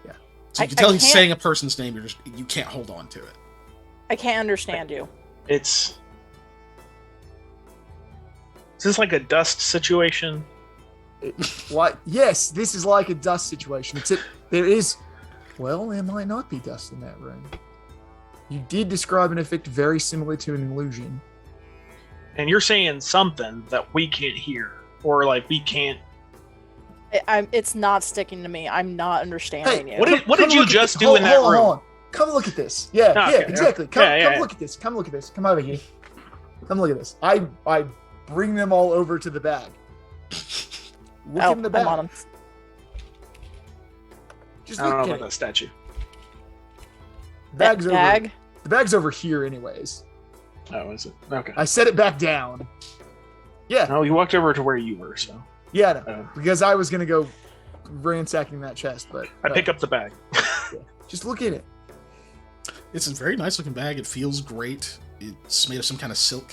Yeah. So you I can tell he's can't- saying a person's name. You can't hold on to it. I can't understand you. Is this like a dust situation? What? Yes, this is like a dust situation. There is. Well, there might not be dust in that room. You did describe an effect very similar to an illusion. And you're saying something that we can't hear, or like we can't. It's not sticking to me. I'm not understanding Hey, you. What did Come you look at just this. do in that Hold room? on. Come look at this. Yeah, Oh, yeah, okay. exactly. Come Yeah. look at this. Come look at this. Come over here. Come look at this. I bring them all over to the bag. Look in the bag. I'm on 'em. Just I don't know look about at that it. statue. Bag's over. Bag? The bag's over here, anyways. Oh, is it? Okay. I set it back down. Yeah, No, you walked over to where you were, so yeah, no, Oh. because I was gonna go ransacking that chest, but I pick up the bag. Just look at it. It's a very nice looking bag. It feels great. It's made of some kind of silk.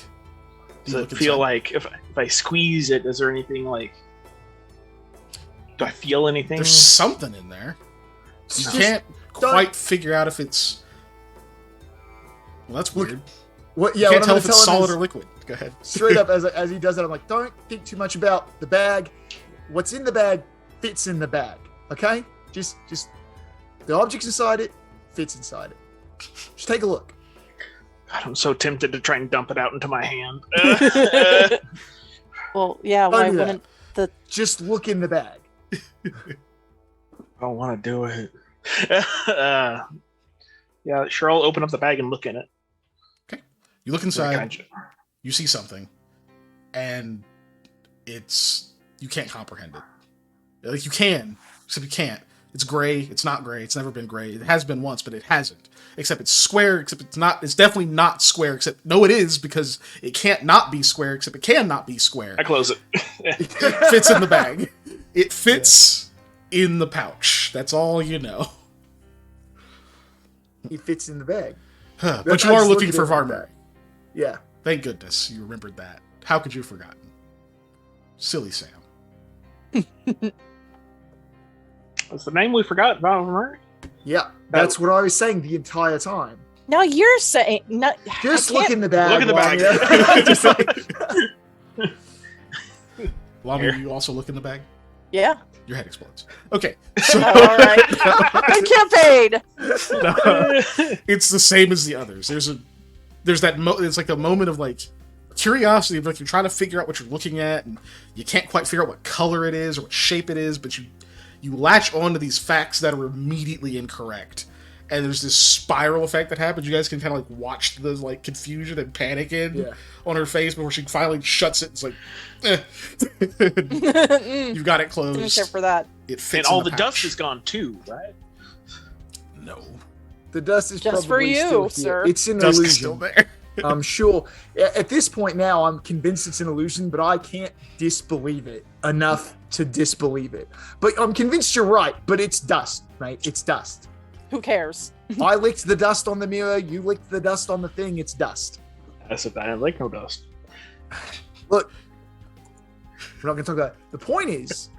Does You it look feel inside. like if I squeeze it, is there anything like? Do I feel anything? There's something in there? You Just- can't don't- quite figure out if it's. Well, that's Look, weird. What? You Yeah, can't what tell I'm if gonna it's tell him solid is, or liquid. Go ahead. straight up as he does it, I'm like, don't think too much about the bag. What's in the bag fits in the bag. Okay? Just the objects inside it fits inside it. Just take a look. God, I'm so tempted to try and dump it out into my hand. Well, yeah, Don't why do that. wouldn't the Just look in the bag. I don't want to do it. Yeah, sure. I'll open up the bag and look in it. You look Can I inside, ju- you see something, and you can't comprehend it. Like, you can, except you can't. It's gray. It's not gray. It's never been gray. It has been once, but it hasn't. Except it's square. Except it's not. It's definitely not square. Except no, it is, because it can't not be square. Except it can not be square. I close it. It fits in the bag. It fits in the pouch. That's all you know. It fits in the bag. But That's- you I are just look looking at for it like Varmuri. that. Yeah. Thank goodness you remembered that. How could you have forgotten? Silly Sam. What's the name we forgot about Varmuri? Yeah. That's what I was saying the entire time. Now you're saying no. Just I look can't- in the bag. Look in the bag. Lamia. Just like- Lami, Here. you also look in the bag? Yeah. Your head explodes. Okay. So Oh, all right. I campaigned. it's the same as the others. There's that it's like a moment of like curiosity of like you're trying to figure out what you're looking at, and you can't quite figure out what color it is or what shape it is, but you latch on to these facts that are immediately incorrect. And there's this spiral effect that happens. You guys can kind of like watch the like confusion and panic on her face before she finally shuts it. It's like, you've got it closed. Didn't care for that. It fits And in all the the dust pouch. is gone too, right? No, The dust is Just for probably you, still here. sir. It's an dust is illusion. still there. I'm sure. At this point now, I'm convinced it's an illusion, but I can't disbelieve it enough to disbelieve it. But I'm convinced you're right. But it's dust, mate. It's dust. Who cares? I licked the dust on the mirror. You licked the dust on the thing. It's dust. I said I didn't like no dust. Look, we're not going to talk about it. The point is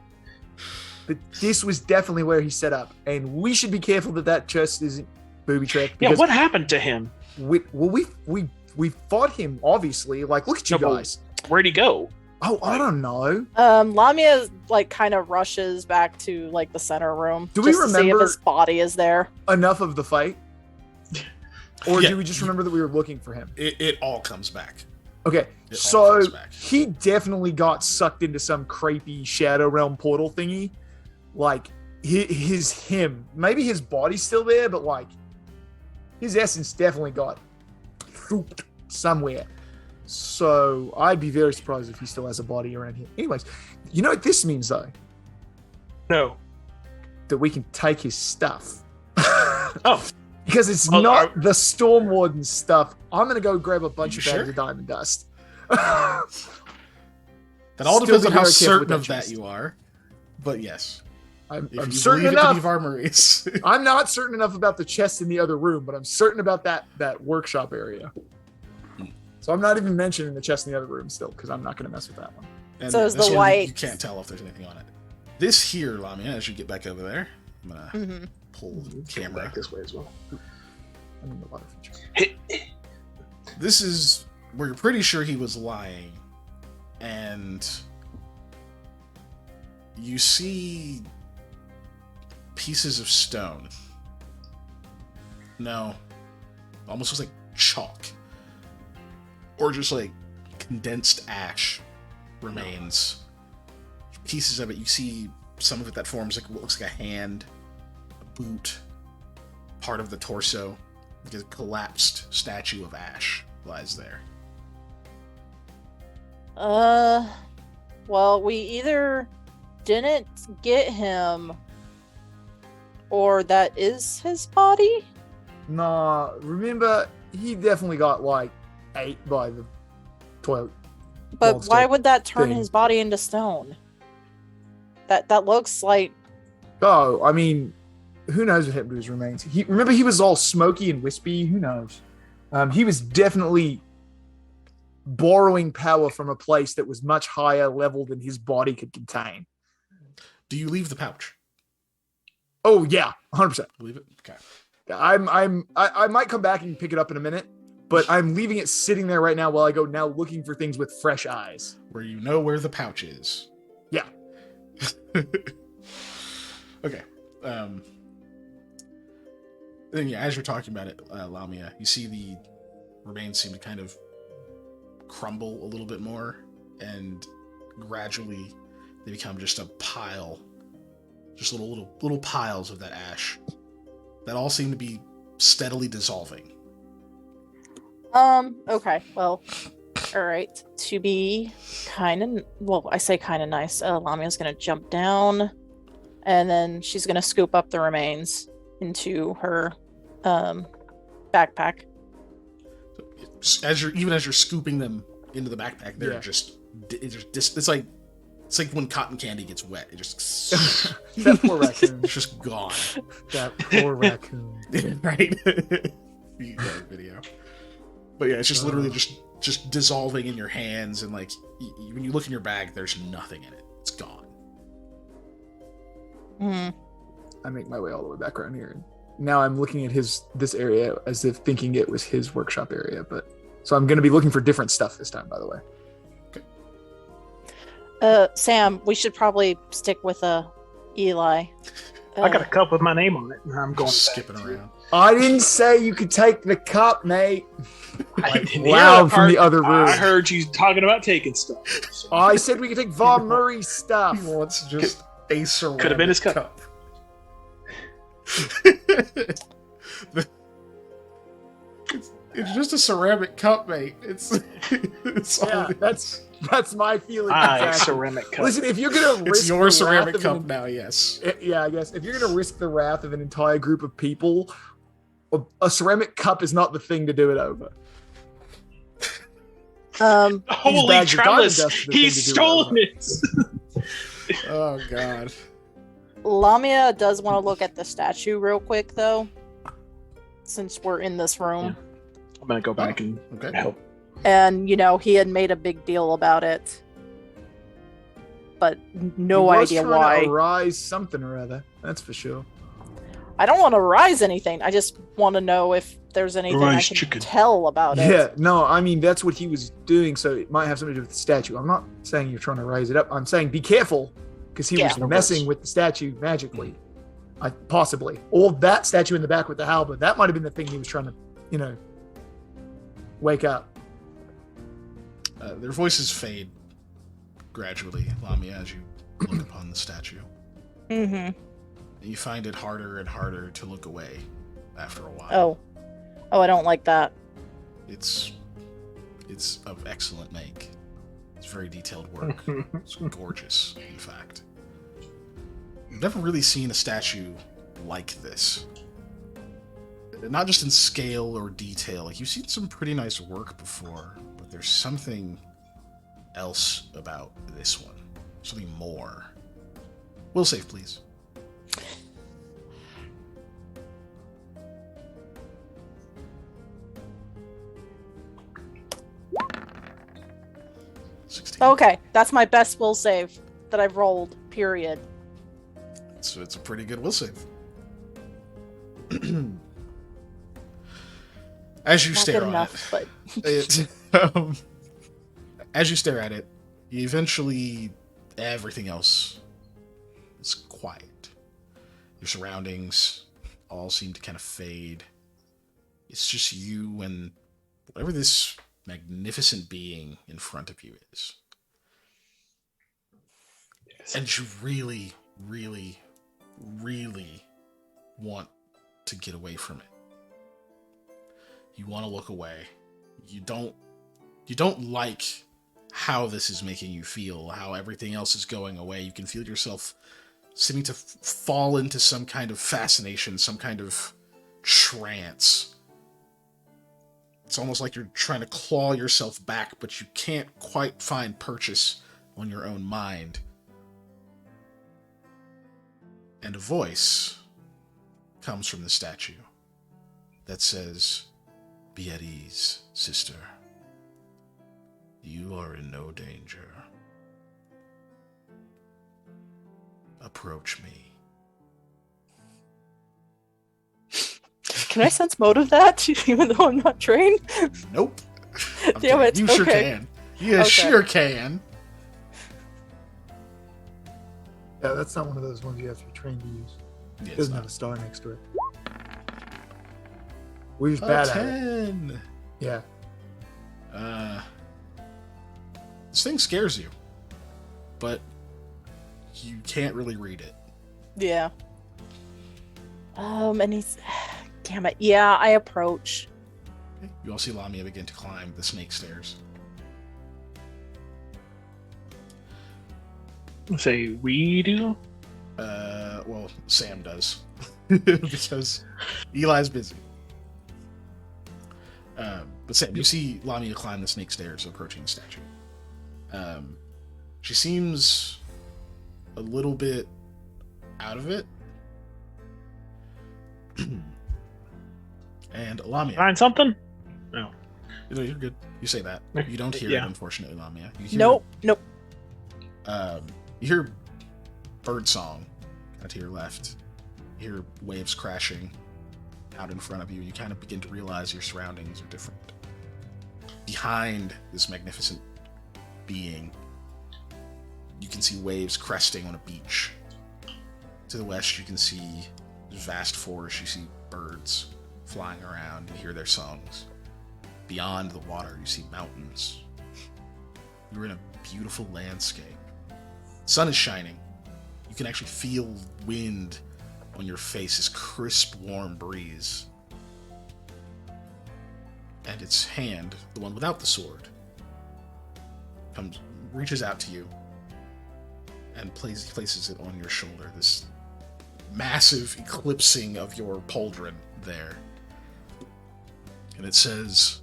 that this was definitely where he set up, and we should be careful that that chest isn't booby trapped. Yeah, what happened to him? We fought him, obviously. Like, look at you No, but- guys. Where'd he go? Oh, I don't know. Lamia like kind of rushes back to like the center room. Do we just to see if remember- his body is there? Enough of the fight, or Yeah. do we just remember that we were looking for him? It all comes back. Okay, It all so comes back. he definitely got sucked into some creepy shadow realm portal thingy. Like him, maybe his body's still there, but like his essence definitely got somewhere. So I'd be very surprised if he still has a body around here. Anyways, you know what this means though? No. That we can take his stuff. Oh, Because it's Well, not the Storm Warden stuff. I'm gonna go grab a bunch You of sure? bags of diamond dust. That all Still depends be on how very careful with certain that of that chest. you are. But yes, I'm if you certain believe it to be enough. Varmuri's. I'm not certain enough about the chest in the other room, but I'm certain about that workshop area. So I'm not even mentioning the chest in the other room still, because I'm not gonna mess with that one. And So is this the one, white- You can't tell if there's anything on it. This here, Lamia, as you get back over there, I'm gonna Mm-hmm. pull the come camera. back this way as well. I'm in the water feature. This is where you're pretty sure he was lying, and you see pieces of stone. No, almost looks like chalk, or just like condensed ash remains. Pieces of it. You see some of it that forms like what looks like a hand, a boot, part of the torso. Like a collapsed statue of ash lies there. Well, we either didn't get him or that is his body. Nah, remember he definitely got like ate by the toilet. But monster why would that turn thing. his body into stone? That looks like Oh, I mean, who knows what happened to his remains? Remember he was all smoky and wispy. Who knows? He was definitely borrowing power from a place that was much higher level than his body could contain. Do you leave the pouch? Oh yeah, 100%. Leave it? Okay. I might come back and pick it up in a minute, but I'm leaving it sitting there right now while I go now looking for things with fresh eyes. Where you know where the pouch is. Yeah. Okay. Then yeah, as you're talking about it, Lamia, you see the remains seem to kind of crumble a little bit more, and gradually they become just a pile, just little piles of that ash that all seem to be steadily dissolving. Okay. Well, all right. To be I say kind of nice. Lamia's gonna jump down, and then she's gonna scoop up the remains into her backpack. As you're scooping them into the backpack, they're it's like when cotton candy gets wet. It just That poor raccoon. it's just gone. That poor raccoon. Right? You got a video. But yeah, it's just literally just dissolving in your hands, and like when you look in your bag, there's nothing in it. It's gone. I make my way all the way back around here. And now I'm looking at this area as if thinking it was his workshop area, but so I'm going to be looking for different stuff this time, by the way. Sam, we should probably stick with Eli. I got a cup with my name on it, and I'm going skipping back around. I didn't say you could take the cup, mate. I didn't hear Loud that from the part. other room. I heard you talking about taking stuff. So. I said we could take Varmuri stuff. He wants just a ceramic Could have been his cup. It's just a ceramic cup, mate. It's Yeah, only- that's my feeling. I exactly. ceramic cup. Listen, if you're gonna risk it's your the ceramic wrath of cup now. Yes. yeah, I guess if you're gonna risk the wrath of an entire group of people, a ceramic cup is not the thing to do it over. Holy bags of diamond Travis, dust is the he's thing to do stolen it. Oh God. Lamia does want to look at the statue real quick, though, since we're in this room. I'm gonna go back and Okay. help. And, he had made a big deal about it. But no He was idea trying why. to arise something or other. That's for sure. I don't want to rise anything. I just want to know if there's anything I Rise can chicken. tell about it. Yeah, no, I mean that's what he was doing, so it might have something to do with the statue. I'm not saying you're trying to raise it up. I'm saying be careful because he was Yeah. messing with the statue magically. Possibly. Or that statue in the back with the halberd. That might have been the thing he was trying to, wake up. Their voices fade gradually, Lamia, as you look upon the statue. Mm-hmm. You find it harder and harder to look away after a while. Oh, I don't like that. It's of excellent make. It's very detailed work. It's gorgeous, in fact. I've never really seen a statue like this. Not just in scale or detail. Like, you've seen some pretty nice work before, but there's something else about this one. Something more. Will save, please. Okay, that's my best will save that I've rolled, period. So it's a pretty good will save. As you Not stare good on enough, but it, as you stare at it, eventually everything else is quiet. Your surroundings all seem to kind of fade. It's just you and whatever this magnificent being in front of you is. Yes. And you really, really, really want to get away from it. You want to look away. You don't like how this is making you feel, how everything else is going away. You can feel yourself seeming to fall into some kind of fascination, some kind of trance. It's almost like you're trying to claw yourself back, but you can't quite find purchase on your own mind. And a voice comes from the statue that says, "Be at ease, sister. You are in no danger. Approach me." can I sense motive that, even though I'm not trained? Nope. I'm Damn it, kidding. You sure okay. can. You Okay. sure can. Yeah, that's not one of those ones you have to be trained to use. Yeah, It it's doesn't not. have a star next to it. We're just A bad at it. 10. Yeah. This thing scares you, but you can't really read it. Yeah. And he's, damn it. Yeah, I approach. Okay. You all see Lamia begin to climb the snake stairs. Say we do. Well, Sam does. Because Eli's busy. But Sam, you see Lamia climb the snake stairs approaching the statue. She seems a little bit out of it. And Lamia. Find something? No. No, you're good. You say that. You don't hear Yeah. it, unfortunately, Lamia. You hear, Nope. You hear bird song kind of to your left. You hear waves crashing out in front of you, and you kind of begin to realize your surroundings are different. Behind this magnificent being, you can see waves cresting on a beach. To the west, you can see vast forest. You see birds flying around. You hear their songs. Beyond the water, you see mountains. You're in a beautiful landscape. Sun is shining. You can actually feel wind on your face, this crisp, warm breeze. And its hand, the one without the sword, reaches out to you and places it on your shoulder. This massive eclipsing of your pauldron there. And it says,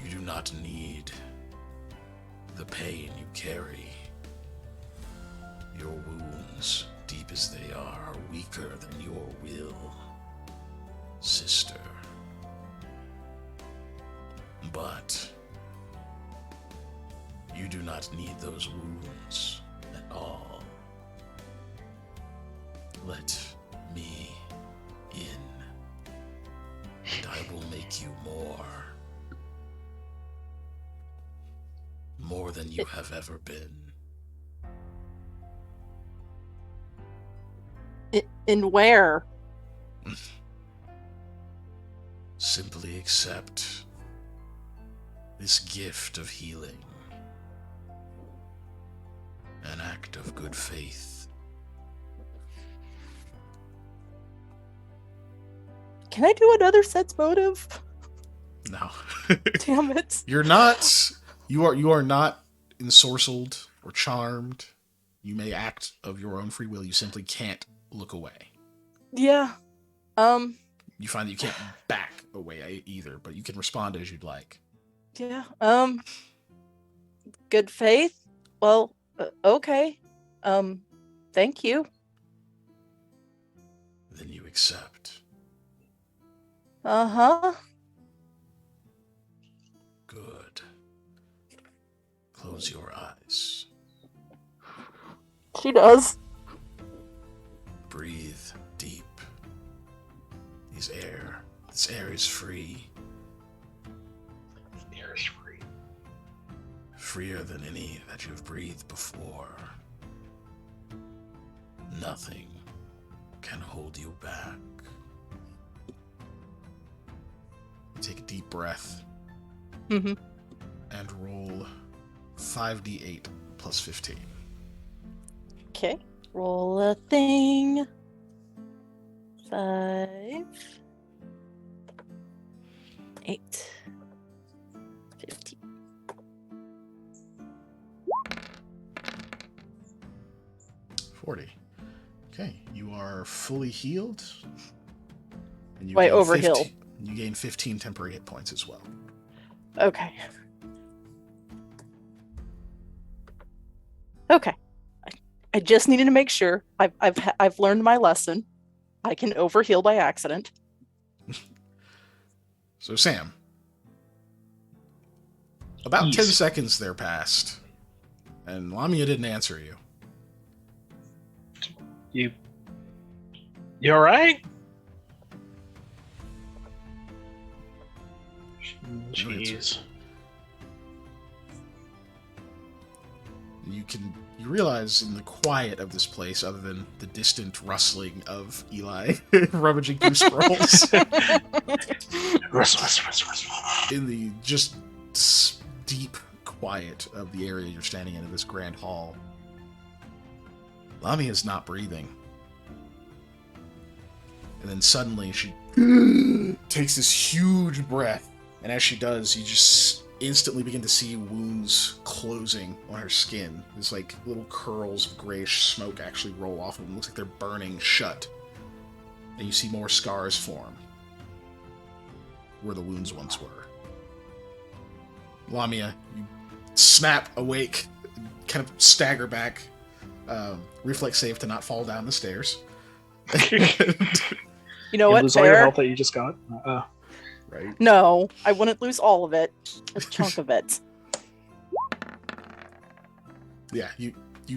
"You do not need the pain you carry. Your wounds, deep as they are weaker than your will, sister. But you do not need those wounds at all. Let me in, and I will make you more than you have ever been." In where? Simply accept this gift of healing. An act of good faith. Can I do another sense motive? No. Damn it. You are not ensorcelled or charmed. You may act of your own free will. You simply can't look away. Yeah. You find that you can't back away either, but you can respond as you'd like. Yeah. Good faith? Well, okay. Thank you. Then you accept. Uh-huh. Good. Close your eyes. She does. Breathe deep. This air is free. Air is free. Freer than any that you've breathed before. Nothing can hold you back. Take a deep breath. Mm-hmm. And roll 5d8 plus 15. Okay. Roll a thing. 5. 8. 15. 40. Okay, you are fully healed. And you Wait, gain over heal. You gain 15 temporary hit points as well. Okay. Okay. I just needed to make sure. I've learned my lesson. I can overheal by accident. So, Sam, about Yes. 10 seconds there passed, and Lamia didn't answer you. You alright? Jeez. You realize in the quiet of this place, other than the distant rustling of Eli rummaging through scrolls, in the just deep quiet of the area you're standing in this grand hall, Lamia is not breathing. And then suddenly she takes this huge breath, and as she does, you just instantly begin to see wounds closing on her skin. There's like little curls of grayish smoke actually roll off of them. It looks like they're burning shut. And you see more scars form where the wounds once were. Lamia, you snap awake, kind of stagger back, reflex save to not fall down the stairs. You know what? Lose all your Fair. health that you just got. Right? No, I wouldn't lose all of it. A chunk of it. Yeah, you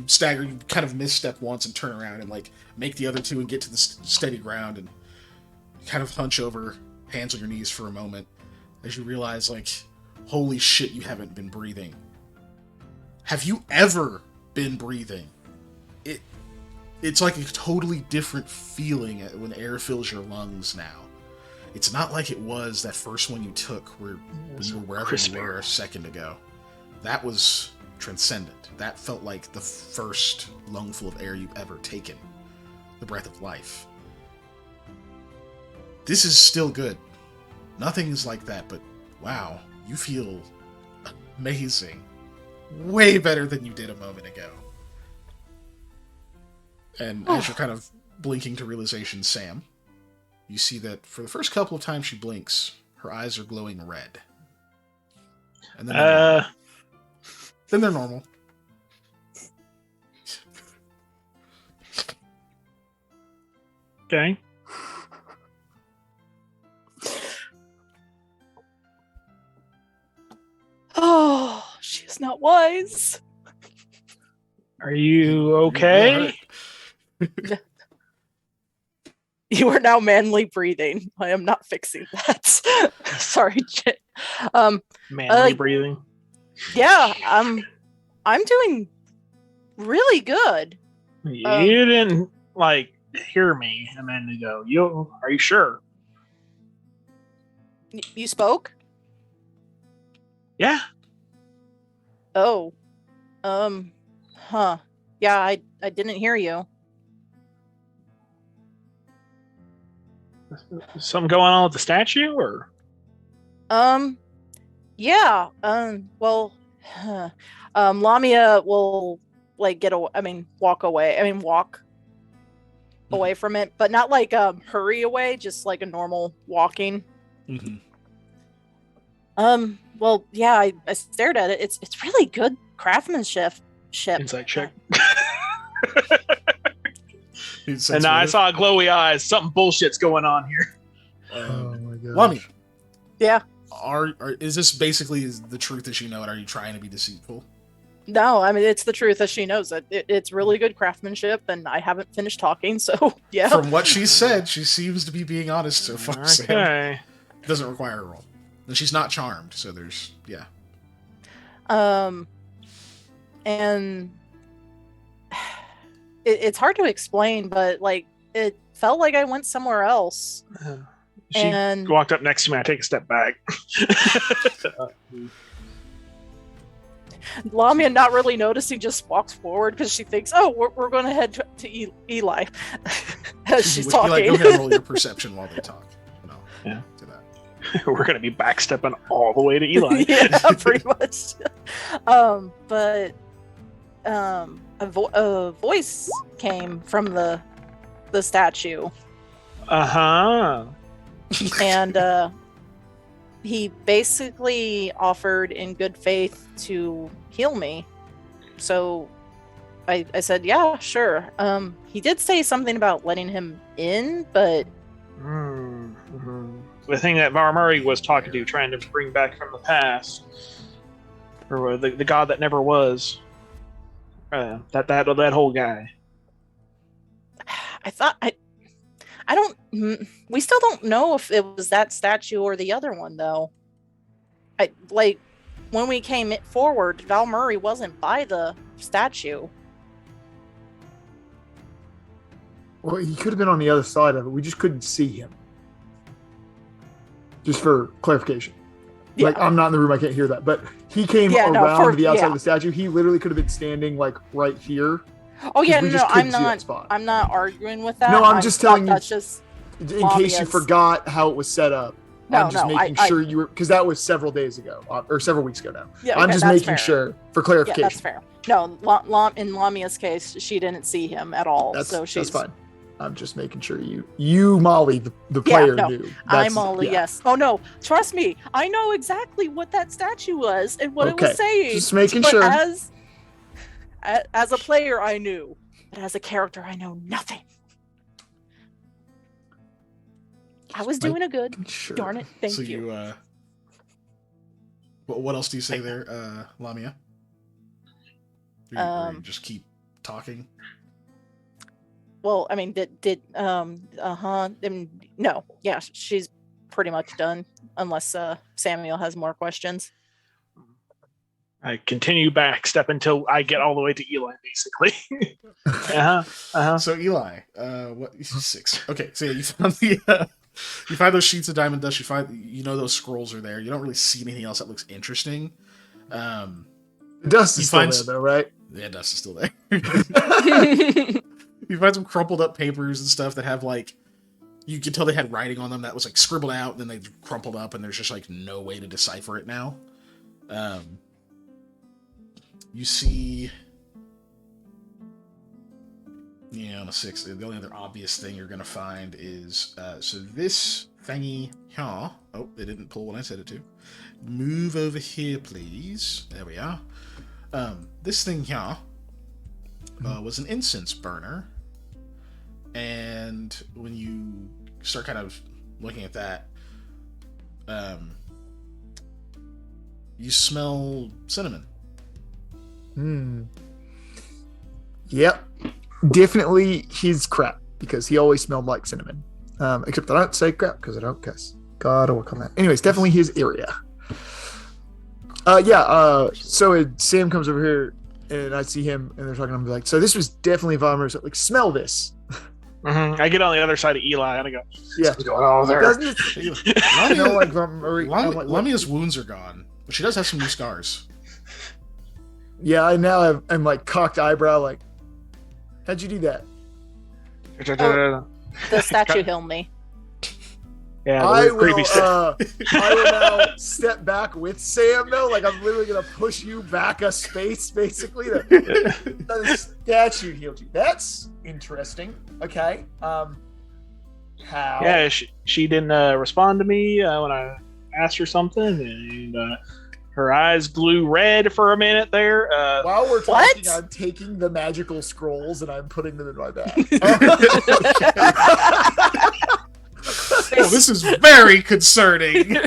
stagger, you kind of misstep once and turn around and like make the other two and get to the steady ground and kind of hunch over, hands on your knees for a moment as you realize like, holy shit, you haven't been breathing. Have you ever been breathing? It's like a totally different feeling when air fills your lungs now. It's not like it was that first one you took when you were wherever you were a second ago. That was transcendent. That felt like the first lungful of air you've ever taken. The breath of life. This is still good. Nothing is like that, but wow, you feel amazing. Way better than you did a moment ago. And as you're kind of blinking to realization, Sam, you see that for the first couple of times she blinks, her eyes are glowing red. And then they're normal. Okay. Oh, she is not wise. Are you okay? You are now manly breathing. I am not fixing that. Sorry, Jit. Manly breathing. Yeah, I'm doing really good. You didn't hear me a minute ago. Are you sure? You spoke? Yeah. Oh. Huh. Yeah, I didn't hear you. Something going on with the statue, or? Yeah. Well, Lamia will walk away. Walk away from it, but not hurry away, just like a normal walking. Mm-hmm. Well, yeah, I stared at it. It's really good craftsmanship. Insight check. And I saw glowy eyes. Something bullshit's going on here. Oh my god. Lamia, Yeah. is this basically the truth as you know it? Are you trying to be deceitful? No, I mean, it's the truth as she knows it. It's really good craftsmanship, and I haven't finished talking, so yeah. From what she said, she seems to be being honest so far. Sam. Okay. Doesn't require a roll. And she's not charmed, so there's, yeah. And it's hard to explain, but it felt like I went somewhere else. She And- walked up next to me. I take a step back. Lamia, not really noticing, just walks forward because she thinks, "Oh, we're going to head to Eli." As she's Would you talking. go ahead and roll your perception while they talk. No, Yeah. Do that. We're gonna be backstepping all the way to Eli. Yeah, pretty much. But a voice came from the statue, Uh-huh. and he basically offered in good faith to heal me. So I said, yeah, sure. He did say something about letting him in, but Mm-hmm. The thing that Varmuri was talking to, trying to bring back from the past, or the god that never was, that whole guy. I thought I don't. We still don't know if it was that statue or the other one, though. When we came forward, Varmuri wasn't by the statue. Well, he could have been on the other side of it. We just couldn't see him. Just for clarification. Yeah. I'm not in the room. I can't hear that. But he came around to the outside of the statue. He literally could have been standing right here. Oh yeah, we no, just I'm couldn't see that not. spot. I'm not arguing with that. No, I'm just telling you- That's just In case you Lamia's- forgot how it was set up. No, I'm just no, making sure you were, because that was several days ago, or several weeks ago now. Yeah, I'm okay, just that's making fair. sure for Yeah, clarification. that's fair. No, in Lamia's case, she didn't see him at all. So she's That's fine. I'm just making sure you Molly, the player no, knew. I'm Molly, yeah. yes. Oh no, trust me, I know exactly what that statue was and what it was Okay, saying. just making but sure. As a player, I knew, but as a character, I know nothing. I was doing a good. Sure. Darn it! Thank So you. What else do you say there, Lamia? Or you just keep talking? Well, I mean, no, yeah, she's pretty much done, unless Samuel has more questions. I continue back step until I get all the way to Eli, basically. So Eli, what 6? Okay, so yeah, you found you find those sheets of diamond dust. You find those scrolls are there. You don't really see anything else that looks interesting. The dust is still there, though, right? Yeah, dust is still there. You find some crumpled up papers and stuff that have you can tell they had writing on them that was scribbled out, then they crumpled up, and there's just no way to decipher it now. You see, on a 6, the only other obvious thing you're gonna find is so this thingy here. Oh, they didn't pull when I said it to. Move over here, please. There we are. This thing here was an incense burner. And when you start kind of looking at that, you smell cinnamon. Yep. Definitely his crap, because he always smelled like cinnamon. Except I don't say crap because I don't cuss. Gotta work on that. Anyways, definitely his area. So Sam comes over here and I see him and they're talking. I'm like, so this was definitely Varmuri. So, smell this. Mm-hmm. I get on the other side of Eli and I go, Yeah. what's going on there? Doesn't it smell like Varmuri? Lamia's wounds are gone, but she does have some new scars. Yeah, I now I'm cocked eyebrow, how'd you do that? The statue healed me. Yeah, I creepy will stuff. I will now step back with Sam though. I'm literally gonna push you back a space basically. The statue healed you. That's interesting. Okay. How? Yeah, she didn't respond to me when I asked her something, and her eyes glue red for a minute there. While we're talking, What? I'm taking the magical scrolls and I'm putting them in my bag. Oh, this is very concerning.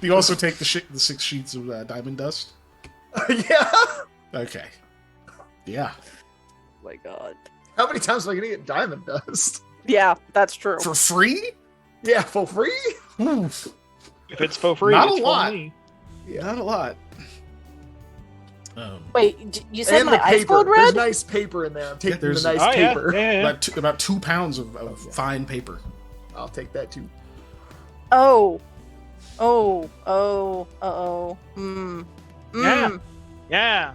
You also take the 6 sheets of diamond dust? Yeah. Okay. Yeah. Oh my god. How many times am I gonna get diamond dust? Yeah, that's true. For free? Yeah, for free? Oof. If it's for free, Not it's a lot. for me. Not a lot. Wait, you said And my the eyes paper. glowed There's red? nice paper in there. I'm taking the there's- nice Oh, yeah, paper. yeah. About 2 pounds of fine paper. I'll take that too. Oh. Yeah. Yeah.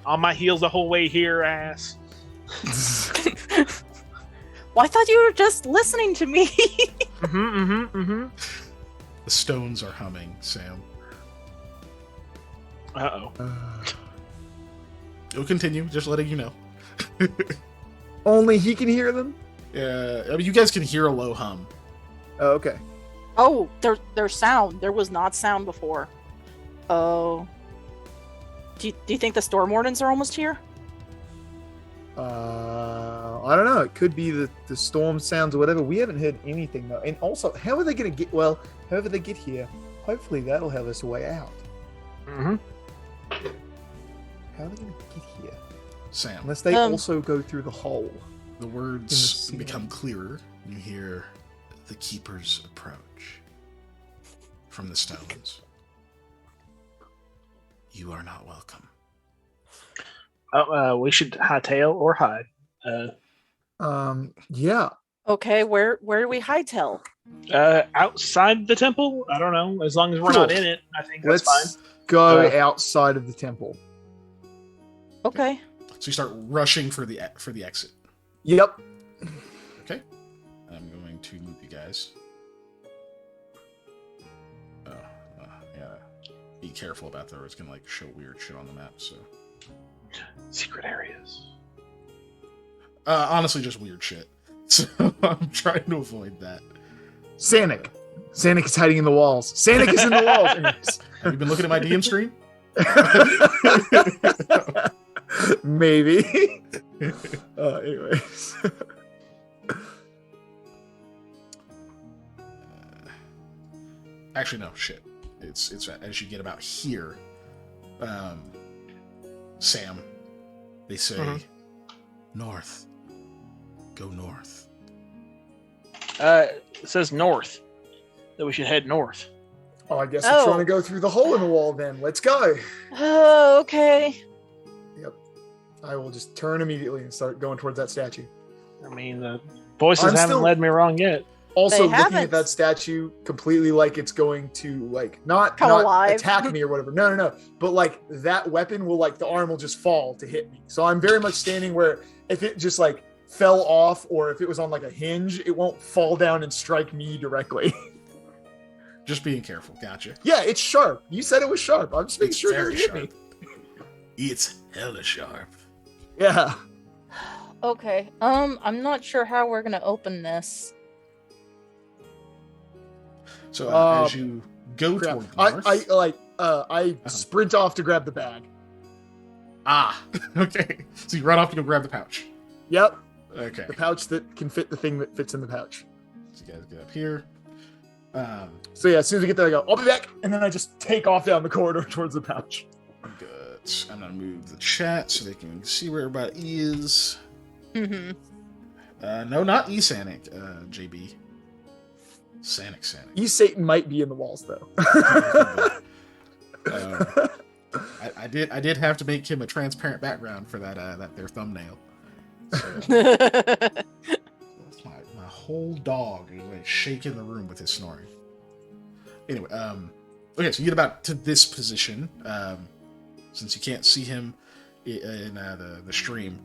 On my heels the whole way here, ass. Well, I thought you were just listening to me. The stones are humming, Sam. Uh-oh. It'll continue, just letting you know. Only he can hear them? You guys can hear a low hum. Oh, okay. Oh, there's sound. There was not sound before. Oh. Do you think the storm wardens are almost here? I don't know. It could be the storm sounds or whatever. We haven't heard anything though. And also, how are they going to get? Well, however they get here, hopefully that'll have us a way out. Mm-hmm. How are they going to get here? Sam, Unless they also go through the hole. the in the words ceiling. become clearer. You hear the keepers approach from the stones. You are not welcome. We should hightail or hide. Yeah. Okay, where do we hightail? Outside the temple? I don't know. As long as we're not in it, I think that's Let's fine. go Uh, outside of the temple. Okay. So you start rushing for the exit. Yep. Okay. I'm going to move you guys. Yeah. Be careful about that, or it's gonna like show weird shit on the map. So. Secret areas. Honestly, just weird shit. So I'm trying to avoid that. Sanic. Sanic is hiding in the walls. Sanic is in the walls. Anyways. Have you been looking at my DM screen? Maybe. Anyways. Actually, no, shit. It's as you get about here, Sam, they say, north. Go north. It says north. That we should head north. Oh, I guess we're Oh. trying to go through the hole in the wall then. Let's go. Oh, okay. I will just turn immediately and start going towards that statue. I mean, the voices I'm haven't still- led me wrong yet. Also They looking at haven't. that statue completely like it's going to like not Come alive. attack me or whatever. No. But like that weapon will like the arm will just fall to hit me. So I'm very much standing where if it just like fell off or if it was on like a hinge, it won't fall down and strike me directly. Just being careful. Gotcha. Yeah, it's sharp. You said it was sharp. I'm just making It's sure it very doesn't hit me. It's hella sharp. Yeah. Okay. I'm not sure how we're gonna open this. So Uh, as you go Crap. toward north, I sprint off to grab the bag. okay. So you run off to go grab the pouch. Yep. Okay. The pouch that can fit the thing that fits in the pouch. So you guys get up here. So yeah, as soon as we get there, I go, I'll be back. And then I just take off down the corridor towards the pouch. Good. I'm gonna move the chat so they can see where everybody is. Mm-hmm. No, not Sanic, JB. Sanic. Satan might be in the walls though. I did have to make him a transparent background for that their thumbnail. So, my whole dog is like shaking the room with his snoring. Anyway, okay, so you get about to this position. Since you can't see him in the stream,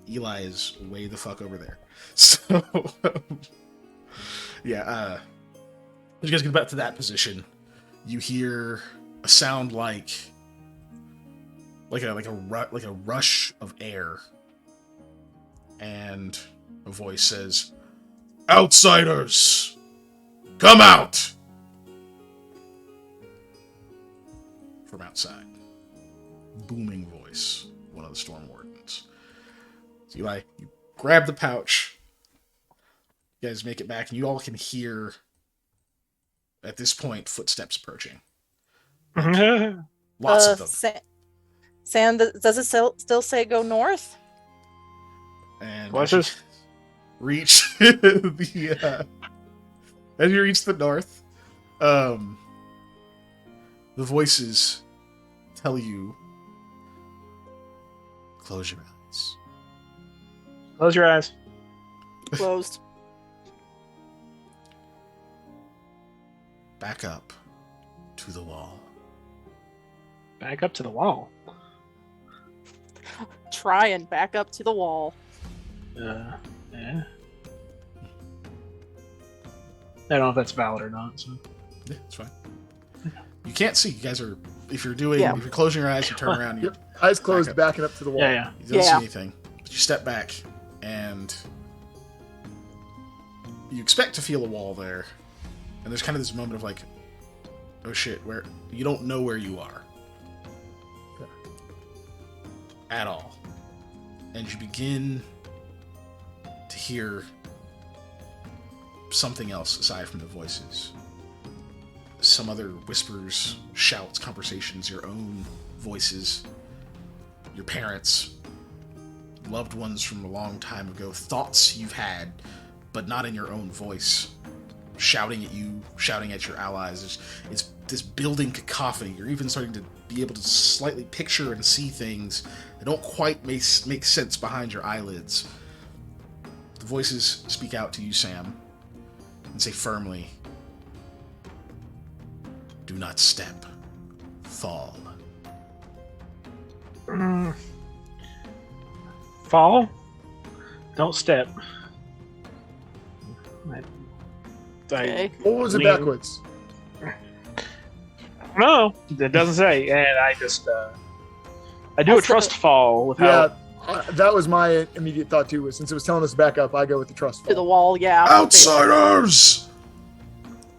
Eli is way the fuck over there. So yeah, as you guys get back to that position, you hear a sound like a rush of air, and a voice says, "Outsiders, come out!" From outside, booming voice, one of the storm wardens. So Eli, you grab the pouch. You guys make it back, and you all can hear, at this point, footsteps approaching. Lots of them. Sam, does it still say go north? And What's as this? you reach as you reach the north, the voices tell you, close your eyes. Close your eyes. Closed. Back up to the wall. Back up to the wall. Try and back up to the wall. Yeah. I don't know if that's valid or not. So. Yeah, it's fine. You can't see. You guys are, if you're closing your eyes and turn around, you Yep. Eyes closed, Back up. backing up to the wall. Yeah. don't see Yeah. anything. But you step back, and you expect to feel a wall there. And there's kind of this moment of like, oh shit, where you don't know where you are. At all. And you begin to hear something else aside from the voices. Some other whispers, shouts, conversations, your own voices, your parents, loved ones from a long time ago, thoughts you've had, but not in your own voice, shouting at you, shouting at your allies. It's this building cacophony. You're even starting to be able to slightly picture and see things that don't quite make sense behind your eyelids. The voices speak out to you, Sam, and say firmly, "Do not step. Fall." Fall? Don't step. Okay. Or was it lean- backwards? No, it doesn't say. And I just I do I'll a trust step fall with Yeah, how that was my immediate thought too. Was since it was telling us to back up, I go with the trust To the fall. wall, yeah. Outsiders!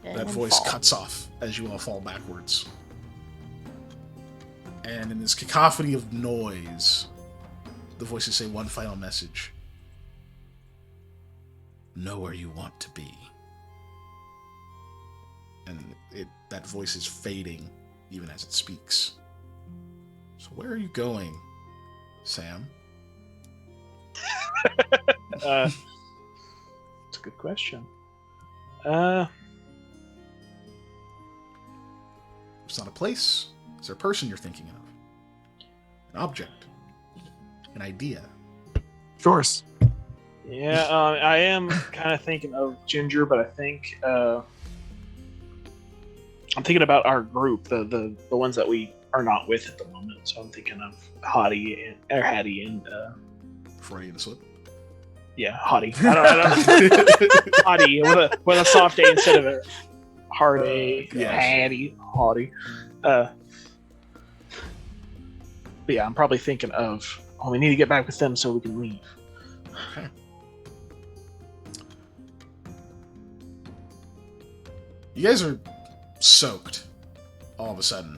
And That voice fall. cuts off as you all fall backwards. And in this cacophony of noise, the voices say one final message. Know where you want to be. And that voice is fading even as it speaks. So where are you going, Sam? It's a good question. It's not a place. It's a person you're thinking of. An object. An idea. Chores. Yeah, I am kind of thinking of Ginger, but I think I'm thinking about our group, the ones that we are not with at the moment. So I'm thinking of Hattie and Freudian slip. yeah, Hattie. I don't Hattie with a soft A instead of a hard A. Yes. Hattie. But yeah, I'm probably thinking of. Oh, we need to get back with them so we can leave. Okay. You guys are soaked all of a sudden.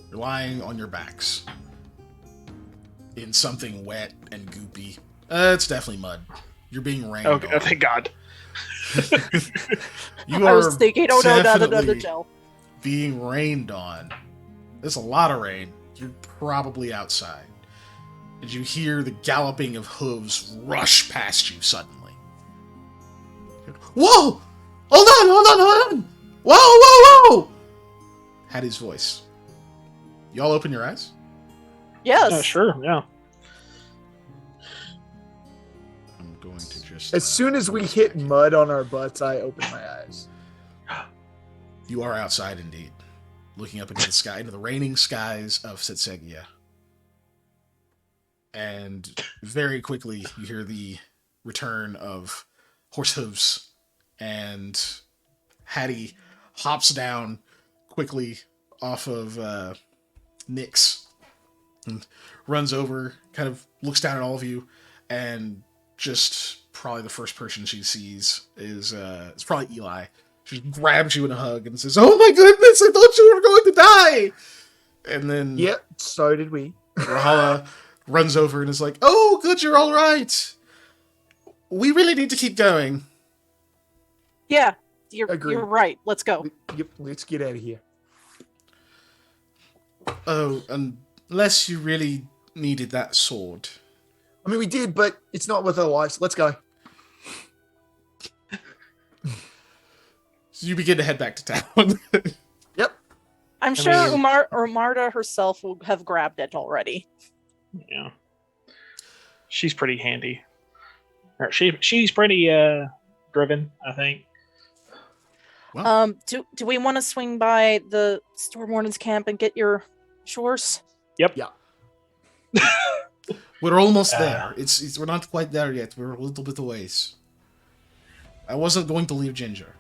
You're lying on your backs in something wet and goopy. It's definitely mud. You're being rained Okay, on. thank God. You I are was thinking, oh no, not another definitely gel. being rained on. There's a lot of rain. You're probably outside. And you hear the galloping of hooves rush past you suddenly. Whoa! Hold on! Whoa! Hattie's voice. Y'all open your eyes? Yes. Sure, yeah. I'm going to just... As soon as we hit mud on our butts, I open my eyes. You are outside indeed. Looking up into the sky, into the raining skies of Setsegia. And very quickly, you hear the return of horse hooves, and Hattie hops down quickly off of Nyx and runs over, kind of looks down at all of you, and just probably the first person she sees is it's probably Eli. She grabs you in a hug and says, "Oh my goodness, I thought you were going to die!" And then Yep, so did we. Rahala runs over and is like, "Oh, good, you're all right. We really need to keep going." Yeah, you're Agreed. you're right. Let's go. Yep, let's get out of here. Oh, unless you really needed that sword. I mean, we did, but it's not worth our lives. Let's go. So you begin to head back to town. Yep. I'm sure mean- Umarda herself will have grabbed it already. Yeah. She's pretty handy. Or she's pretty driven, I think. Well, Do we want to swing by the Storm Warden's camp and get your shores? Yep. Yeah. we're almost there. It's we're not quite there yet. We're a little bit away. I wasn't going to leave Ginger.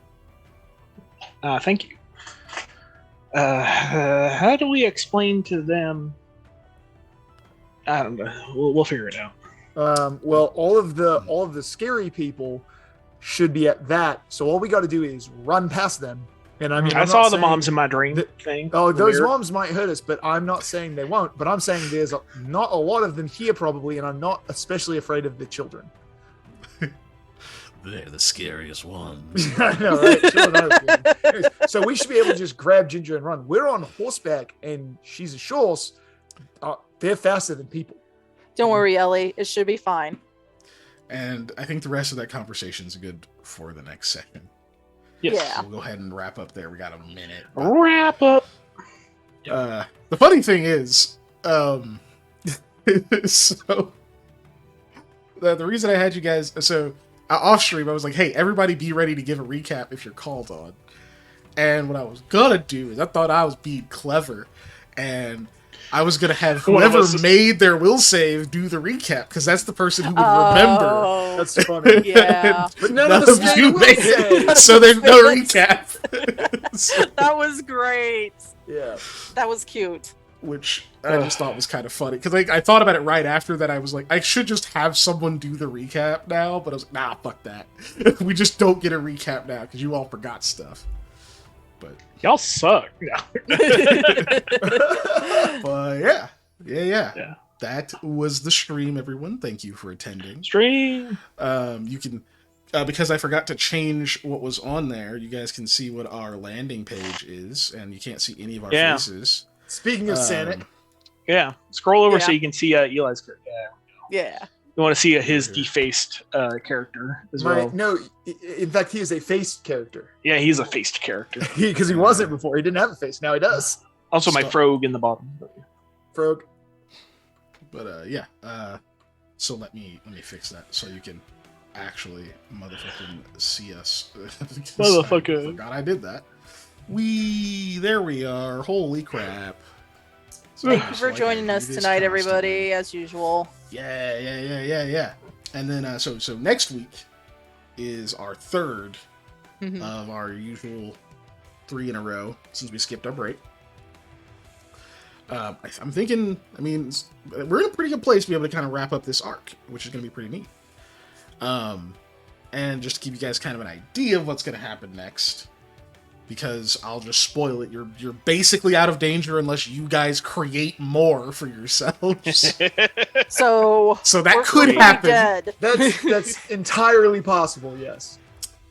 Thank you. How do we explain to them? I don't know. We'll figure it out. Well, all of the scary people should be at that. So all we got to do is run past them. And I mean, I I'm saw not the saying moms in my dream that- thing. Oh, the those mirror. moms might hurt us, but I'm not saying they won't. But I'm saying there's not a lot of them here probably, and I'm not especially afraid of the children. They're the scariest ones. I know, right? Children are the scary. Anyways, so we should be able to just grab Ginger and run. We're on horseback, and she's a horse. They're faster than people. Don't worry, Ellie. It should be fine. And I think the rest of that conversation is good for the next second. Yes. Yeah. So we'll go ahead and wrap up there. We got a minute. Wrap up. The funny thing is, so the reason I had you guys, so off stream, I was like, hey, everybody be ready to give a recap if you're called on. And what I was gonna do is I thought I was being clever and I was gonna have One of whoever us is- made their will save do the recap because that's the person who would remember. Oh, That's funny. yeah. But none of us made a will made save. it, so there's no Failed. recap. So- That was great. Yeah. That was cute. which I just thought was kind of funny because I thought about it right after that. I was like, I should just have someone do the recap now, but I was like, nah, fuck that. We just don't get a recap now because you all forgot stuff. But Y'all suck. No. yeah. Yeah. That was the stream, everyone. Thank you for attending. Stream. You can, because I forgot to change what was on there, you guys can see what our landing page is, and you can't see any of our Yeah. faces. Speaking of Sanic, Yeah. Scroll over so Yeah. you can see Eli's character. Yeah. Yeah. You want to see his defaced character as well. no, in fact, he is a faced character Yeah, he's a faced character. because he wasn't before. He didn't have a face. Now he does. Also, my Stop. Frog in the bottom. Frog. But yeah, so let me fix that so you can actually motherfucking see us. Because Motherfucker. I forgot I did that. There we are. Holy crap. Thank you for Like I joining do us this tonight, constantly. everybody, as usual. Yeah. And then so next week is our third Mhm. of our usual 3 in a row since we skipped our break. I'm thinking, I mean, we're in a pretty good place to be able to kind of wrap up this arc, which is going to be pretty neat. And just to give you guys kind of an idea of what's going to happen next, because I'll just spoil it. You're basically out of danger unless you guys create more for yourselves. So So that we're could pretty happen. Dead. That's entirely possible. Yes.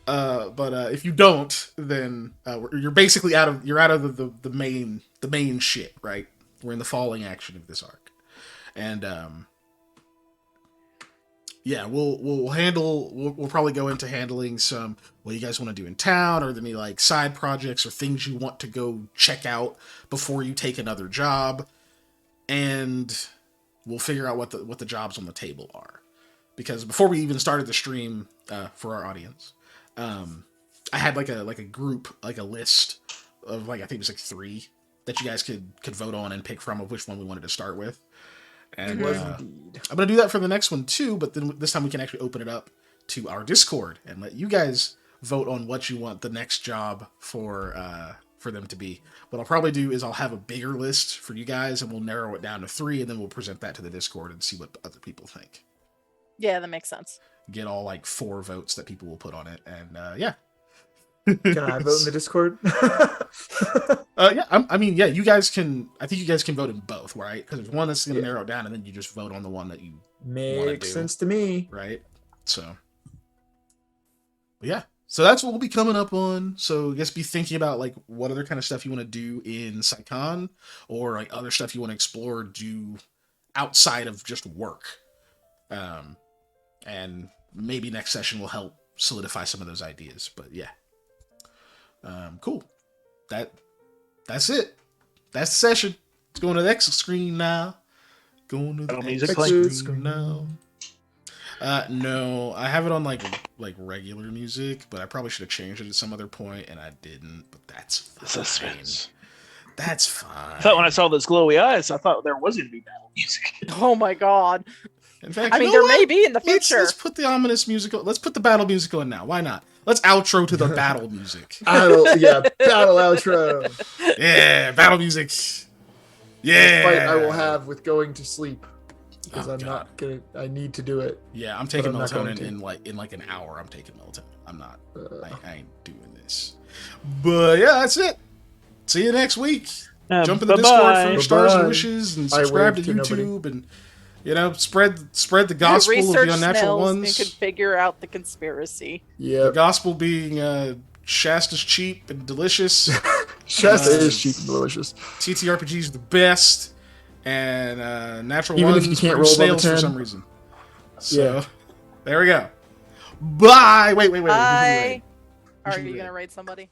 But if you don't, then you're basically out of the main shit, right? We're in the falling action of this arc, and yeah, we'll probably go into handling some what you guys want to do in town, or any like side projects or things you want to go check out before you take another job, and we'll figure out what the jobs on the table are. Because before we even started the stream, for our audience, I had like a group, like a list of like I think it was like 3 that you guys could vote on and pick from of which one we wanted to start with. And It was indeed. I'm gonna do that for the next one too, but then this time we can actually open it up to our Discord and let you guys vote on what you want the next job for them to be. What I'll probably do is I'll have a bigger list for you guys and we'll narrow it down to 3 and then we'll present that to the Discord and see what other people think. Yeah, that makes sense. Get all like 4 votes that people will put on it, and yeah. Can I vote in the Discord? Yeah, I mean, yeah, you guys can. I think you guys can vote in both, right? Because there's one that's going to narrow it down, and then you just vote on the one that you Makes do. sense to me. right. So, but yeah, so that's what we'll be coming up on. So, I guess be thinking about like what other kind of stuff you want to do in Psychon, or like other stuff you want to explore, or do outside of just work. And maybe next session will help solidify some of those ideas. But yeah, cool. That's it. That's the session. Let's go to the next screen now. Going to the Battle next music playing. screen now. No, I have it on like regular music, but I probably should have changed it at some other point, and I didn't. But that's fine. Suspense. That's fine. I thought when I saw those glowy eyes, I thought there was going to be battle music. Oh my god. In fact, I you mean, know there may what? be in the future. Let's put the ominous music on. Let's put the battle music on now. Why not? Let's outro to the battle music. Battle outro. Yeah, battle music. Yeah. Fight I will have with going to sleep because Oh, I'm God. not gonna. I need to do it. Yeah, I'm taking I'm not going melatonin to. in like an hour. I'm taking melatonin. I'm not. Uh, I ain't doing this. But yeah, that's it. See you next week. Jump in the Discord for your stars and Bye-bye. wishes, and I subscribe to waved to nobody. YouTube, and spread the gospel of Research the unnatural snails ones. and could figure out the conspiracy. The yeah, gospel being Shasta's cheap and delicious. Shasta is cheap and delicious. TTRPGs are the best, and natural Even if ones you can't produce roll above a snails for 10. some reason. So Yeah. there we go. Bye. Wait. Bye. Who's Are ready? you gonna rate somebody?